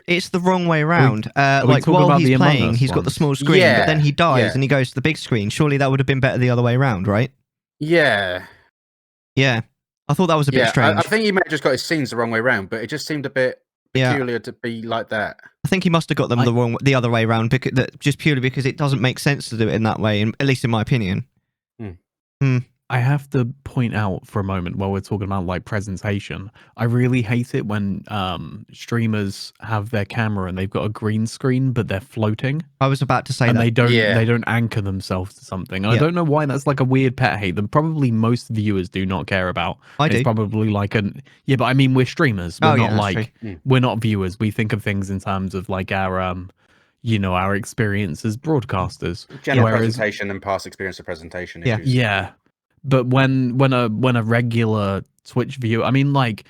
it's the wrong way around. Like while he's playing, he's got the small screen, but then he dies and he goes to the big screen. Surely that would have been better the other way around, right? Yeah. Yeah. I thought that was a bit strange. I think he may have just got his scenes the wrong way around, but it just seemed a bit peculiar to be like that. I think he must have got them the other way around, just purely because it doesn't make sense to do it in that way, at least in my opinion. I have to point out for a moment while we're talking about like presentation, I really hate it when streamers have their camera and they've got a green screen but they're floating. I was about to say that. And they don't anchor themselves to something. I don't know why that's like a weird pet hate that probably most viewers do not care about. It's probably like but I mean we're streamers. We're not we're not viewers. We think of things in terms of like our our experience as broadcasters. General presentation and past experience of presentation issues. Yeah. But when a regular Twitch viewer, I mean, like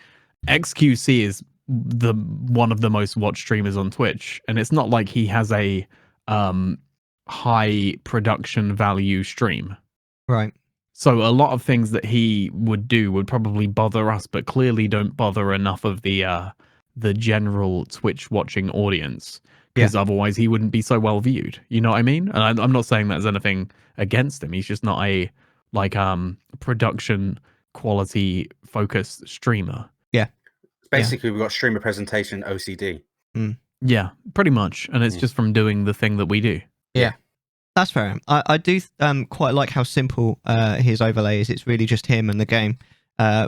XQC is one of the most watched streamers on Twitch, and it's not like he has a high production value stream, right? So a lot of things that he would do would probably bother us, but clearly don't bother enough of the general Twitch watching audience, because otherwise he wouldn't be so well viewed. You know what I mean? And I'm not saying there's anything against him. He's just not a production quality focused streamer. Basically we've got streamer presentation OCD. Yeah, pretty much, and it's just from doing the thing that we do. That's fair. I do quite like how simple his overlay is. It's really just him and the game,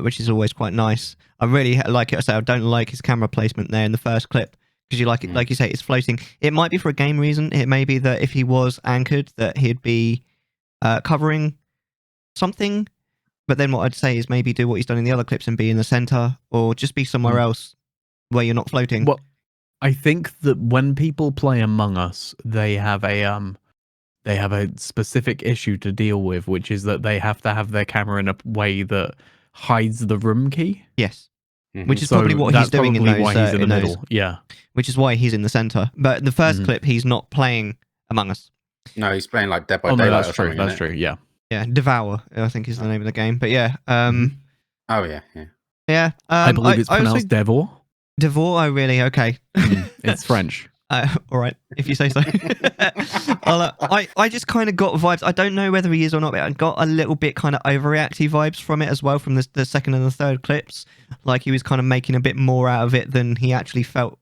which is always quite nice. I really like it. I don't like his camera placement there in the first clip, because you like it, like you say, it's floating. It might be for a game reason. It may be that if he was anchored, that he'd be covering something, but then what I'd say is maybe do what he's done in the other clips and be in the center, or just be somewhere else where you're not floating. Well, I think that when people play Among Us, they have a specific issue to deal with, which is that they have to have their camera in a way that hides the room key. Yes. Which is probably what he's doing in those. Why he's in the middle. Yeah. Which is why he's in the center. But in the first clip, he's not playing Among Us. No, he's playing like Dead by Daylight. That's true. That's true. Yeah. Yeah, Devour, I think is the name of the game. But yeah. Oh yeah. I believe it's pronounced Devor. Devor, oh really? Okay. It's French. All right, if you say so. I just kind of got vibes. I don't know whether he is or not, but I got a little bit kind of overreactive vibes from it as well, from the second and the third clips. Like he was kind of making a bit more out of it than he actually felt,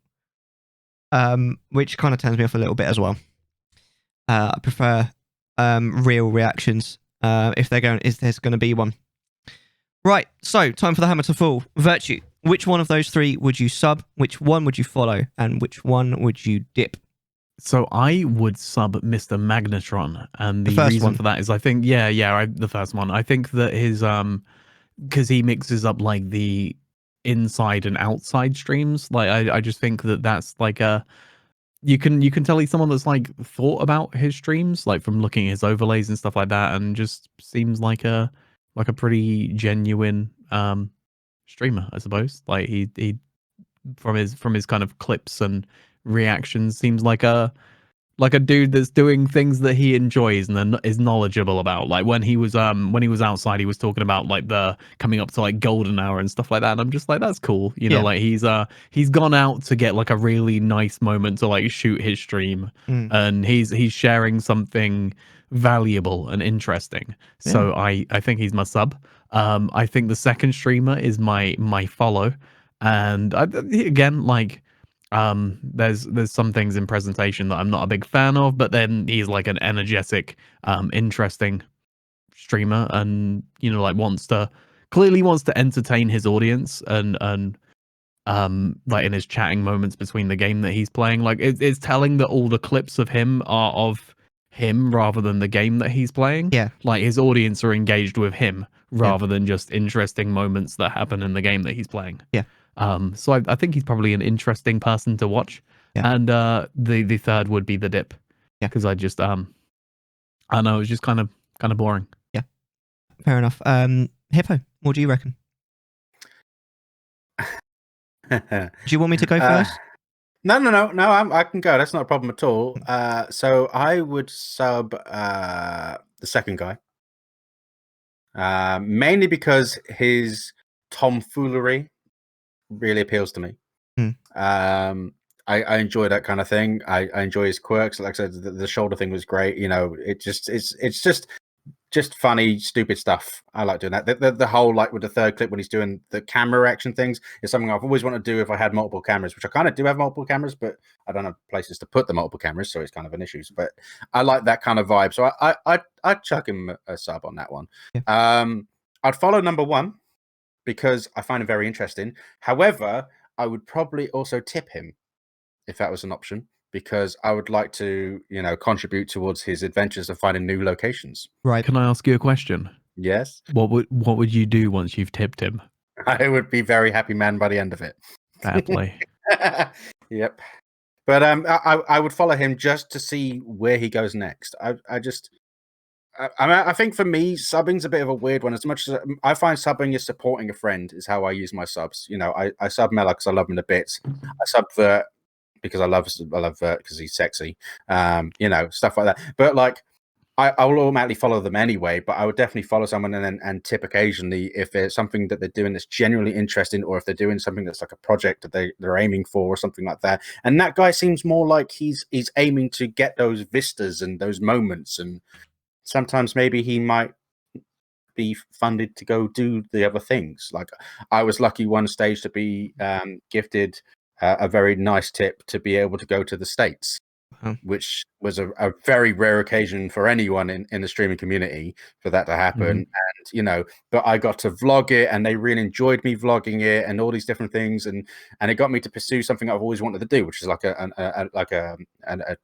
which kind of turns me off a little bit as well. I prefer real reactions if there's going to be one. Right, so time for the hammer to fall. Virtue. Which one of those three would you sub? Which one would you follow? And which one would you dip? So I would sub Mr. Magnetron, and the reason for that is I think the first one. I think that his because he mixes up like the inside and outside streams. Like I just think that that's like you can tell he's someone that's like thought about his streams, like from looking at his overlays and stuff like that, and just seems like a pretty genuine streamer, I suppose. Like he from his kind of clips and reactions seems like a like a dude that's doing things that he enjoys and then is knowledgeable about. Like when he was outside, he was talking about like the coming up to like golden hour and stuff like that. And I'm just like, that's cool. You know, Yeah. like he's gone out to get like a really nice moment to like shoot his stream, and he's sharing something valuable and interesting. So I think he's my sub. I think the second streamer is my follow, and again, like there's some things in presentation that I'm not a big fan of, but then he's like an energetic, interesting streamer, and you know, like clearly wants to entertain his audience, and like in his chatting moments between the game that he's playing, like it's telling that all the clips of him are of him rather than the game that he's playing. Yeah. Like his audience are engaged with him rather than just interesting moments that happen in the game that he's playing. Yeah. So I think he's probably an interesting person to watch. Yeah. And the third would be the dip. Yeah. Because I just I don't know, it was just kind of boring. Yeah. Fair enough. Hippo, what do you reckon? Do you want me to go first? No. I can go. That's not a problem at all. So I would sub the second guy, mainly because his tomfoolery really appeals to me. I enjoy that kind of thing. I enjoy his quirks. Like I said, the shoulder thing was great. You know, it's just funny, stupid stuff. I like doing that. The whole, like with the third clip when he's doing the camera action things, is something I've always wanted to do if I had multiple cameras, which I kind of do have multiple cameras, but I don't have places to put the multiple cameras, so it's kind of an issue. But I like that kind of vibe, so I'd chuck him a sub on that one. Yeah. I'd follow number one because I find him very interesting. However, I would probably also tip him if that was an option, because I would like to, you know, contribute towards his adventures of finding new locations. Right. Can I ask you a question? Yes. What would you do once you've tipped him? I would be very happy man by the end of it. Fair play. Yep. But I would follow him just to see where he goes next. I think for me, subbing's a bit of a weird one. As much as I find subbing is supporting a friend, is how I use my subs. You know, I sub Mellar because I love him to bits. I sub Vert because I love Vert because he's sexy. You know, stuff like that. But like, I will automatically follow them anyway. But I would definitely follow someone and tip occasionally if there's something that they're doing that's genuinely interesting, or if they're doing something that's like a project that they're aiming for, or something like that. And that guy seems more like he's aiming to get those vistas and those moments, and sometimes maybe he might be funded to go do the other things. Like I was lucky one stage to be gifted a very nice tip to be able to go to the States, which was a very rare occasion for anyone in the streaming community for that to happen. And, you know, but I got to vlog it and they really enjoyed me vlogging it and all these different things. And it got me to pursue something I've always wanted to do, which is like an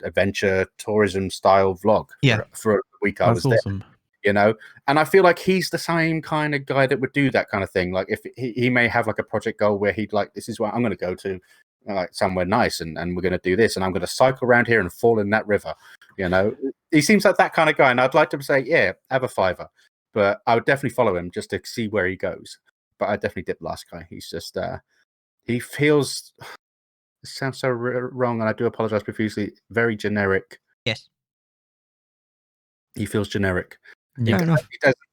adventure tourism style vlog for a week I was awesome. there. You know, and I feel like he's the same kind of guy that would do that kind of thing. Like if he may have like a project goal where he'd like, this is where I'm going to go to, like somewhere nice, and we're going to do this, and I'm going to cycle around here and fall in that river. You know, he seems like that kind of guy, and I'd like to say, yeah, have a fiver, but I would definitely follow him just to see where he goes. But I definitely dip last guy. He's just he feels, it sounds so wrong, and I do apologize profusely, very generic. Yes, he feels generic. Fair enough.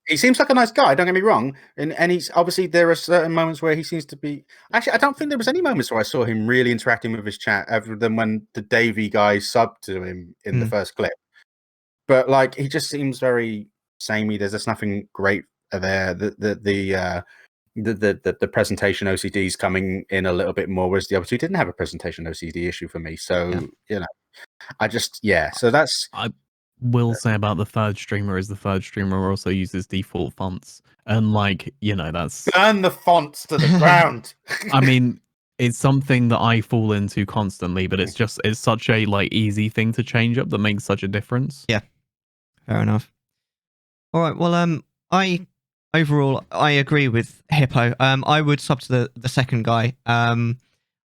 He seems like a nice guy, don't get me wrong. And he's obviously, there are certain moments where he seems to be. Actually, I don't think there was any moments where I saw him really interacting with his chat, other than when the Davey guy subbed to him in the first clip. But like, he just seems very samey. There's just nothing great there. The presentation OCD is coming in a little bit more, whereas the other two didn't have a presentation OCD issue for me. So you know, So that's. Will say about the third streamer is the third streamer also uses default fonts, and like, you know, that's burn the fonts to the ground. I mean, it's something that I fall into constantly, but it's such a like easy thing to change up that makes such a difference. Yeah, fair enough. All right, well, I agree with Hippo. I would sub to the second guy.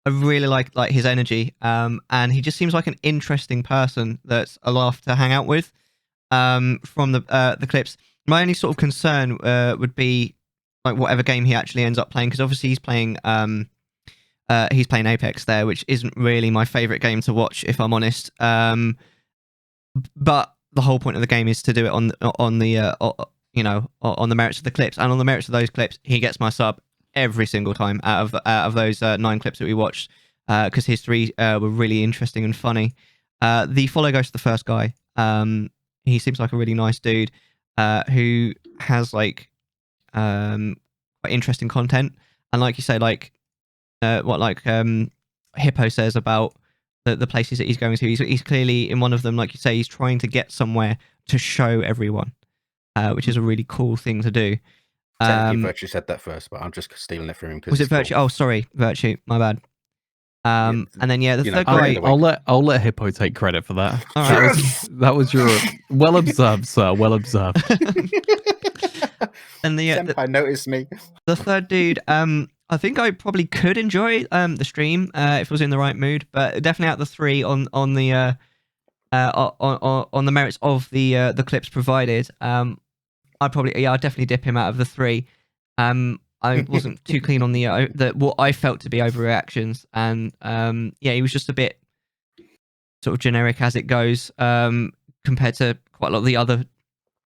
I really like his energy, and he just seems like an interesting person that's a laugh to hang out with. From the clips, my only sort of concern would be like whatever game he actually ends up playing, because obviously he's playing Apex there, which isn't really my favorite game to watch, if I'm honest. but the whole point of the game is to do it on the on the merits of the clips, and on the merits of those clips, he gets my sub every single time out of those 9 clips that we watched, because his 3 were really interesting and funny. The follow goes to the first guy. He seems like a really nice dude who has like quite interesting content, and like you say, like Hippo says about the places that he's going to. He's clearly in one of them, like you say, he's trying to get somewhere to show everyone, which is a really cool thing to do. Technically, Virtue said that first, but I'm just stealing it from him. Was it Virtue? Oh, sorry, Virtue. My bad. And then the third guy. I'll let Hippo take credit for that. That was your well observed, sir. Well observed. And Senpai noticed me. The third dude. I think I probably could enjoy the stream if I was in the right mood, but definitely out of the 3 on the merits of the clips provided, I'd definitely dip him out of the 3. I wasn't too keen on the what I felt to be overreactions, and he was just a bit sort of generic as it goes, compared to quite a lot of the other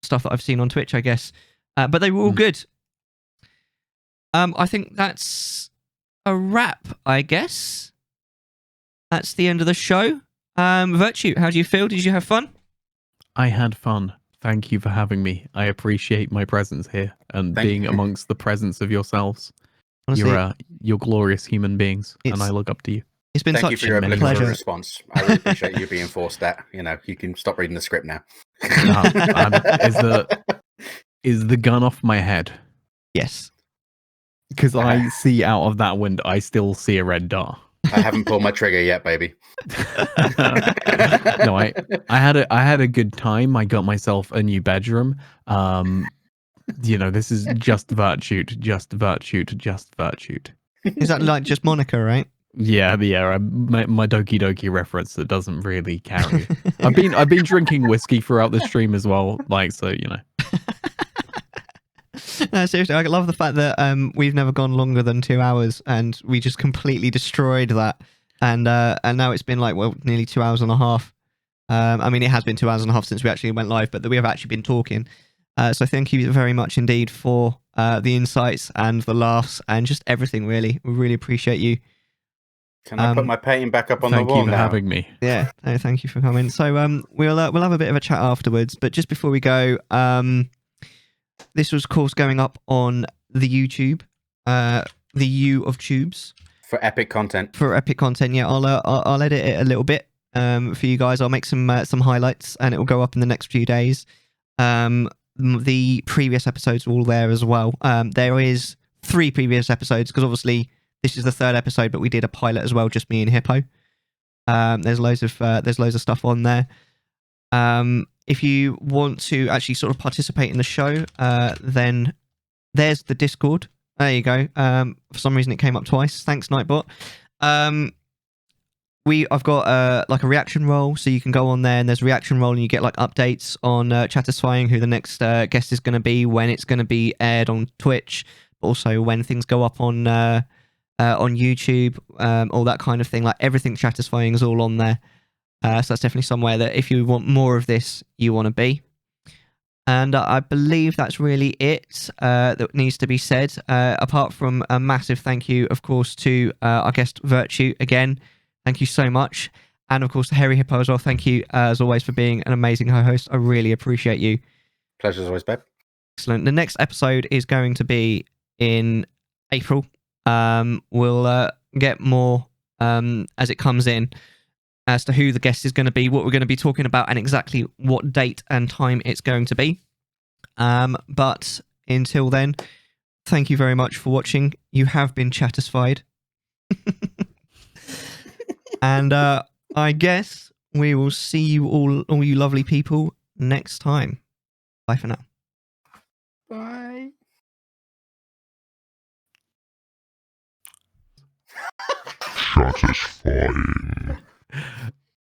stuff that I've seen on Twitch, I guess. But they were all good. I think that's a wrap, I guess. That's the end of the show. Virtue, how do you feel? Did you have fun? I had fun. Thank you for having me. I appreciate my presence here and being amongst the presence of yourselves. Honestly, you're glorious human beings, and I look up to you. It's been Thank such you for your a obligatory pleasure. response. I really appreciate you being forced that. You can stop reading the script now. Is the gun off my head? Yes. Because I see out of that window, I still see a red dot. I haven't pulled my trigger yet, baby. No, I had a good time. I got myself a new bedroom. This is just Virtute, just Virtute, just Virtute. Is that like just Monica, right? Yeah. My Doki Doki reference that doesn't really carry. I've been drinking whiskey throughout the stream as well, No, seriously, I love the fact that we've never gone longer than 2 hours, and we just completely destroyed that. And now it's been nearly 2 hours and a half. I mean, it has been 2 hours and a half since we actually went live, but we have actually been talking. So thank you very much indeed for the insights and the laughs and just everything. Really, we really appreciate you. Can I put my painting back up on the wall now? Thank you for having me. Yeah, no, thank you for coming. So we'll have a bit of a chat afterwards, but just before we go, this was, of course, going up on the YouTube, the U of Tubes. For epic content. Yeah. I'll edit it a little bit for you guys. I'll make some highlights, and it will go up in the next few days. The previous episodes are all there as well. There is 3 previous episodes, because obviously this is the 3rd episode, but we did a pilot as well, just me and Hippo. There's loads of stuff on there. If you want to actually sort of participate in the show, then there's the Discord. There you go. For some reason it came up twice. Thanks, Nightbot. I've got like a reaction roll, so you can go on there and there's a reaction roll, and you get like updates on Chattisfying, who the next guest is going to be, when it's going to be aired on Twitch, but also when things go up on YouTube, all that kind of thing. Like everything Chattisfying is all on there. So that's definitely somewhere that if you want more of this, you want to be. And I believe that's really it that needs to be said, apart from a massive thank you, of course, to our guest Virtue again. Thank you so much. And of course, to Hairy Hippo as well. Thank you, as always, for being an amazing co-host. I really appreciate you. Pleasure as always, babe. Excellent. The next episode is going to be in April. We'll get more as it comes in as to who the guest is going to be, what we're going to be talking about, and exactly what date and time it's going to be. But until then, thank you very much for watching. You have been Chattisfied. And I guess we will see you all you lovely people, next time. Bye for now. Bye. Chattisfying.